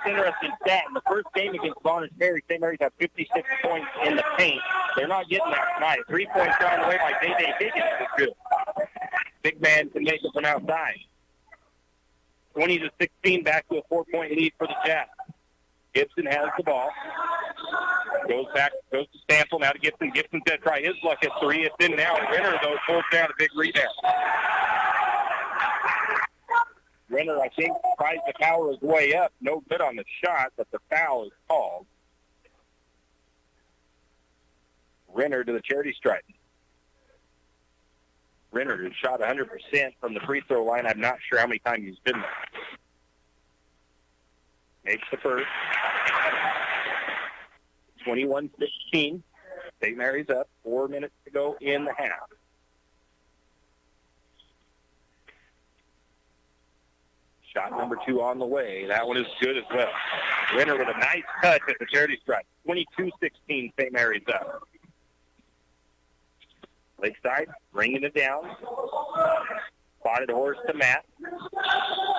an interesting stat. In the first game against Bonner Terry, St. Mary's had 56 points in the paint. They're not getting that tonight. 3-point shot away by Day Higgins is good. Big man can make it from outside. 20-16, back to a 4-point lead for the Jacks. Gibson has the ball. Goes to Stansel, now to Gibson. Gibson's going to try his luck at 3. It's in now. Renner, though, pulls down a big rebound. Renner, I think, tries to power his way up. No good on the shot, but the foul is called. Renner to the charity stripe. Renner has shot 100% from the free throw line. I'm not sure how many times he's been there. Makes the first. 21-16. St. Mary's up. 4 minutes to go in the half. Shot number 2 on the way. That one is good as well. Renner with a nice touch at the charity stripe. 22-16. St. Mary's up. Lakeside bringing it down. Spotted horse to Matt.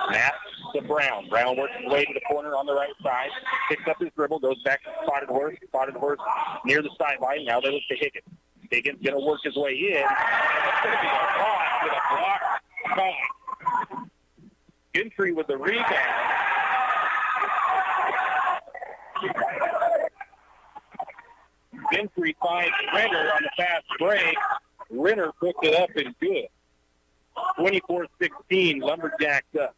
Matt to Brown. Brown works his way to the corner on the right side. Picks up his dribble, goes back to Spotted horse. Spotted horse near the sideline. Now they look to Higgins. Higgins going to work his way in. It's going to be a cross with a block. Gentry with the rebound. Gentry finds Renner on the fast break. Renner picked it up and good. 24-16, Lumberjacks up.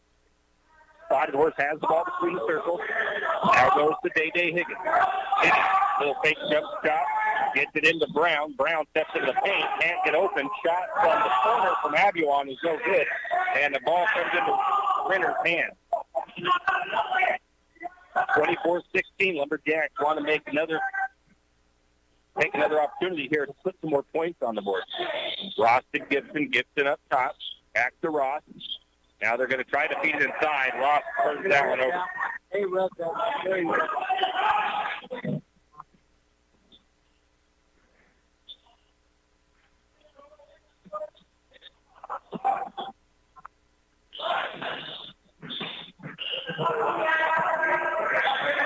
Spotted horse has the ball between the circles. Now goes to Day Higgins. Higgins, little fake jump shot. Gets it into Brown. Brown steps into the paint. Can't get open. Shot from the corner from Abuon is no good. And the ball comes into Renner's hand. 24-16, Lumberjacks want to make another opportunity here to put some more points on the board. Ross to Gibson. Gibson up top. Back to Ross. Now they're going to try to feed it inside. Ross turns that one over.
Hey, Russ, that's very good.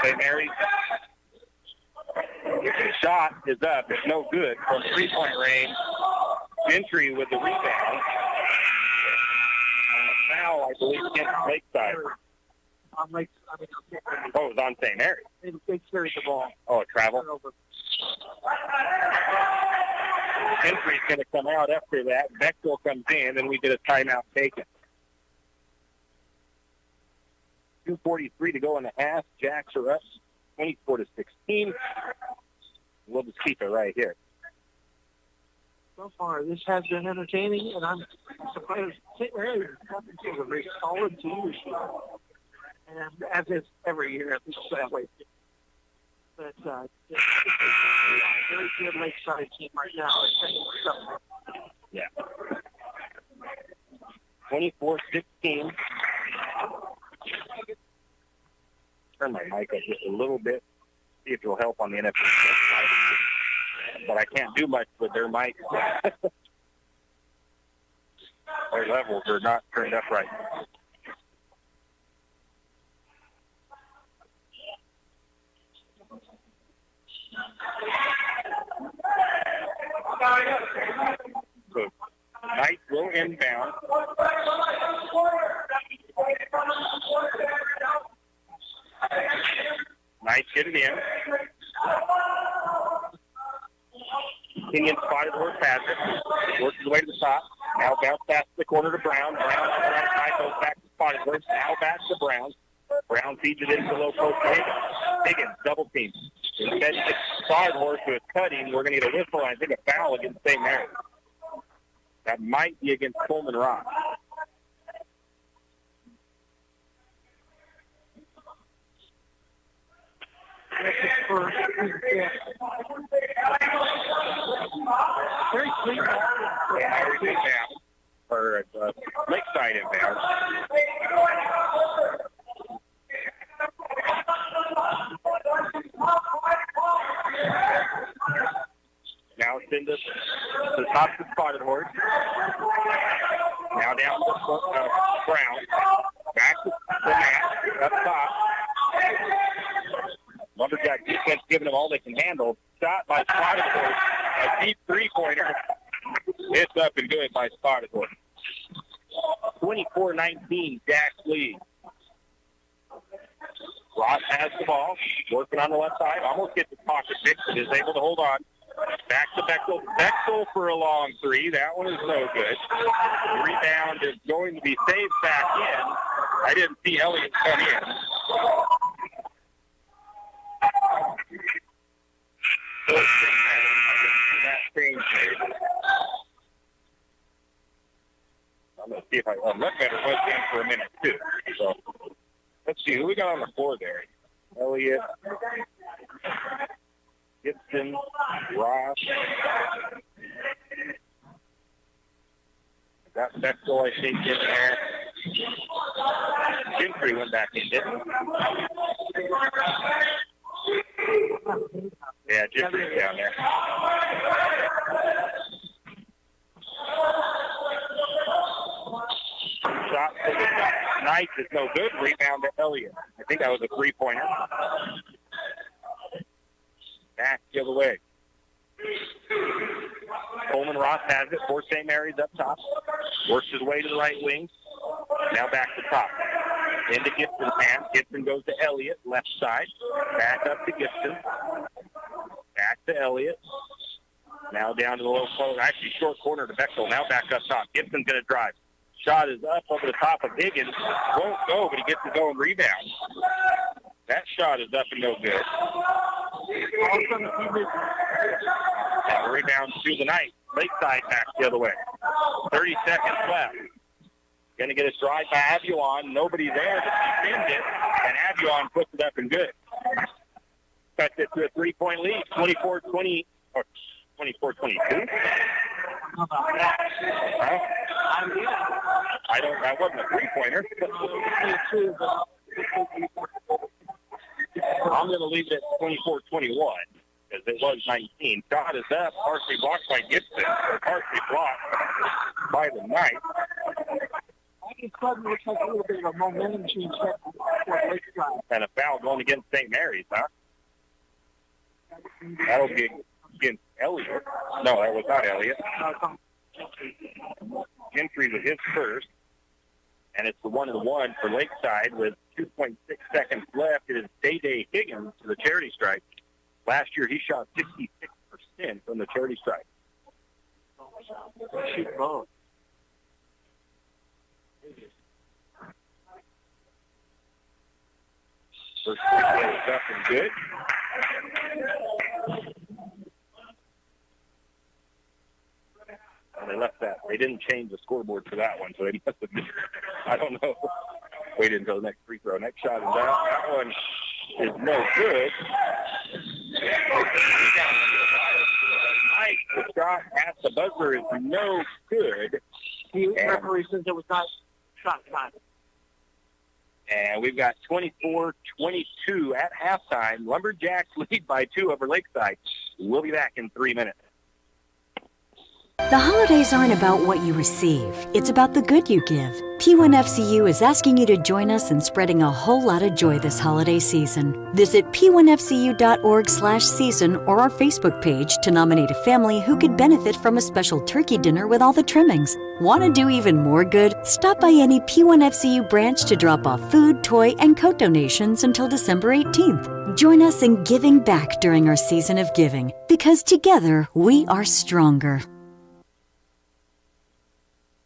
St. Mary's shot is up. It's no good from 3-point range. Gentry with the rebound. Foul, I believe, against Lakeside.
Oh, it
was on St. Mary's.
They carried the ball.
Oh, travel. Gentry's going to come out after that. Bechtel comes in, and we get a timeout taken. 2:43 to go in the half. Jacks are up 24-16. We'll just keep it right here.
So far, this has been entertaining, and I'm surprised St. Mary's is a very solid team this year. And as is every year, at least that way. But it's a very good Lakeside team right now.
Yeah. 24-16. Turn my mic up just a little bit, see if it'll help on the NFL side. But I can't do much with their mic. Their levels are not turned up right. So Knight will inbound. Knight get it in. Kenyon spotted horse has it. Works his way to the top. Now bounce past the corner to Brown. Brown on the right side goes back to spotted horse. Now back to Brown. Brown feeds it into the low post to Higgins. Higgins double team. Instead of spotted horse who is cutting, we're going to get a whistle and I think a foul against St. Mary's. That might be against Coleman Rock.
Very clean.
Irish inbound, or Lakeside inbound. Now it's into the top of the spotted horse. Now down to Brown. Back to the mat, up top. Lumberjack defense giving them all they can handle. Shot by spotted horse. A deep three-pointer. It's up and good by spotted horse. 24-19, Jack's lead. Ross has the ball, working on the left side. Almost gets the pocket fixed, but is able to hold on. Back to Bechtel. Bechtel for a long three. That one is no good. The rebound is going to be saved back in. I didn't see Elliott come in. That changed. I'm going to see if I look better was in for a minute, too. So let's see who we got on the floor there. Elliott, Gibson, Ross. Got Bechtel, I think, in there. Gentry went back in, didn't he? Yeah, Gentry's down there. Shot to the Knights is no good. Rebound to Elliott. I think that was a three-pointer. Back the other way. Coleman Ross has it for St. Mary's up top. Works his way to the right wing. Now back to top. Into Gibson's hand. Gibson goes to Elliott, left side. Back up to Gibson. Back to Elliott. Now down to the low post. Actually, short corner to Bechtel. Now back up top. Gibson's going to drive. Shot is up over the top of Higgins. Won't go, but he gets to go and rebound. That shot is up and no good. And the rebound through the night. Lakeside back the other way. 30 seconds left. Going to get a drive by Abuon. Nobody there to defend it. And Abuon puts it up and good. Cuts it to a three-point lead. 24-20 or 24-22. Huh? That wasn't a three-pointer. I'm going to leave it at 24-21 because it was 19. Shot is up, partially blocked by Gibson, or partially blocked by the Knights.
I think suddenly looks like a little bit of a momentum change for Lakeside.
And a foul going against St. Mary's, huh? That'll be against Elliott. No, that was not Elliott. Gentry with his first. And it's the 1-1 for Lakeside with 2.6 seconds left. It is Day Higgins to the charity stripe. Last year he shot 66% from the charity stripe.
Shoot both.
First free throw is up and good. And they left that. They didn't change the scoreboard for that one, so they must have been, I don't know. Waited until the next free throw. Next shot is out. That one is no good. The shot at the buzzer is no good.
The referee says it was not shot time.
And we've got 24-22 at halftime. Lumberjacks lead by 2 over Lakeside. We'll be back in 3 minutes.
The holidays aren't about what you receive. It's about the good you give. P1FCU is asking you to join us in spreading a whole lot of joy this holiday season. Visit p1fcu.org/season or our Facebook page to nominate a family who could benefit from a special turkey dinner with all the trimmings. Want to do even more good? Stop by any P1FCU branch to drop off food, toy, and coat donations until December 18th. Join us in giving back during our season of giving, because together we are stronger.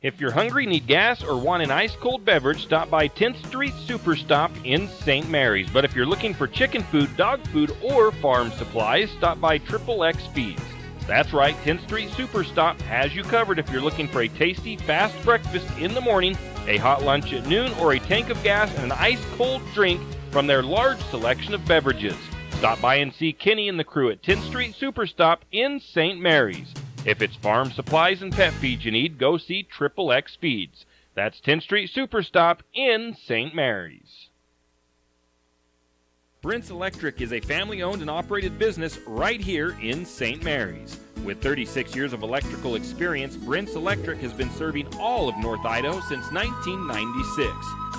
If you're hungry, need gas, or want an ice-cold beverage, stop by 10th Street Superstop in St. Mary's. But if you're looking for chicken food, dog food, or farm supplies, stop by XXX Feeds. That's right, 10th Street Superstop has you covered if you're looking for a tasty, fast breakfast in the morning, a hot lunch at noon, or a tank of gas and an ice-cold drink from their large selection of beverages. Stop by and see Kenny and the crew at 10th Street Superstop in St. Mary's. If it's farm supplies and pet feed you need, go see XXX Feeds. That's 10th Street Superstop in St. Mary's. Brent's Electric is a family-owned and operated business right here in St. Mary's. With 36 years of electrical experience, Brent's Electric has been serving all of North Idaho since 1996.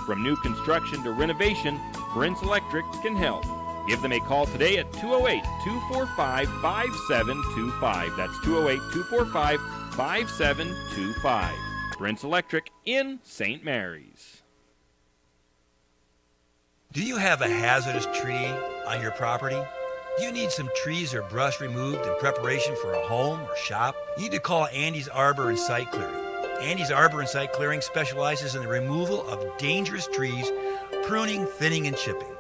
From new construction to renovation, Brent's Electric can help. Give them a call today at 208-245-5725. That's 208-245-5725. Brent's Electric in St. Mary's.
Do you have a hazardous tree on your property? Do you need some trees or brush removed in preparation for a home or shop? You need to call Andy's Arbor and Site Clearing. Andy's Arbor and Site Clearing specializes in the removal of dangerous trees, pruning, thinning, and chipping.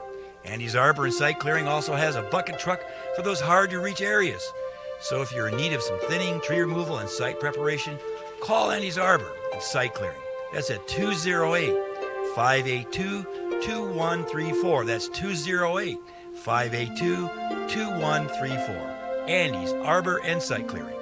Andy's Arbor and Site Clearing also has a bucket truck for those hard-to-reach areas. So if you're in need of some thinning, tree removal, and site preparation, call Andy's Arbor and Site Clearing. That's at 208-582-2134. That's 208-582-2134. Andy's Arbor and Site Clearing.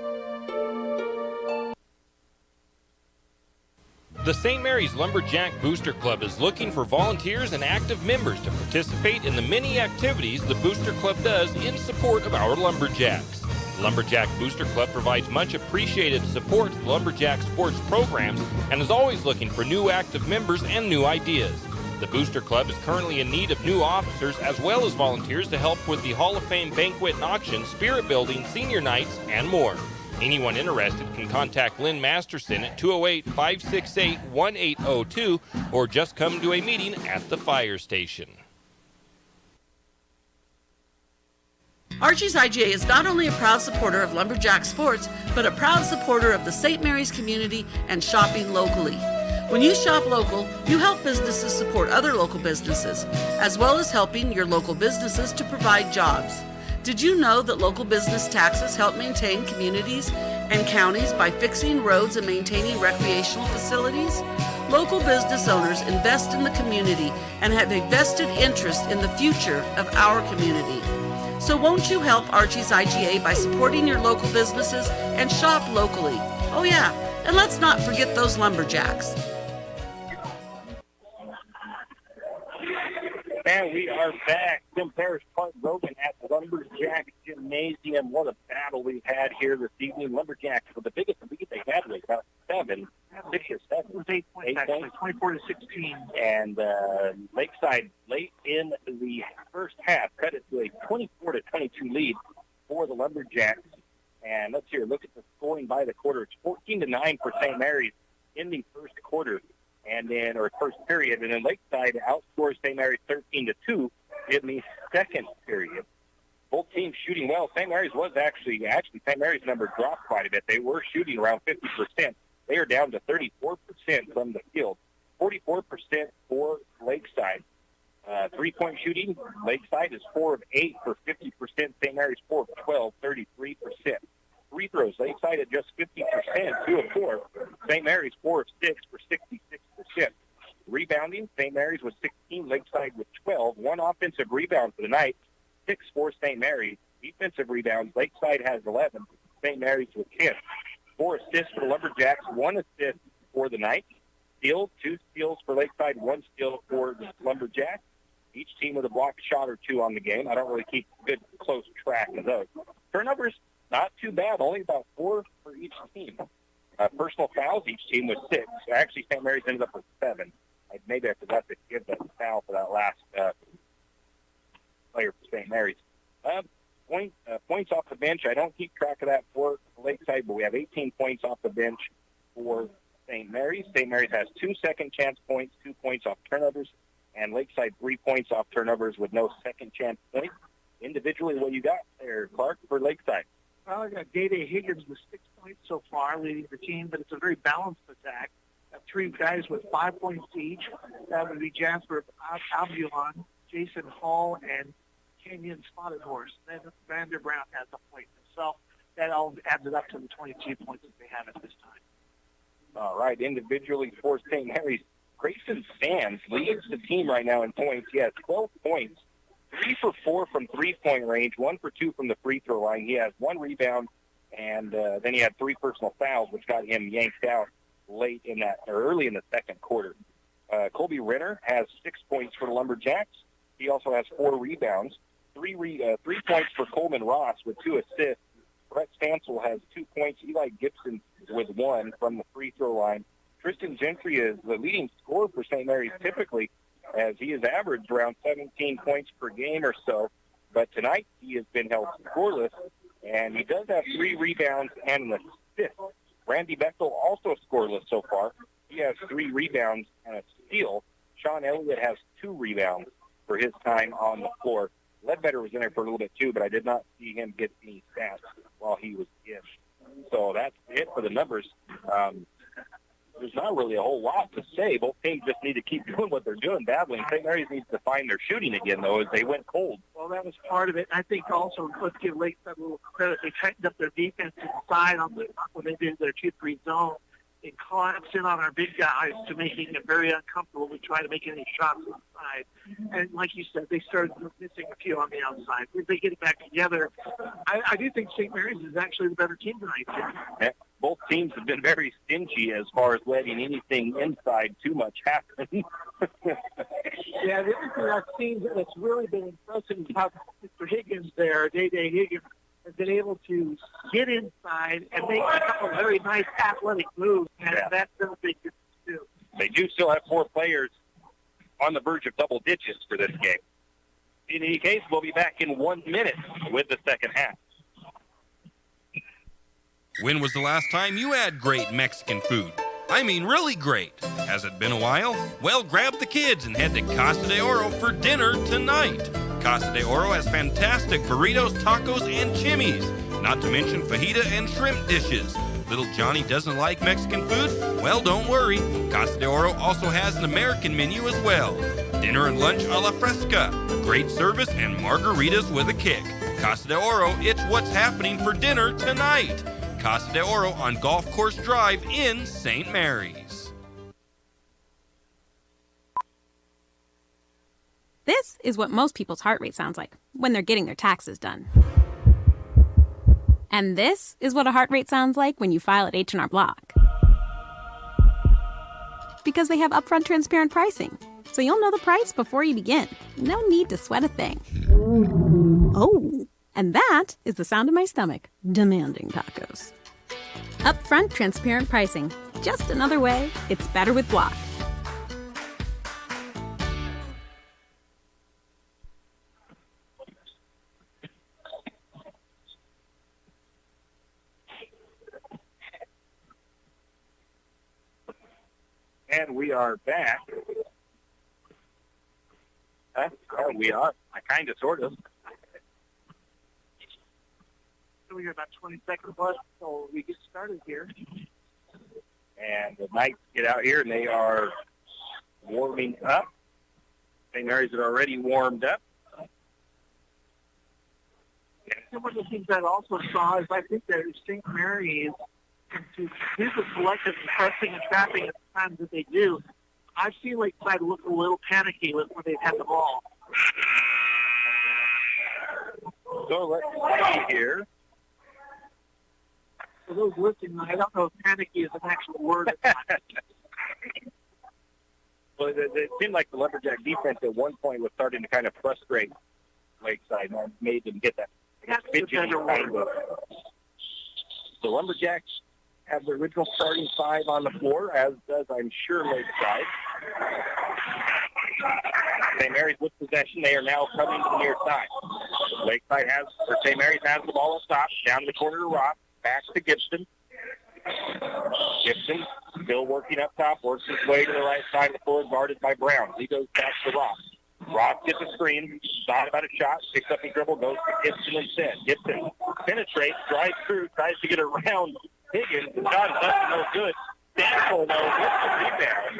The St. Mary's Lumberjack Booster Club is looking for volunteers and active members to participate in the many activities the Booster Club does in support of our lumberjacks. The Lumberjack Booster Club provides much appreciated support to the Lumberjack sports programs and is always looking for new active members and new ideas. The Booster Club is currently in need of new officers as well as volunteers to help with the Hall of Fame banquet and auction, spirit building, senior nights, and more. Anyone interested can contact Lynn Masterson at 208-568-1802 or just come to a meeting at the fire station.
Archie's IGA is not only a proud supporter of Lumberjack sports, but a proud supporter of the St. Mary's community and shopping locally. When you shop local, you help businesses support other local businesses, as well as helping your local businesses to provide jobs. Did you know that local business taxes help maintain communities and counties by fixing roads and maintaining recreational facilities? Local business owners invest in the community and have a vested interest in the future of our community. So won't you help Archie's IGA by supporting your local businesses and shop locally? Oh yeah, and let's not forget those lumberjacks.
And we are back. Tim Parrish, Clark Grogan at the Lumberjack Gymnasium. What a battle we've had here this evening. Lumberjacks, with the biggest lead they had was about 6 or 7.
It was 8 points, actually, 24-16.
And Lakeside, late in the first half, cut it to a 24-22 lead for the Lumberjacks. And let's look at the scoring by the quarter. It's 14-9 for St. Mary's in the first quarter. First period, and then Lakeside outscores St. Mary's 13-2 in the second period. Both teams shooting well. St. Mary's was actually St. Mary's number dropped quite a bit. They were shooting around 50%. They are down to 34% from the field. 44% for Lakeside. Three-point shooting, Lakeside is 4 of 8 for 50%. St. Mary's 4 of 12, 33%. Free throws, Lakeside at just 50%, 2 of 4. St. Mary's 4 of 6 for 66%. Rebounding, St. Mary's with 16, Lakeside with 12. 1 offensive rebound for the night, 6 for St. Mary's. Defensive rebounds, Lakeside has 11, St. Mary's with 10. 4 assists for the Lumberjacks, 1 assist for the night. Steals, 2 steals for Lakeside, 1 steal for the Lumberjacks. Each team with a blocked shot or 2 on the game. I don't really keep good, close track of those. Turnovers, not too bad, only about 4 for each team. Personal fouls, each team was 6. Actually, St. Mary's ended up with 7. Maybe I forgot to give the foul for that last player for St. Mary's. Points off the bench, I don't keep track of that for Lakeside, but we have 18 points off the bench for St. Mary's. St. Mary's has 2 second-chance points, 2 points off turnovers, and Lakeside 3 points off turnovers with no second-chance points. individually, what you got there, Clark, for Lakeside?
Well, I got Day Higgins with 6 points so far, leading the team, but it's a very balanced attack. Got 3 guys with 5 points each. That would be Jasper Abulon, Jason Hall, and Kenyon Spotted Horse. Then Vander Brown has a point himself. That all adds it up to the 22 points that they have at this time.
All right, individually for St. Mary's, Grayson Sands leads the team right now in points. He has 12 points, 3 for 4 from three-point range, 1 for 2 from the free throw line. He has 1 rebound, and then he had 3 personal fouls, which got him yanked out early in the second quarter. Colby Renner has 6 points for the Lumberjacks. He also has 4 rebounds, 3 points for Coleman Ross with 2 assists. Brett Stansel has 2 points. Eli Gibson with 1 from the free throw line. Tristan Gentry is the leading scorer for St. Mary's typically, as he has averaged around 17 points per game or so. But tonight he has been held scoreless, and he does have 3 rebounds and an assist. Randy Bechtel also scoreless so far. He has 3 rebounds and a steal. Sean Elliott has 2 rebounds for his time on the floor. Ledbetter was in there for a little bit too, but I did not see him get any stats while he was in. So that's it for the numbers. There's not really a whole lot to say. Both teams just need to keep doing what they're doing badly. And St. Mary's needs to find their shooting again, though, as they went cold.
Well, that was part of it. I think also, let's give Lakeside a little credit. They tightened up their defense inside when they did their 2-3 zone. They collapsed in on our big guys to making it very uncomfortable to try to make any shots inside. And like you said, they started missing a few on the outside. If they get it back together, I do think St. Mary's is actually the better team tonight.
Yeah, both teams have been very stingy as far as letting anything inside too much happen.
Yeah, the other thing I've seen that's really been impressive is how Mr. Higgins there, Day Higgins, has been able to get inside and make a couple of very nice athletic moves, and that's been a big difference, too.
They do still have 4 players on the verge of double digits for this game. In any case, we'll be back in 1 minute with the second half.
When was the last time you had great Mexican food? I mean really great. Has it been a while? Well, grab the kids and head to Casa de Oro for dinner tonight. Casa de Oro has fantastic burritos, tacos, and chimis, not to mention fajita and shrimp dishes. Little Johnny doesn't like Mexican food? Well, don't worry. Casa de Oro also has an American menu as well. Dinner and lunch a la fresca. Great service and margaritas with a kick. Casa de Oro, it's what's happening for dinner tonight. Casa de Oro on Golf Course Drive in St. Mary's.
This is what most people's heart rate sounds like when they're getting their taxes done. And this is what a heart rate sounds like when you file at H&R Block. Because they have upfront transparent pricing, so you'll know the price before you begin. No need to sweat a thing. Oh, and that is the sound of my stomach demanding tacos. Upfront transparent pricing. Just another way it's better with Block.
And we are back. We are. Kind of, sort of.
We got about 20 seconds left, so we get started here.
And the Knights get out here, and they are warming up. St. Mary's had already warmed up.
And one of the things I also saw is I think that St. Mary's, to do the selective pressing and trapping at the times that they do, I've seen Lakeside look a little panicky when they've had the ball.
So let's see here.
For those listening, I don't know if panicky is an actual word.
Well, it seemed like the Lumberjack defense at one point was starting to kind of frustrate Lakeside and made them get that fidgety kind of. The Lumberjacks have the original starting 5 on the floor, as does, I'm sure, Lakeside. St. Mary's with possession. They are now coming to the near side. St. Mary's has the ball up top, down the corner to Ross, back to Gibson. Gibson still working up top, works his way to the right side of the floor, guarded by Brown. He goes back to Ross. Ross gets a screen, thought about a shot, picks up the dribble, goes to Gibson instead. Gibson penetrates, drives through, tries to get around Higgins. The shot is up, no good. Stanfield, though, gets the rebound.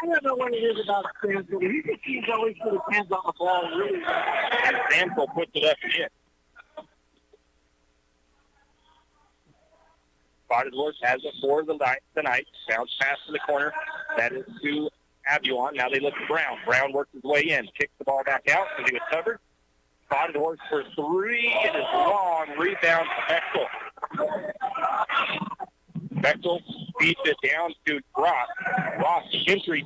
I don't know what it is about Stanfield. He just seems always put his hands on the ball really well.
And Stanfield puts it up and in. Spotted Horse has it for the night. Bounce pass to the corner. That is to Abuon. Now they look at Brown. Brown works his way in. Kicks the ball back out because he was covered. Spotted Horse for three. It is long. Rebound to Bechtel. Bechtel beats it down to Ross. Ross, Gentry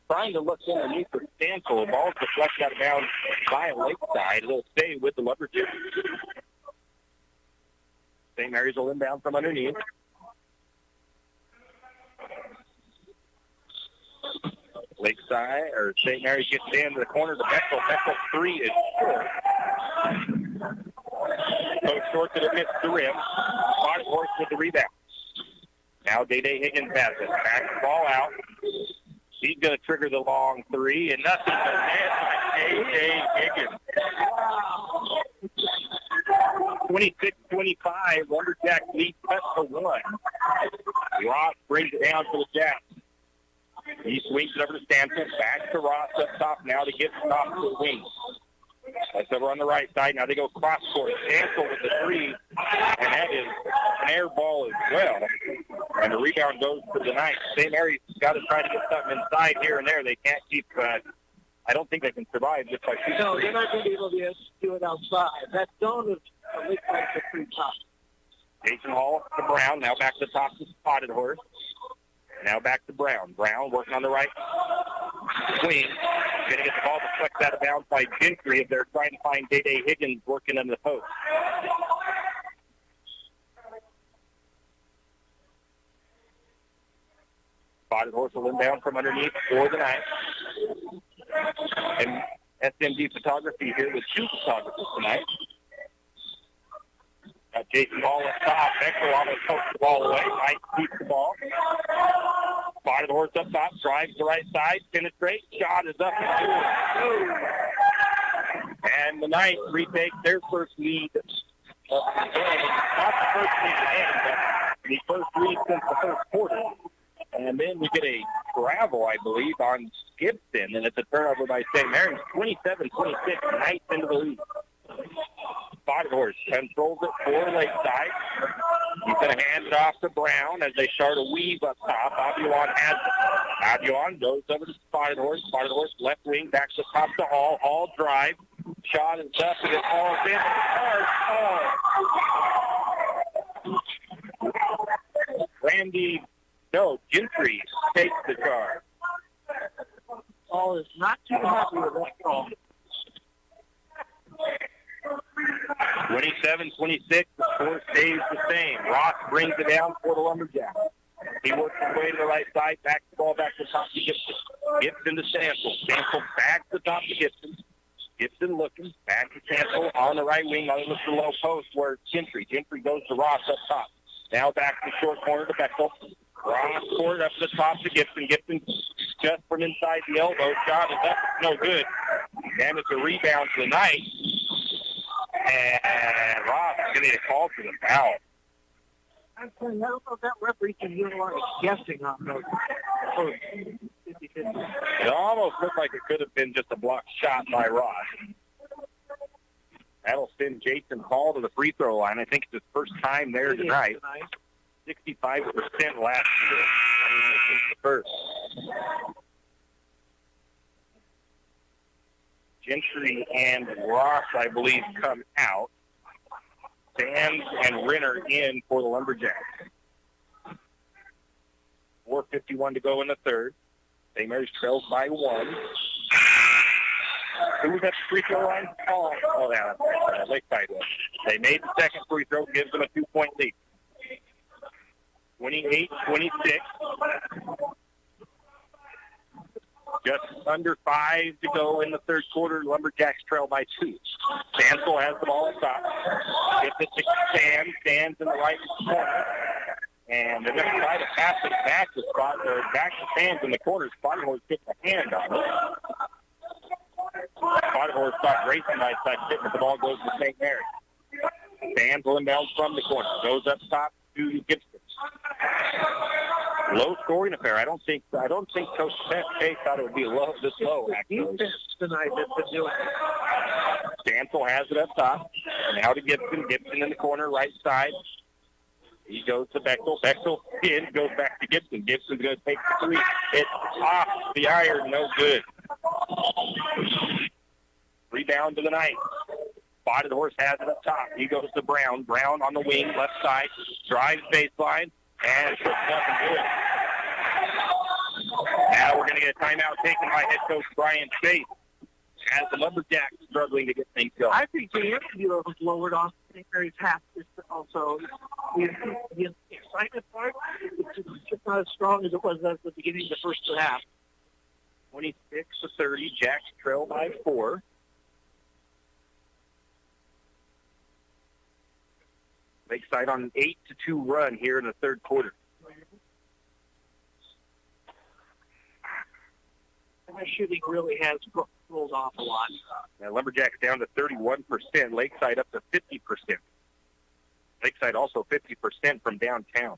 trying to look underneath for Stanfield. The ball deflected out of bounds by Lakeside. It'll stay with the Lumberjacks. St. Mary's will inbound from underneath. Lakeside, or St. Mary's gets down to the corner to Bechtel. Bechtel three is short. Coach short to the fifth to rim. Spotted Horse with the rebound. Now Day-Day Higgins has it. Back the ball out. He's going to trigger the long three, and nothing but net by Day-Day Higgins. 26-25, Lumberjacks lead cut to one. Ross brings it down to the Jacks. He swings it over to Stanton, back to Ross up top now to get off the wing. That's over on the right side. Now they go cross court. Cancel with the three, and that is an air ball as well. And the rebound goes to the Knights. St. Mary's got to try to get something inside here and there. They can't keep I don't think they can survive just by shooting.
No, they're not going to be able to do it outside. That zone is pretty tough.
Jason Hall to Brown. Now back to the top to Spotted Horse. Now back to Brown. Brown working on the right wing. Going to get the ball deflected out of bounds by Gentry if they're trying to find Day-Day Higgins working under the post. Spotted Horse will inbound from underneath for the night. And SMG Photography here with two photographers tonight. Got Jason Ball up top. Bechtel almost pokes the ball away. Mike keeps the ball. Spotted Horse up top. Drives the right side. Penetrates. Shot is up and good. And the Knights retake their first lead. Not the first lead again, but the first lead since the first quarter. And then we get a travel, I believe, on Gibson, and it's a turnover by St. Mary's. 27-26, Knights into the lead. Spotted Horse controls it for Lakeside. He's going to hand it off to Brown as they start a weave up top. Abuon has it. Abuon goes over to Spotted Horse. Spotted Horse left wing, back to the top to Hall. Hall drive. Shot is up, and it falls in. Randy, no, Gentry takes the charge.
Hall is not too happy with that call.
27-26, the score stays the same. Ross brings it down for the Lumberjacks. He works his way to the right side, back the ball back to the top to Gibson. Gibson to Stansel. Stansel back to the top to Gibson. Gibson looking, back to Stansel on the right wing, on the low post where Gentry. Gentry goes to Ross up top. Now back to the short corner to Bechtel. Ross court up to the top to Gibson. Gibson just from inside the elbow. Shot is up. No good. And it's a rebound to the Knights. And Ross is going to get called for the foul.
I'm saying, I don't know if that referee can do a lot of guessing on those. 50-50.
It almost looked like it could have been just a blocked shot by Ross. That'll send Jason Hall to the free throw line. I think it's his first time there tonight. 65% last year. The first. Gentry and Ross, I believe, come out. Sands and Renner in for the Lumberjacks. 4:51 to go in the third. St. Mary's trails by one. Who was at the free throw line? Oh yeah, that's Lakeside was. They made the second free throw, gives them a 2-point lead. 28-26. Just under 5 to go in the third quarter. Lumberjacks trail by 2. Stansel has the ball at top. Gets it to Stan. Stands in the right corner. And they're going to try to pass it back to Spot, or back to Sands in the corner. Spotted Horse gets a hand on it. spot. Grayson right side sitting, but the ball goes to St. Mary's. Stands inbound from the corner. Goes up top to Gibson. Low scoring affair. I don't think Coach Chase thought it would be this low, actually.
Defense tonight has been doing it.
Stansel has it up top. Now to Gibson. Gibson in the corner, right side. He goes to Bechtel. Bechtel in, goes back to Gibson. Gibson's going to take the three. It's off the iron. No good. Rebound to the Knights. Spotted Horse has it up top. He goes to Brown. Brown on the wing, left side. Drives baseline. And puts nothing good. Now we're going to get a timeout taken by head coach Brian Chase as the Lumberjacks struggling to get things going.
I think the energy level was lowered on St. Mary's half. Also, the excitement part is just not as strong as it was at the beginning of the first half.
26-30. Jacks trail by 4. Lakeside on an 8-2 run here in the third quarter.
My shooting really has rolled off a lot.
Now Lumberjacks down to 31%. Lakeside up to 50%. Lakeside also 50% from downtown.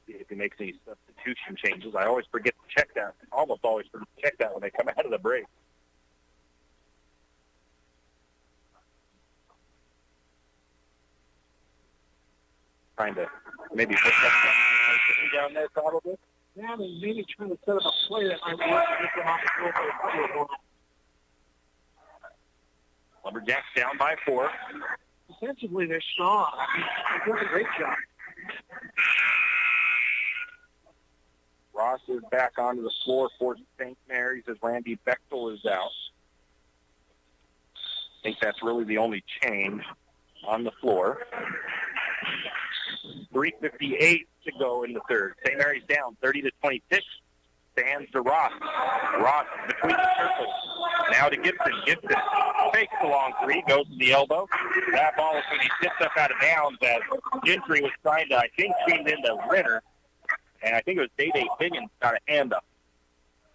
See if he makes any substitution changes. I always forget to check that. Almost always forget to check that when they come out of the break. Trying to maybe put that down there probably.
Yeah, they maybe trying to set up a play that might work to get them off the floor.
Lumberjacks down by 4.
Defensively, they're strong. They're doing a great job.
Ross is back onto the floor for St. Mary's as Randy Bechtel is out. I think that's really the only change on the floor. 3:58 to go in the third. St. Mary's down 30-26. Stands to Ross. Ross between the circles. Now to Gibson. Gibson takes the long three, goes to the elbow. That ball is when he tips up out of bounds as Gentry was trying to, I think, feed into Renner. And I think it was Day-Day Higgins got a hand up.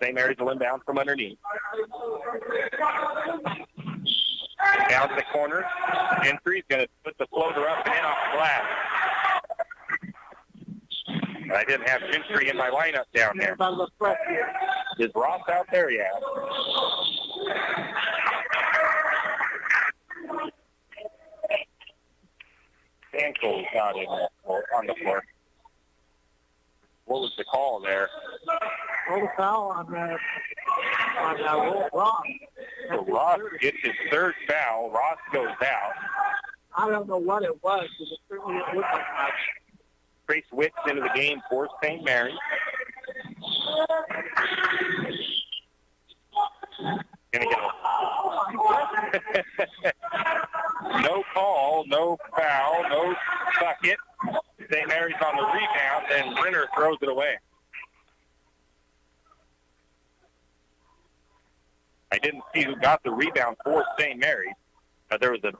St. Mary's will inbound from underneath. Down to the corner. Gentry's going to put the floater up and in off the glass. I didn't have Gentry in my lineup down there. Is Ross out there? Yeah. Stankel's got him on the floor. What was the call there?
Roll the foul on Ross.
So Ross gets his third foul. Ross goes out.
I don't know what it was, but it certainly didn't look like much.
Trace Wicks into the game for St. Mary's. Gonna get no call, no foul, no bucket. St. Mary's on the rebound, and Renner throws it away. I didn't see who got the rebound for St. Mary's. There was a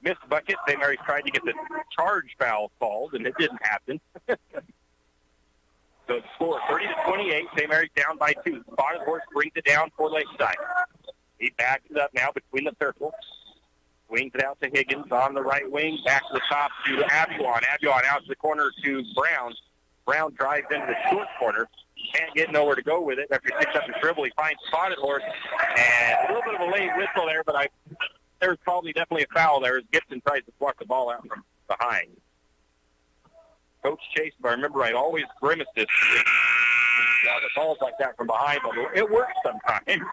missed bucket. St. Mary's tried to get the charge foul called, and it didn't happen. So the score 30-28. St. Mary's down by 2. Spotted Horse brings it down for Lakeside. He backs it up now between the circles. Swings it out to Higgins on the right wing. Back to the top to Abuon. Abuon out to the corner to Brown. Brown drives into the short corner. Can't get nowhere to go with it. After he picks up the dribble, he finds Spotted Horse. And a little bit of a late whistle there, but there's probably definitely a foul there as Gibson tries to swat the ball out from behind. Coach Chase, if I remember right, always grimaced this. The balls like that from behind, but it works sometimes.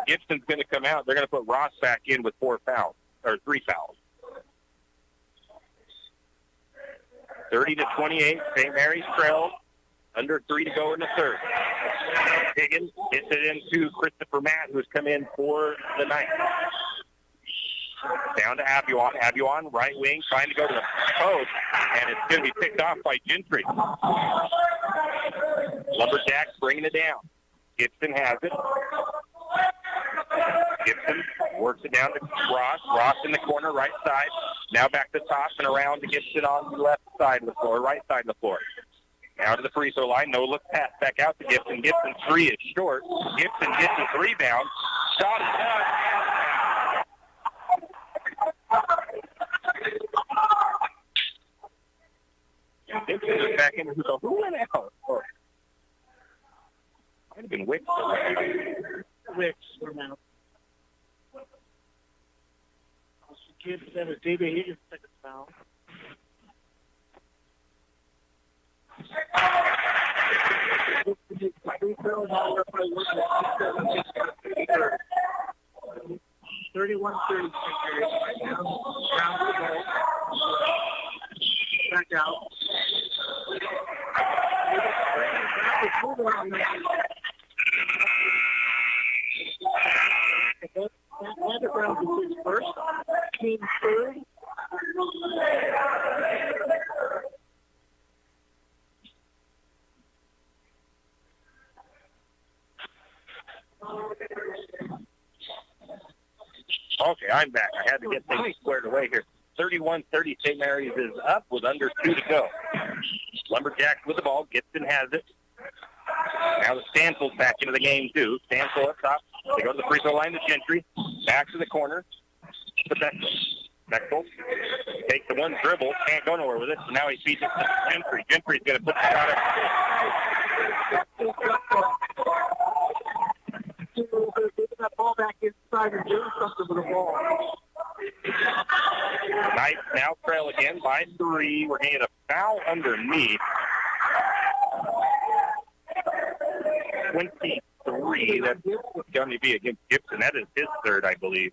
Gibson's going to come out. They're going to put Ross back in with 3 fouls. 30-28, St. Mary's trails. Under 3 to go in the third. Higgins gets it into Christopher Matt, who's come in for the night. Down to Abuon. Abuon, right wing, trying to go to the post, and it's going to be picked off by Gentry. Lumberjacks bringing it down. Gibson has it. Gibson works it down to Ross. Ross in the corner, right side. Now back to top and around to Gibson on the left side of the floor, right side of the floor. Now to the free throw line. No look pass back out to Gibson. Gibson's three is short. Gibson gets his rebound. Shot is down. Gibson is back in. Who went out? Oh. Might have been Wicks.
Wicks were out. Gibson or DB, he just took a foul. Free throw, now we're probably looking at 31-30 right now. Round the ball. Back out. Underground is his first. Team third.
Okay, I'm back. I had to get things squared away here. 31-30, St. Mary's is up with under 2 to go. Lumberjacks with the ball. Gibson has it. Now the Stansel's back into the game, too. Stansel up top. They go to the free throw line to Gentry. Back to the corner to Bechtel. Bechtel takes the one dribble. Can't go nowhere with it. So now he feeds it to Gentry. Gentry's going to put the shot up.
Getting that ball back inside and doing something with the ball.
Knights now trail again by 3. We're going to get a foul underneath. 23. That's going to be against Gibson. That is his third, I believe.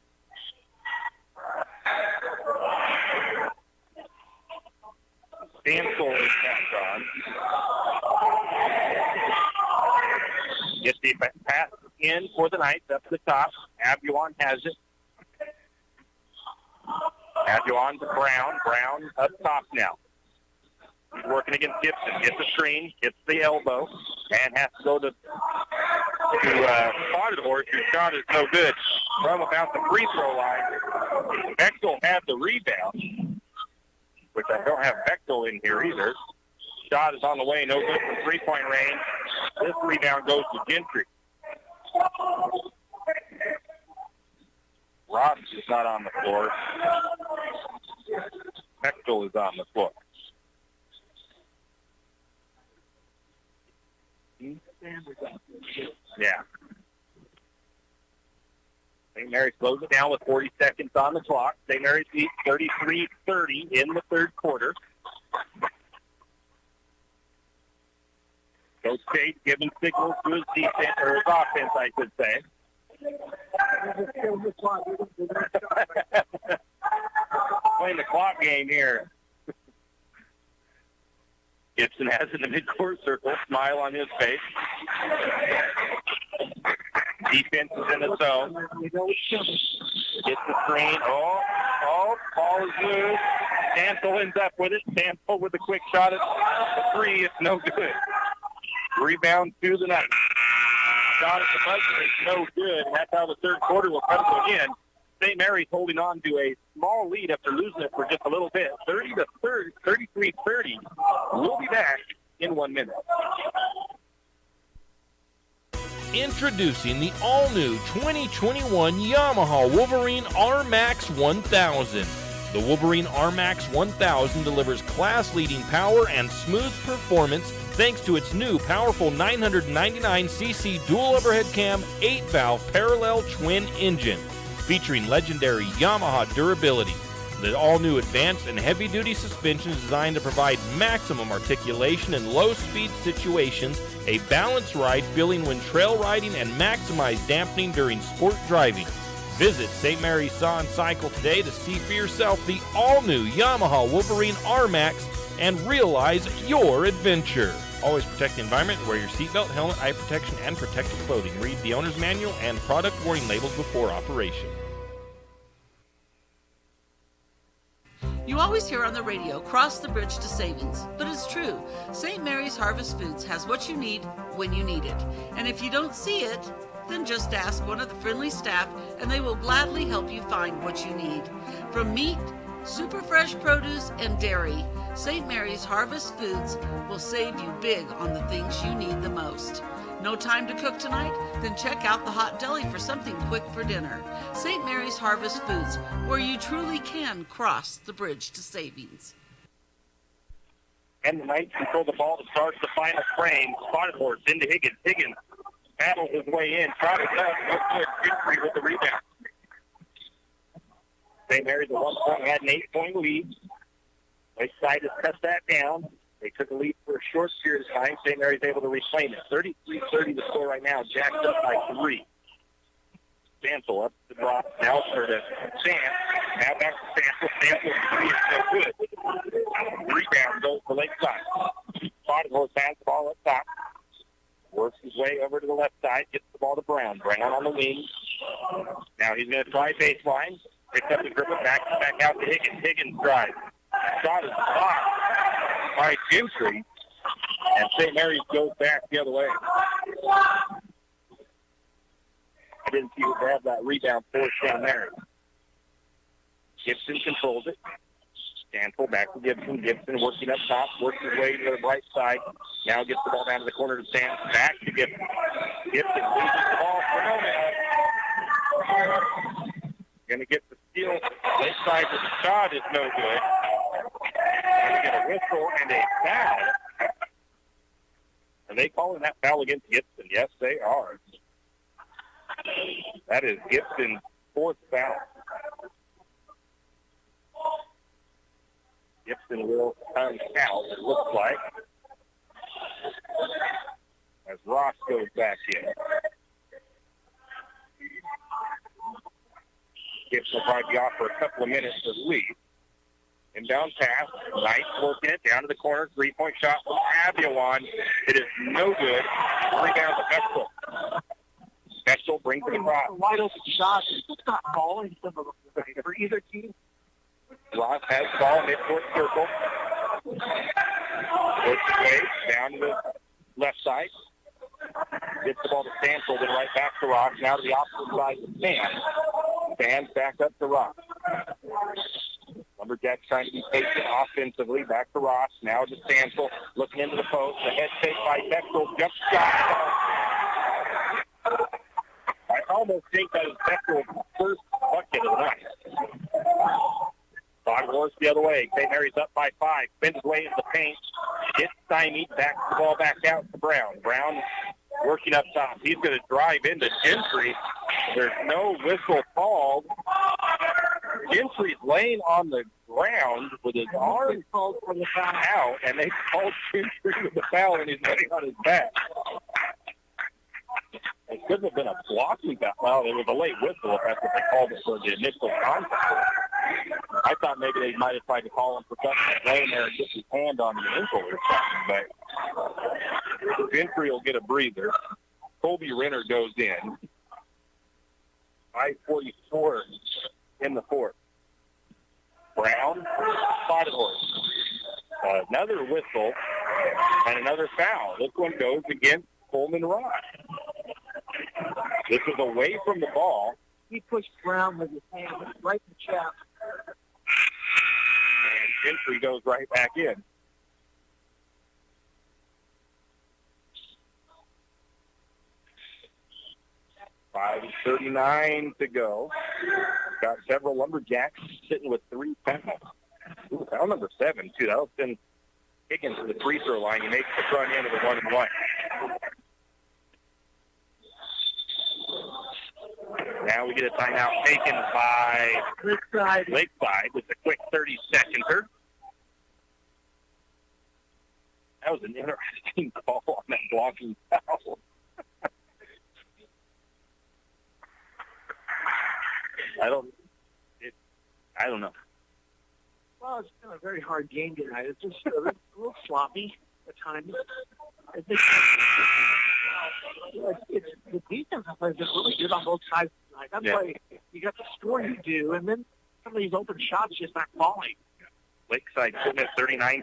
Stansel is back on. Gets the pass in for the Knights up to the top. Abuon has it. Abuon to Brown. Brown up top now. He's working against Gibson. Gets the screen, gets the elbow, and has to go to Spotted Horse, whose shot is no good. From about the free throw line, Bechtel had the rebound, which I don't have Bechtel in here either. Shot is on the way, no good from three-point range. This rebound goes to Gentry. Ross is not on the floor. Bechtel is on the floor. Yeah. St. Mary's slows it down with 40 seconds on the clock. St. Mary's leads 33-30 in the third quarter. Coach Tate giving signals to his defense, or his offense, I should say. Playing the clock game here. Gibson has it in the midcourt circle, smile on his face. Defense is in the zone. Gets the screen. Oh, ball is loose. Stansel ends up with it. Stansel with a quick shot at the three. It's no good. Rebound to the Knights. Shot at the buzzer. It's no good. And that's how the third quarter will come to an end. St. Mary's holding on to a small lead after losing it for just a little bit. 33-30. We'll be back in 1 minute.
Introducing the all-new 2021 Yamaha Wolverine R-Max 1000. The Wolverine R-Max 1000 delivers class-leading power and smooth performance thanks to its new powerful 999cc dual overhead cam 8-valve parallel twin engine. Featuring legendary Yamaha durability. The all-new advanced and heavy-duty suspension is designed to provide maximum articulation in low-speed situations, a balanced ride feeling when trail riding, and maximize dampening during sport driving. Visit St. Mary's Saw and Cycle today to see for yourself the all-new Yamaha Wolverine R-Max and realize your adventure. Always protect the environment. Wear your seatbelt, helmet, eye protection, and protective clothing. Read the owner's manual and product warning labels before operation.
You always hear on the radio, cross the bridge to savings. But it's true. St. Mary's Harvest Foods has what you need when you need it. And if you don't see it, then just ask one of the friendly staff and they will gladly help you find what you need. From meat, Super fresh produce and dairy, St. Mary's Harvest Foods will save you big on the things you need the most. No time to cook tonight? Then check out the Hot Deli for something quick for dinner. St. Mary's Harvest Foods, where you truly can cross the bridge to savings.
And the Knights control the ball to start the final frame. Spotted Horse into Higgins. Higgins battles his way in. Shot it up. No good. Gentry with the rebound. St. Mary's at one point had an 8-point lead. Lakeside has cut that down. They took a lead for a short period of time. St. Mary's able to reclaim it. 33-30 the score right now. Jack's up by 3. Stansel up the drop. Now for the Sam. Now back to Stansel. Stansel 3 is no good. Rebound goes for Lakeside. Spotted Horse has the ball up top. Works his way over to the left side. Gets the ball to Brown. Brown on the wing. Now he's going to try baseline. Picks up the dribble. Back out to Higgins. Higgins drives. Shot is blocked by Gentry. And St. Mary's goes back the other way. I didn't see who grab that rebound for St. Mary's. Gibson controls it. Stansel back to Gibson. Gibson working up top. Works his way to the right side. Now gets the ball down to the corner to Sam. Back to Gibson. Gibson loses the ball for no man. Going to get the steal. Lakeside with the shot is no good. Going to get a whistle and a foul. Are they calling that foul against Gibson? Yes, they are. That is Gibson's 4th foul. Gibson will come out, it looks like, as Ross goes back in. Gibson will probably be off for a couple of minutes at least. Inbound pass. Knight working it down to the corner. 3-point shot from Avion. It is no good. Rebound to Bechtel. Bechtel brings it across.
Wide open shot. It's not falling some of them for either team.
Ross has the ball mid-court circle. Works his way down to the left side. Gets the ball to Stansel, then right back to Ross. Now to the opposite side to Stan. Stan's back up to Ross. Lumberjacks trying to be patient offensively. Back to Ross. Now to Stansel. Looking into the post. The head fake by Bechtel. Jump shot. I almost think that is Bechtel's first bucket of the night. Spotted Horse the other way. St. Mary's up by 5. Spins his way into the paint. Gets stymied. Backs the ball back out to Brown. Brown working up top. He's going to drive into Gentry. There's no whistle called. Gentry's laying on the ground with his arms out, and they called Gentry with the foul, and he's laying on his back. It couldn't have been a blocking foul. Well, it was a late whistle if that's what they called it for the initial contact. I thought maybe they might have tried to call him for something laying there and get his hand on the ankle or something, but Gentry will get a breather. Colby Renner goes in. 5:44 in the 4th. Brown, Spotted Horse. Another whistle and another foul. This one goes against Coleman Ross. This was away from the ball.
He pushed Brown with his hand right in the chest.
And Gentry goes right back in. .39 to go. Got several Lumberjacks sitting with 3 fouls. Ooh, foul number 7, too. That'll send Higgins to the free throw line. He makes the front end of the 1-and-1. Now we get a timeout taken by Lakeside with a quick 30-seconder. That was an interesting call on that blocking foul. I don't know.
Well, it's been a very hard game tonight. It's just a little sloppy at times. I think the defense has been really good on both sides tonight. That's why you got the score you do, and then some of these open shots just not falling.
Lakeside sitting at 39%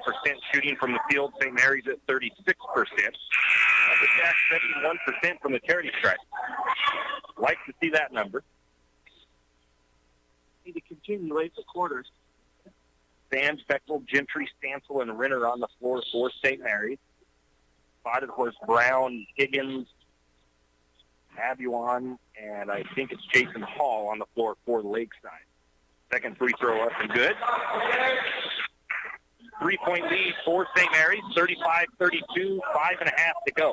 shooting from the field. St. Mary's at 36%. Lumberjacks 71% from the charity stripe. Like to see that number.
Need to continue late in the quarters.
Sands, Bechtel, Gentry, Stansel, and Renner on the floor for St. Mary's. Spotted Horse, Brown, Higgins, Abuon, and I think it's Jason Hall on the floor for Lakeside. Second free throw up and good. 3-point lead for St. Mary's, 35-32, 5.5 to go.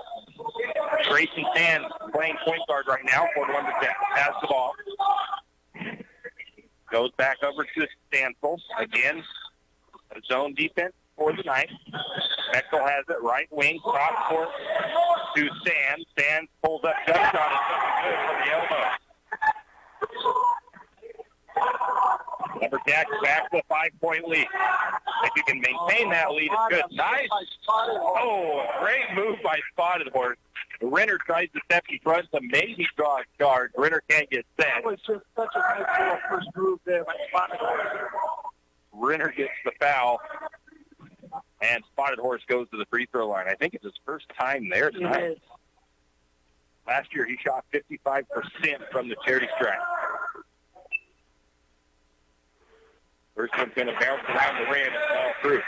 Grayson Sands playing point guard right now for the Lumberjacks. Has the ball. Goes back over to Stansel. Again, a zone defense for the night. Bechtel has it right wing, cross court to Sands. Sands pulls up, jump shot. It's good from the elbow. Lumberjacks back to a 5-point lead. If you can maintain that lead, it's good. Nice. Oh, great move by Spotted Horse. Renner tries to step in front to maybe draw a charge. Renner can't get set.
That was just such a nice little first move there by Spotted Horse.
Renner gets the foul, and Spotted Horse goes to the free throw line. I think it's his first time there tonight. Last year, he shot 55% from the charity stripe. First one's going to bounce around the rim and fall through.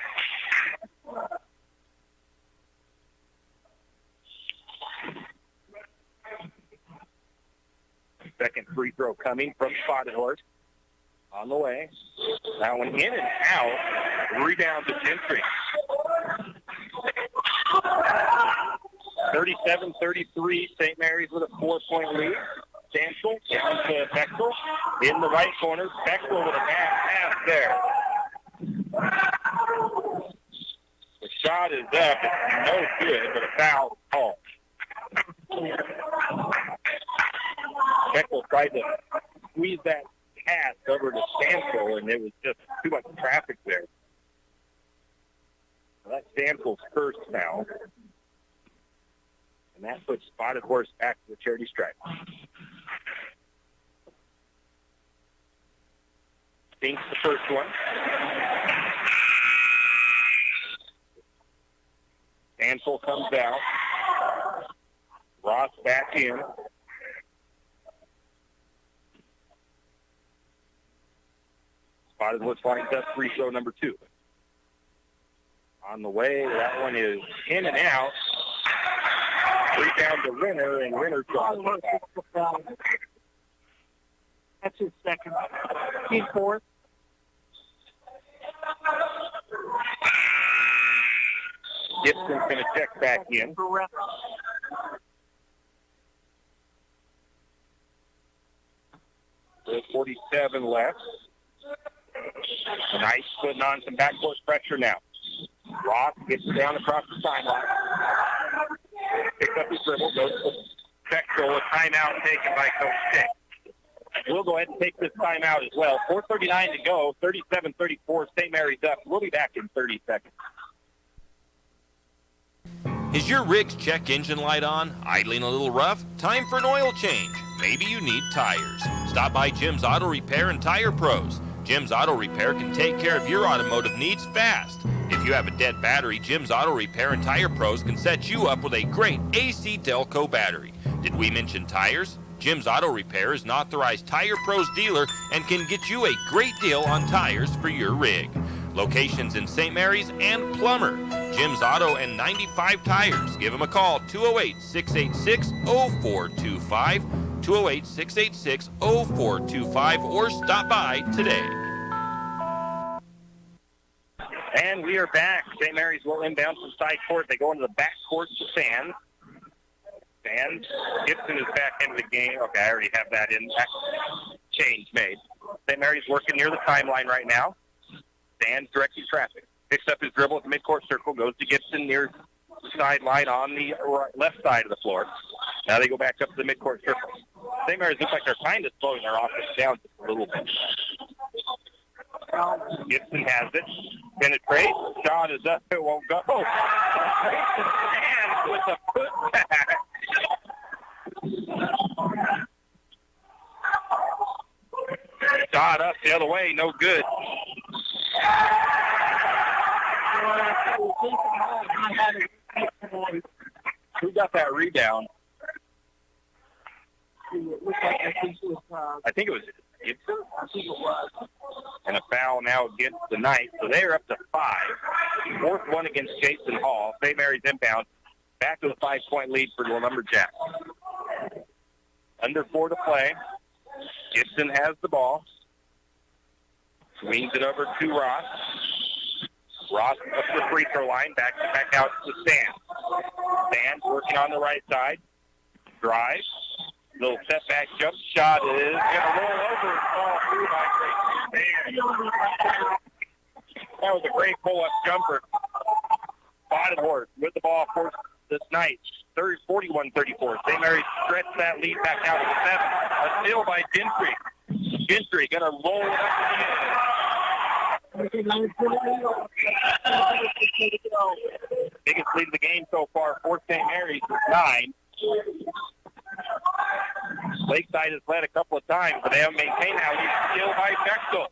Second free throw coming from Spotted Horse. On the way. That one in and out. Rebound to Gentry. 37-33, St. Mary's with a 4-point lead. Stansel down to Bechtel in the right corner. Bechtel with a bad pass there. The shot is up. It's no good, but a foul called. Bechtel tried to squeeze that pass over to Stansel, and it was just too much traffic there. Well, that's Stansel's first now. And that puts Spotted Horse back to the charity stripe. Dinks the first one. Stansel comes out. Ross back in. Spotted Horse lines up free throw number 2. On the way, that one is in and out. Rebound to Renner, and Renner draws the foul.
That's his second. Team fourth.
Gibson's going to check back in. 47 left. Nice putting on some backcourt pressure now. Ross gets down across the timeline. Picks up his dribble, goes to Bechtel. A timeout taken by Coach Stick. We'll go ahead and take this timeout as well. 4:39 to go. 37-34. St. Mary's up. We'll be back in 30 seconds.
Is your rig's check engine light on? Idling a little rough? Time for an oil change. Maybe you need tires. Stop by Jim's Auto Repair and Tire Pros. Jim's Auto Repair can take care of your automotive needs fast. If you have a dead battery, Jim's Auto Repair and Tire Pros can set you up with a great AC Delco battery. Did we mention tires? Jim's Auto Repair is an authorized Tire Pros dealer and can get you a great deal on tires for your rig. Locations in St. Mary's and Plummer. Jim's Auto and 95 Tires. Give them a call, 208-686-0425, 208-686-0425, or stop by today.
And we are back. St. Mary's will inbound from side court. They go into the back court to Sands. Sands. Gibson is back into the game. Okay, I already have that in. That change made. St. Mary's working near the timeline right now. Sands directing traffic. Picks up his dribble at the midcourt circle. Goes to Gibson near the sideline on the left side of the floor. Now they go back up to the midcourt circle. St. Mary's looks like they're kind of slowing their offense down just a little bit. Gibson has it. Penetrate. Shot is up. It won't go. Sands with a putback. Shot up the other way. No good. Who got that rebound?
see. It looked like
I think it was Gibson.
I think it was.
And a foul now against the Knights. So they're up to 5. Fourth one against Jason Hall. St. Mary's inbound. Back to the 5-point lead for the Lumberjacks. Under 4 to play. Gibson has the ball. Swings it over to Ross. Ross up the free throw line. Back out to Stan. Stan working on the right side. Drive. Little setback jump shot is going to roll over and fall through by Grace Stan. That was a great pull-up jumper. Spotted Horse with the ball for this night. 41-34. St. Mary's stretched that lead back out to 7. A steal by Gentry. Gentry going to roll it up to the end. Biggest lead of the game so far for St. Mary's is 9. Lakeside has led a couple of times, but they haven't maintained that lead. Still by Bechtel.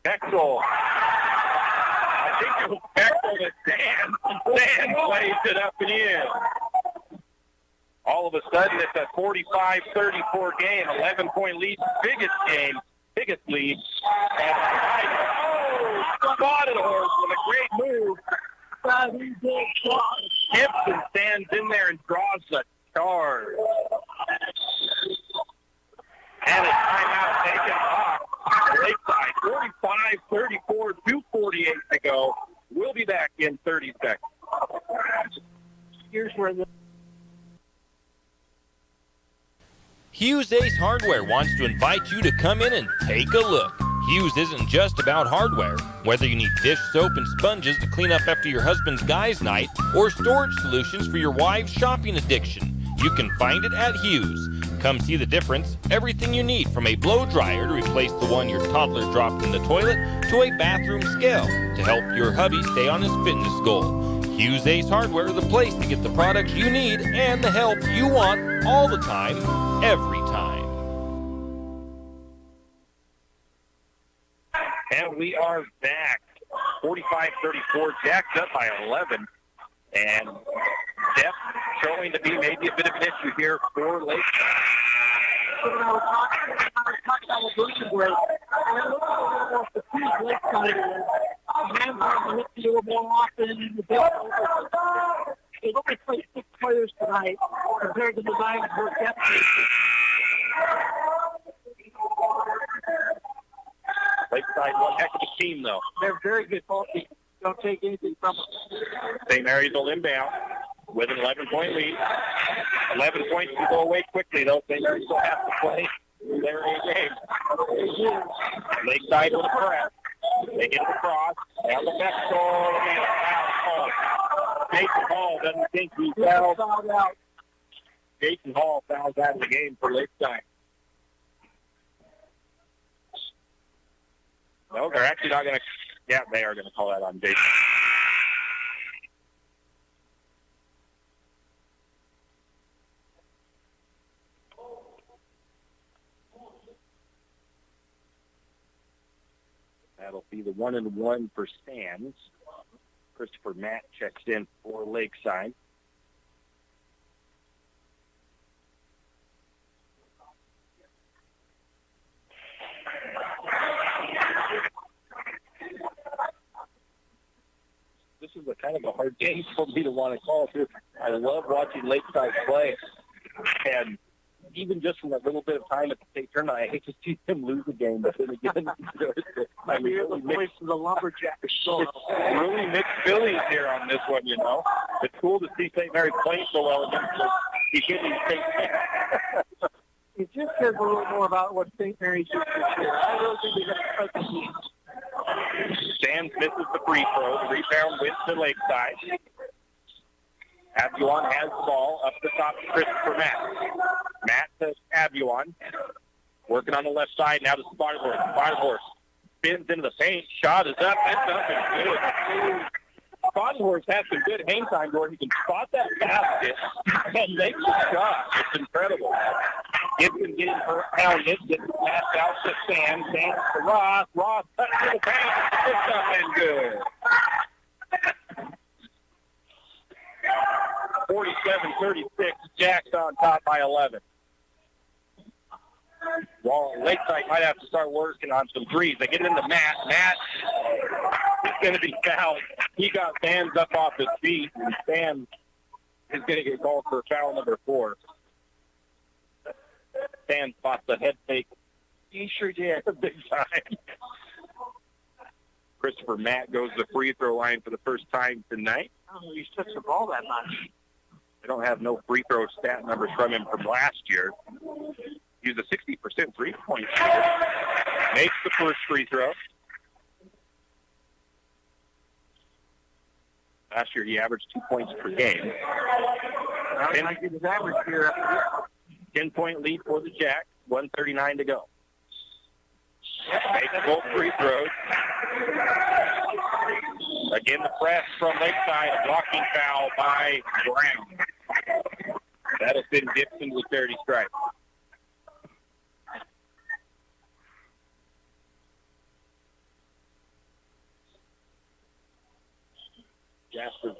Bechtel. I think it was Bechtel that Stan plays it up and in. All of a sudden, it's a 45-34 game, 11-point lead, biggest lead. And Spotted Horse with a great move. Gibson stands in there and draws the charge. And a timeout taken off Lakeside. 45-34, 2:48 to go. We'll be back in 30 seconds.
Here's where the
Hughes Ace Hardware wants to invite you to come in and take a look. Hughes isn't just about hardware. Whether you need dish soap and sponges to clean up after your husband's guys' night or storage solutions for your wife's shopping addiction, you can find it at Hughes. Come see the difference. Everything you need, from a blow dryer to replace the one your toddler dropped in the toilet to a bathroom scale to help your hubby stay on his fitness goal. Hughes Ace Hardware is the place to get the products you need and the help you want all the time, every time.
And we are back. 45-34, jacked up by 11. And depth showing to be maybe a bit of an issue here for Lakeside.
I was talking about a version break. And I looked at the two Lakeside hands on the field more often in the ball. They've only played 6 players tonight compared to the 9 who were depth.
Lakeside, one heck of a team, though.
They're very good ball team. Don't take anything from them.
St. Mary's will inbound with an 11-point lead. 11 points can go away quickly, though. St. Mary's will have to play their A game. Lakeside with a press. They get the cross. Down the back door. And a foul call. Jason Hall doesn't think he fouled out. Jason Hall fouls out of the game for Lakeside. No, they're actually not going to. Yeah, they are going to call that on Jason. That'll be the 1-1 for Sands. Christopher Matt checks in for Lakeside. This is a kind of a hard game for me to want to call too. I love watching Lakeside play, and even just from a little bit of time at the state tournament, I hate to see them lose a game. But then again, I mean, really mixed,
the Lumberjacks.
really mixed feelings here on this one. You know, it's cool to see St. Mary playing so well against the beginning state.
It just says a little more about what St. Mary's is this year. I really think they're going to the team.
Sands misses the free throw. The rebound wins to Lakeside. Abuon has the ball up the top to Christopher Matt. Matt to Abuon. Working on the left side now to Spotted Horse. Spotted Horse spins into the paint. Shot is up. It's up and good. Spotted Horse has some good hang time where he can spot that basket and make the shot. It's incredible. Gibson getting pounded, gets passed out to Sam. Sam to Ross. Ross touches the paint. It's up and good. 47-36. Jacks on top by 11. Well, Lakeside might have to start working on some threes. They get it into Matt. Matt is going to be fouled. He got Sands up off his feet, and Sands is going to get called for foul number 4. Sands fought the head fake. He sure did. Big time. Christopher Matt goes to the free throw line for the first time tonight.
I don't know if he's touched the ball that much.
I don't have no free throw stat numbers from him from last year. He was a 60% three-point shooter. Makes the first free throw. Last year he averaged 2 points per game.
I might get his average here.
10-point lead for the Jacks. 1:39 to go. Makes both free throws. Again, the press from Lakeside. A blocking foul by Brown. That has been dipped into a charity strike.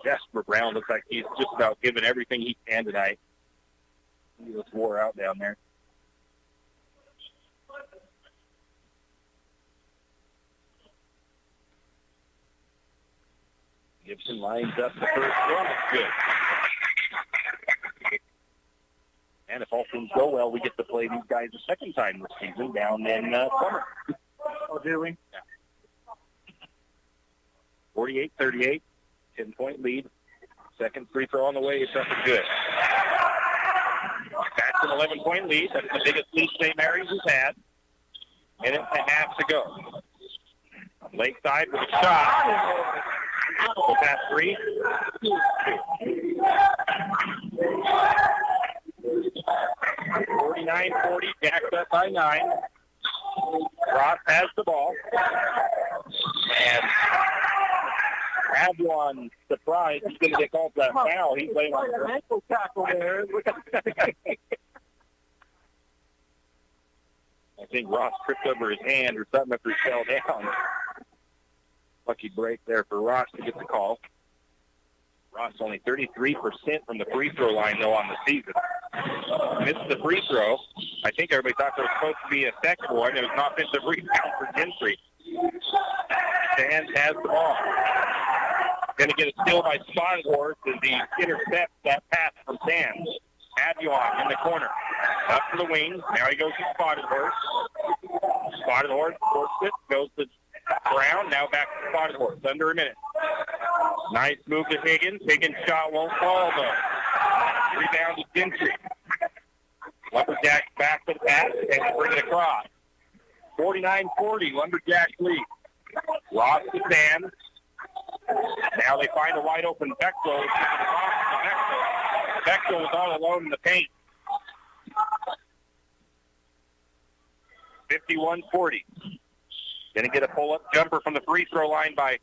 Jasper Brown looks like he's just about given everything he can tonight. He was wore out down there. Gibson lines up the first one. It's good. And if all things go well, we get to play these guys a second time this season down in summer.
Oh, do we?
Yeah. 48-38, 10-point lead. Second free throw on the way. It's up and good. That's an 11-point lead. That's the biggest lead St. Mary's has had. Minute and a half to go. Lakeside with a shot. Was that 3? 49-40, Jacks up by 9. Ross has the ball. And Adwan, surprised, he's going to get called for that foul. He's laying on the ankle tackle there. I think Ross tripped over his hand or something after he fell down. Lucky break there for Ross to get the call. Ross only 33% from the free throw line, though, on the season. Missed the free throw. I think everybody thought there was supposed to be a second one. It was an offensive rebound for Gentry. Sands has the ball. Going to get a steal by Spotted Horse as he intercepts that pass from Sands. Adjuan in the corner. Up to the wing. Now he goes to Spotted Horse. Spotted Horse forced it. Goes to Brown. Now back to Spotted Horse. Under a minute. Nice move to Higgins. Higgins' shot won't fall, though. Rebound to Gentry. Lumberjacks back to the pass and bring it across. 49-40. Lumberjacks lead. Ross to Sands. Now they find a wide open Bechtel. Bechtel was all alone in the paint. 51-40. Going to get a pull-up jumper from the free throw line by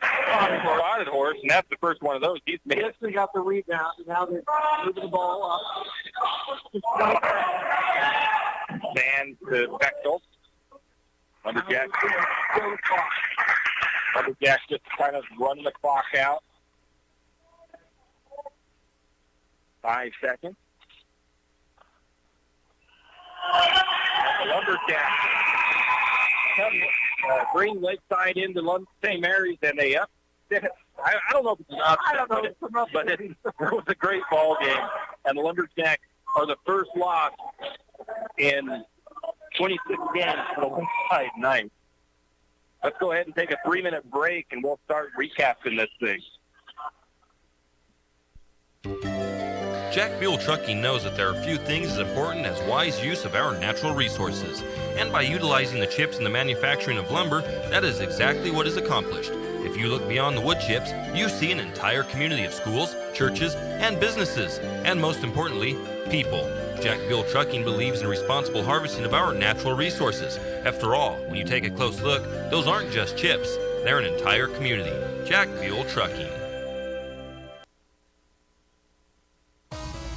Spotted Horse, and that's the first one of those. He's made it.
They got the rebound, and now they're moving the ball up.
Sands to Bechtel. Lumberjacks just kind of run the clock out. 5 seconds. And the Lumberjacks bring Lakeside into St. Mary's, and they upset it. I don't know if it's an upset, but it was a great ball game. And the Lumberjacks are the first loss in 26 games for the Lakeside night. Let's go ahead and take a 3-minute break, and we'll start recapping this thing.
Jack Buell Trucking knows that there are few things as important as wise use of our natural resources. And by utilizing the chips in the manufacturing of lumber, that is exactly what is accomplished. If you look beyond the wood chips, you see an entire community of schools, churches, and businesses. And most importantly, people. Jack Buell Trucking believes in responsible harvesting of our natural resources. After all, when you take a close look, those aren't just chips. They're an entire community. Jack Buell Trucking.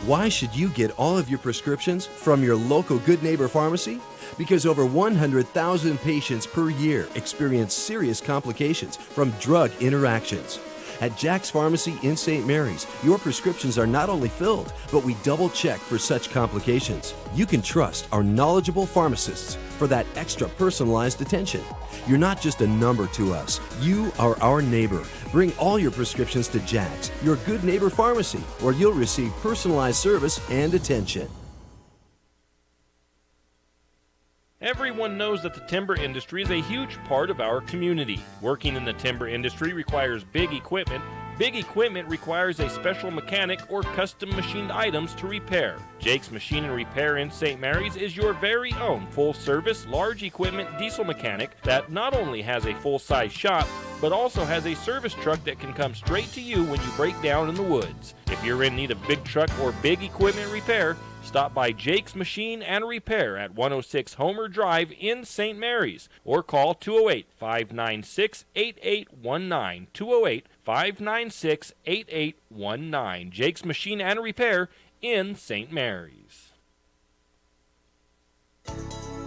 Why should you get all of your prescriptions from your local Good Neighbor Pharmacy? Because over 100,000 patients per year experience serious complications from drug interactions. At Jack's Pharmacy in St. Mary's, your prescriptions are not only filled, but we double check for such complications. You can trust our knowledgeable pharmacists for that extra personalized attention. You're not just a number to us. You are our neighbor. Bring all your prescriptions to Jack's, your good neighbor pharmacy, where you'll receive personalized service and attention.
Everyone knows that the timber industry is a huge part of our community. Working in the timber industry requires big equipment. Big equipment requires a special mechanic or custom machined items to repair. Jake's Machine and Repair in St. Mary's is your very own full-service, large equipment diesel mechanic that not only has a full-size shop, but also has a service truck that can come straight to you when you break down in the woods. If you're in need of big truck or big equipment repair, stop by Jake's Machine and Repair at 106 Homer Drive in St. Mary's or call 208-596-8819. 208-596-8819. Jake's Machine and Repair in St. Mary's.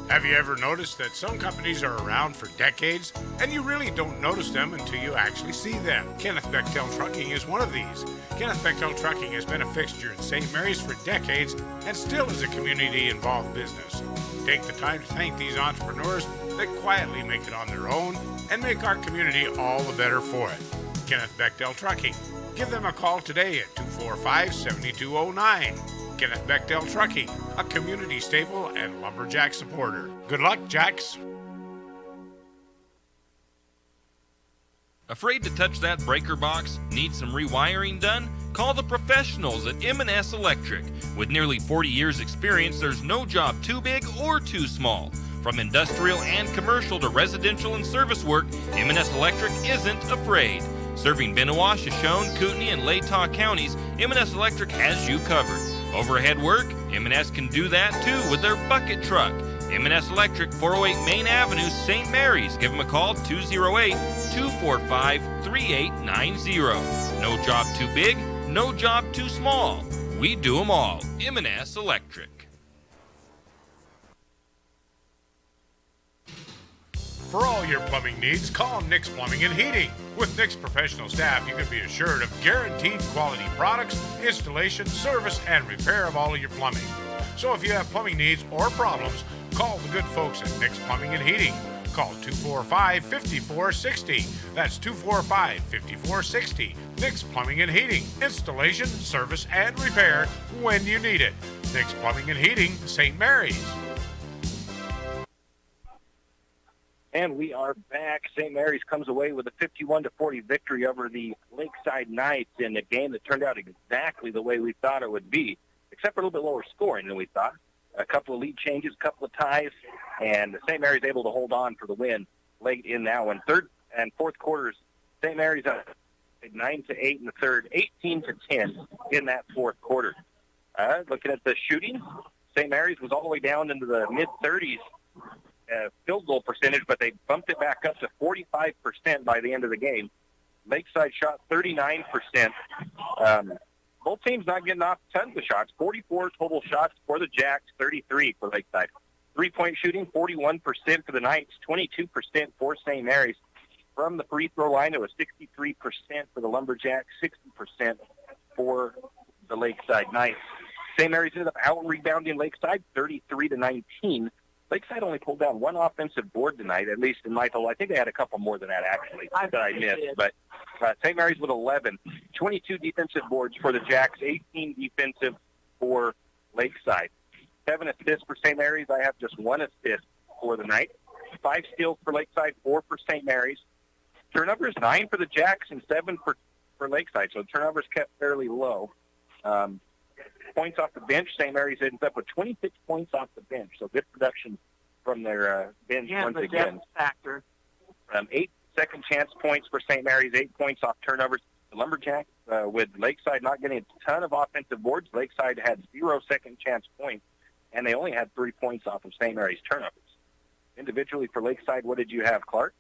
Have you ever noticed that some companies are around for decades and you really don't notice them until you actually see them? Kenneth Bechtel Trucking is one of these. Kenneth Bechtel Trucking has been a fixture in St. Mary's for decades and still is a community-involved business. Take the time to thank these entrepreneurs that quietly make it on their own and make our community all the better for it. Kenneth Bechtel Trucking. Give them a call today at 245-7209. Kenneth Bechtel Trucking, a community staple and lumberjack supporter. Good luck, Jacks.
Afraid to touch that breaker box? Need some rewiring done? Call the professionals at M&S Electric. With nearly 40 years experience, there's no job too big or too small. From industrial and commercial to residential and service work, M&S Electric isn't afraid. Serving Benoit, Shoshone, Kootenai, and Latah counties, M&S Electric has you covered. Overhead work? M&S can do that too with their bucket truck. M&S Electric, 408 Main Avenue, St. Mary's. Give them a call, 208-245-3890. No job too big, no job too small. We do them all. M&S Electric.
For all your plumbing needs, call Nick's Plumbing and Heating. With Nick's professional staff, you can be assured of guaranteed quality products, installation, service, and repair of all of your plumbing. So if you have plumbing needs or problems, call the good folks at Nick's Plumbing and Heating. Call 245-5460. That's 245-5460. Nick's Plumbing and Heating. Installation, service, and repair when you need it. Nick's Plumbing and Heating, St. Mary's.
And we are back. St. Mary's comes away with a 51-40 victory over the Lakeside Knights in a game that turned out exactly the way we thought it would be, except for a little bit lower scoring than we thought. A couple of lead changes, a couple of ties, and St. Mary's able to hold on for the win late in that one. Third and fourth quarters, St. Mary's 9-8 in the third, 18-10 in that fourth quarter. Looking at the shooting, St. Mary's was all the way down into the mid-30s. Field goal percentage, but they bumped it back up to 45% by the end of the game. Lakeside shot 39%. Both teams not getting off tons of shots. 44 total shots for the Jacks, 33 for Lakeside. Three-point shooting, 41% for the Knights, 22% for St. Mary's. From the free throw line, it was 63% for the Lumberjacks, 60% for the Lakeside Knights. St. Mary's ended up out-rebounding Lakeside, 33-19. Lakeside only pulled down one offensive board tonight, at least in my total. I think they had a couple more than that, actually, that I missed. But St. Mary's with 11. 22 defensive boards for the Jacks, 18 defensive for Lakeside. 7 assists for St. Mary's. I have just 1 assist for the night. 5 steals for Lakeside, 4 for St. Mary's. Turnovers, 9 for the Jacks and 7 for Lakeside. So turnovers kept fairly low. Points off the bench, St. Mary's ends up with 26 points off the bench. So good production from their bench once again.
Factor.
8 second chance points for St. Mary's, 8 points off turnovers. The Lumberjacks, with Lakeside not getting a ton of offensive boards, Lakeside had 0 second chance points, and they only had 3 points off of St. Mary's turnovers. Individually for Lakeside, what did you have, Clark?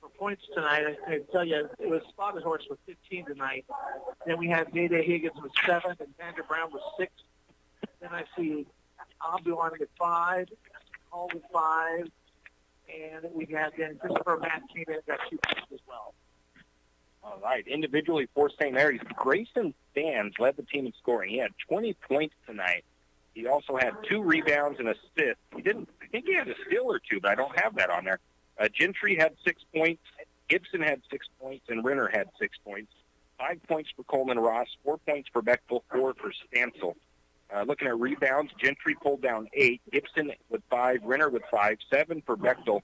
For points tonight, I can tell you it was Spotted Horse with 15 tonight. Then we had Day-Day Higgins with 7 and Vander Brown with 6. Then I see Abuan with 5, Hall with 5, and we had then Christopher Matt came in and got 2 points as well.
All right. Individually for St. Mary's, Grayson Sands led the team in scoring. He had 20 points tonight. He also had 2 rebounds and assists. I think he had a steal or 2, but I don't have that on there. Gentry had 6 points. Gibson had 6 points, and Renner had 6 points. 5 points for Coleman Ross, 4 points for Bechtel, 4 for Stansel. Looking at rebounds, Gentry pulled down 8, Gibson with 5, Renner with 5, 7 for Bechtel,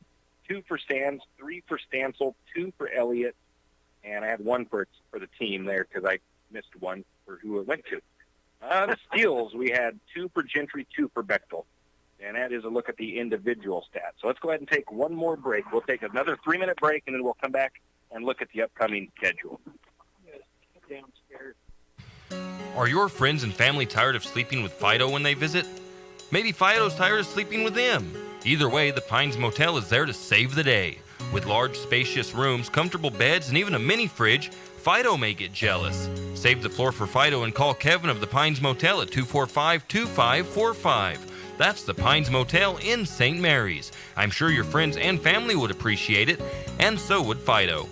2 for Sands, 3 for Stansel, 2 for Elliott, and I had 1 for the team there because I missed 1 for who it went to. The steals, we had 2 for Gentry, 2 for Bechtel. And that is a look at the individual stats. So let's go ahead and take one more break. We'll take another 3-minute break, and then we'll come back and look at the upcoming schedule.
Downstairs.
Are your friends and family tired of sleeping with Fido when they visit? Maybe Fido's tired of sleeping with them. Either way, the Pines Motel is there to save the day. With large, spacious rooms, comfortable beds, and even a mini fridge, Fido may get jealous. Save the floor for Fido and call Kevin of the Pines Motel at 245-2545. That's the Pines Motel in St. Mary's. I'm sure your friends and family would appreciate it, and so would Fido.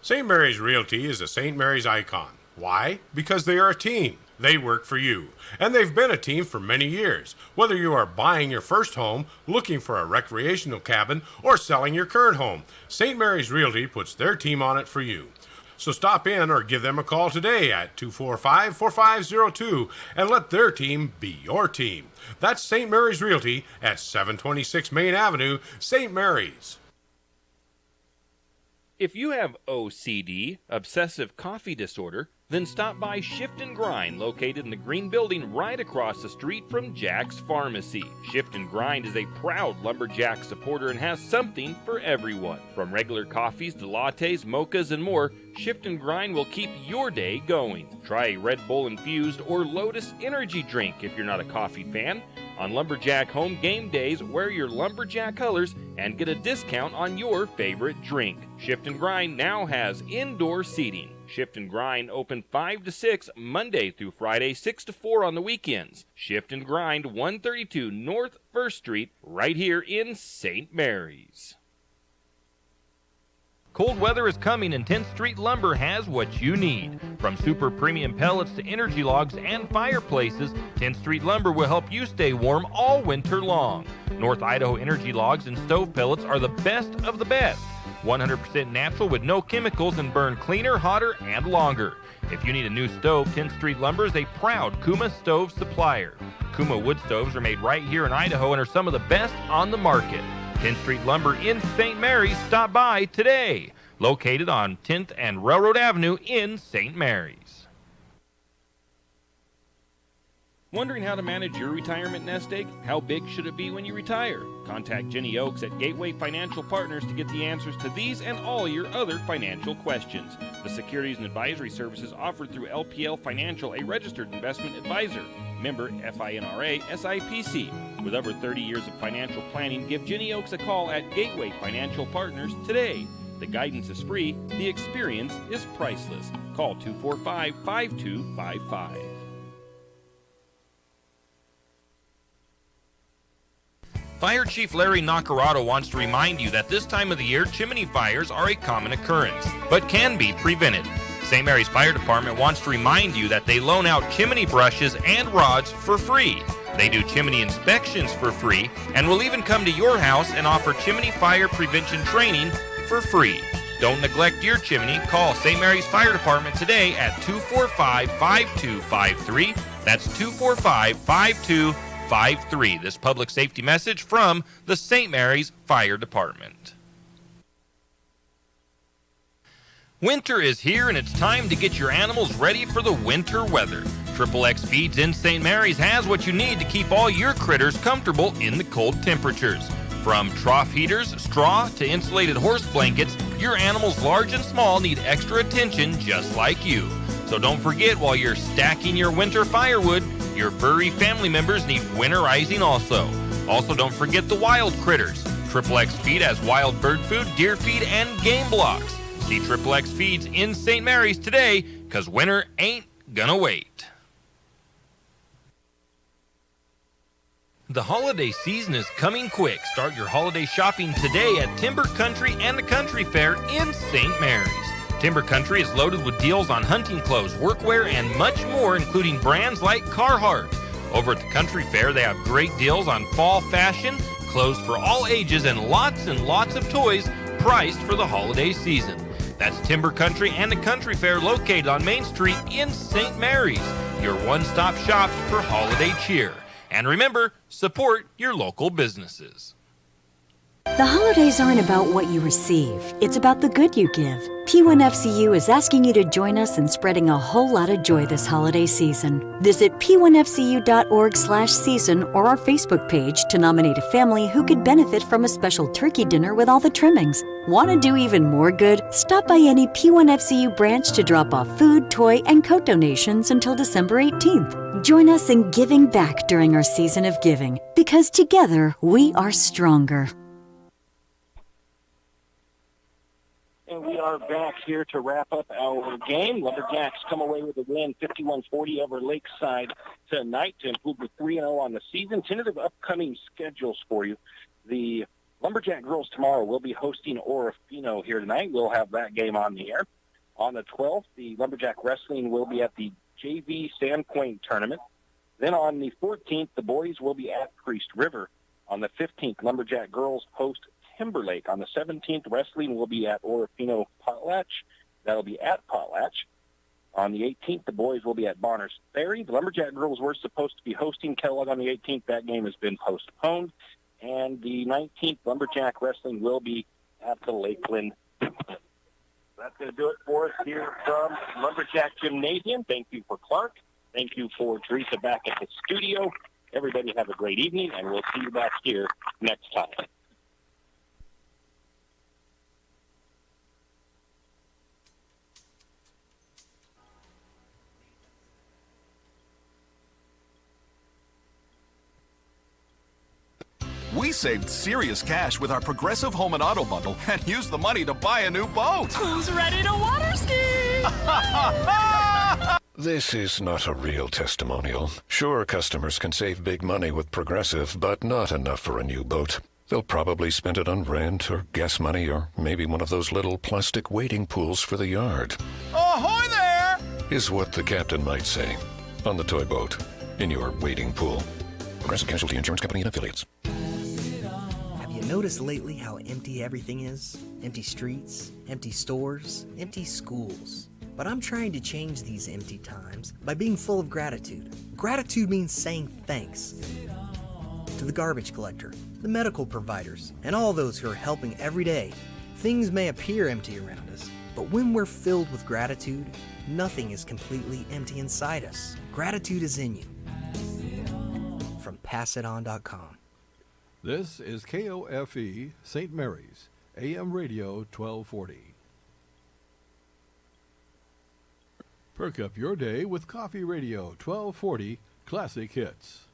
St. Mary's Realty is a St. Mary's icon. Why? Because they are a team. They work for you. And they've been a team for many years. Whether you are buying your first home, looking for a recreational cabin, or selling your current home, St. Mary's Realty puts their team on it for you. So stop in or give them a call today at 245-4502 and let their team be your team. That's St. Mary's Realty at 726 Main Avenue, St. Mary's.
If you have OCD, obsessive coffee disorder, then stop by Shift and Grind, located in the green building right across the street from Jack's Pharmacy. Shift and Grind is a proud Lumberjack supporter and has something for everyone. From regular coffees to lattes, mochas, and more, Shift and Grind will keep your day going. Try a Red Bull infused or Lotus energy drink if you're not a coffee fan. On Lumberjack home game days, wear your Lumberjack colors and get a discount on your favorite drink. Shift and Grind now has indoor seating. Shift and Grind open 5 to 6 Monday through Friday, 6 to 4 on the weekends. Shift and Grind, 132 North 1st Street, right here in St. Mary's. Cold weather is coming and 10th Street Lumber has what you need. From super premium pellets to energy logs and fireplaces, 10th Street Lumber will help you stay warm all winter long. North Idaho energy logs and stove pellets are the best of the best. 100% natural with no chemicals and burn cleaner, hotter, and longer. If you need a new stove, 10th Street Lumber is a proud Kuma stove supplier. Kuma wood stoves are made right here in Idaho and are some of the best on the market. 10th Street Lumber in St. Mary's. Stop by today. Located on 10th and Railroad Avenue in St. Mary's. Wondering how to manage your retirement nest egg? How big should it be when you retire? Contact Jenny Oaks at Gateway Financial Partners to get the answers to these and all your other financial questions. The securities and advisory services offered through LPL Financial, a registered investment advisor. Member FINRA SIPC. With over 30 years of financial planning, give Jenny Oaks a call at Gateway Financial Partners today. The guidance is free. The experience is priceless. Call 245-5255. Fire Chief Larry Nacarado wants to remind you that this time of the year, chimney fires are a common occurrence, but can be prevented. St. Mary's Fire Department wants to remind you that they loan out chimney brushes and rods for free. They do chimney inspections for free and will even come to your house and offer chimney fire prevention training for free. Don't neglect your chimney. Call St. Mary's Fire Department today at 245-5253. That's 245-5253. This public safety message from the St. Mary's Fire Department. Winter is here and it's time to get your animals ready for the winter weather. XXX Feeds in St. Mary's has what you need to keep all your critters comfortable in the cold temperatures. From trough heaters, straw, to insulated horse blankets, your animals large and small need extra attention just like you. So don't forget, while you're stacking your winter firewood, your furry family members need winterizing also. Also, don't forget the wild critters. XXX Feed has wild bird food, deer feed, and game blocks. See XXX Feeds in St. Mary's today, because winter ain't gonna wait.
The holiday season is coming quick. Start your holiday shopping today at Timber Country and the Country Fair in St. Mary's. Timber Country is loaded with deals on hunting clothes, workwear, and much more, including brands like Carhartt. Over at the Country Fair, they have great deals on fall fashion, clothes for all ages, and lots of toys priced for the holiday season. That's Timber Country and the Country Fair, located on Main Street in St. Mary's, your one-stop shops for holiday cheer. And remember, support your local businesses.
The holidays aren't about what you receive, it's about the good you give. P1FCU is asking you to join us in spreading a whole lot of joy this holiday season. Visit p1fcu.org/season or our Facebook page to nominate a family who could benefit from a special turkey dinner with all the trimmings. Want to do even more good? Stop by any P1FCU branch to drop off food, toy, and coat donations until December 18th. Join us in giving back during our season of giving, because together we are stronger.
And we are back here to wrap up our game. Lumberjacks come away with a win, 51-40 over Lakeside tonight to improve to 3-0 on the season. Tentative upcoming schedules for you. The Lumberjack girls tomorrow will be hosting Orofino here tonight. We'll have that game on the air. On the 12th, the Lumberjack wrestling will be at the JV Sandpoint tournament. Then on the 14th, the boys will be at Priest River. On the 15th, Lumberjack girls host Timberlake. On the 17th, wrestling will be at Orofino Potlatch. That'll be at Potlatch. On the 18th, the boys will be at Bonners Ferry. The Lumberjack girls were supposed to be hosting Kellogg on the 18th. That game has been postponed. And the 19th, Lumberjack wrestling will be at the Lakeland. That's going to do it for us here from Lumberjack Gymnasium. Thank you for Clark. Thank you for Teresa back at the studio. Everybody have a great evening, and we'll see you back here next time.
We saved serious cash with our Progressive Home and Auto Bundle and used the money to buy a new boat.
Who's ready to water ski?
This is not a real testimonial. Sure, customers can save big money with Progressive, but not enough for a new boat. They'll probably spend it on rent or gas money or maybe one of those little plastic wading pools for the yard.
Ahoy there!
Is what the captain might say. On the toy boat. In your wading pool. Progressive Casualty Insurance Company and Affiliates.
Notice lately how empty everything is? Empty streets, empty stores, empty schools. But I'm trying to change these empty times by being full of gratitude. Gratitude means saying thanks to the garbage collector, the medical providers, and all those who are helping every day. Things may appear empty around us, but when we're filled with gratitude, nothing is completely empty inside us. Gratitude is in you. From PassItOn.com.
This is KOFE St. Mary's, AM Radio 1240. Perk up your day with Coffee Radio 1240 Classic Hits.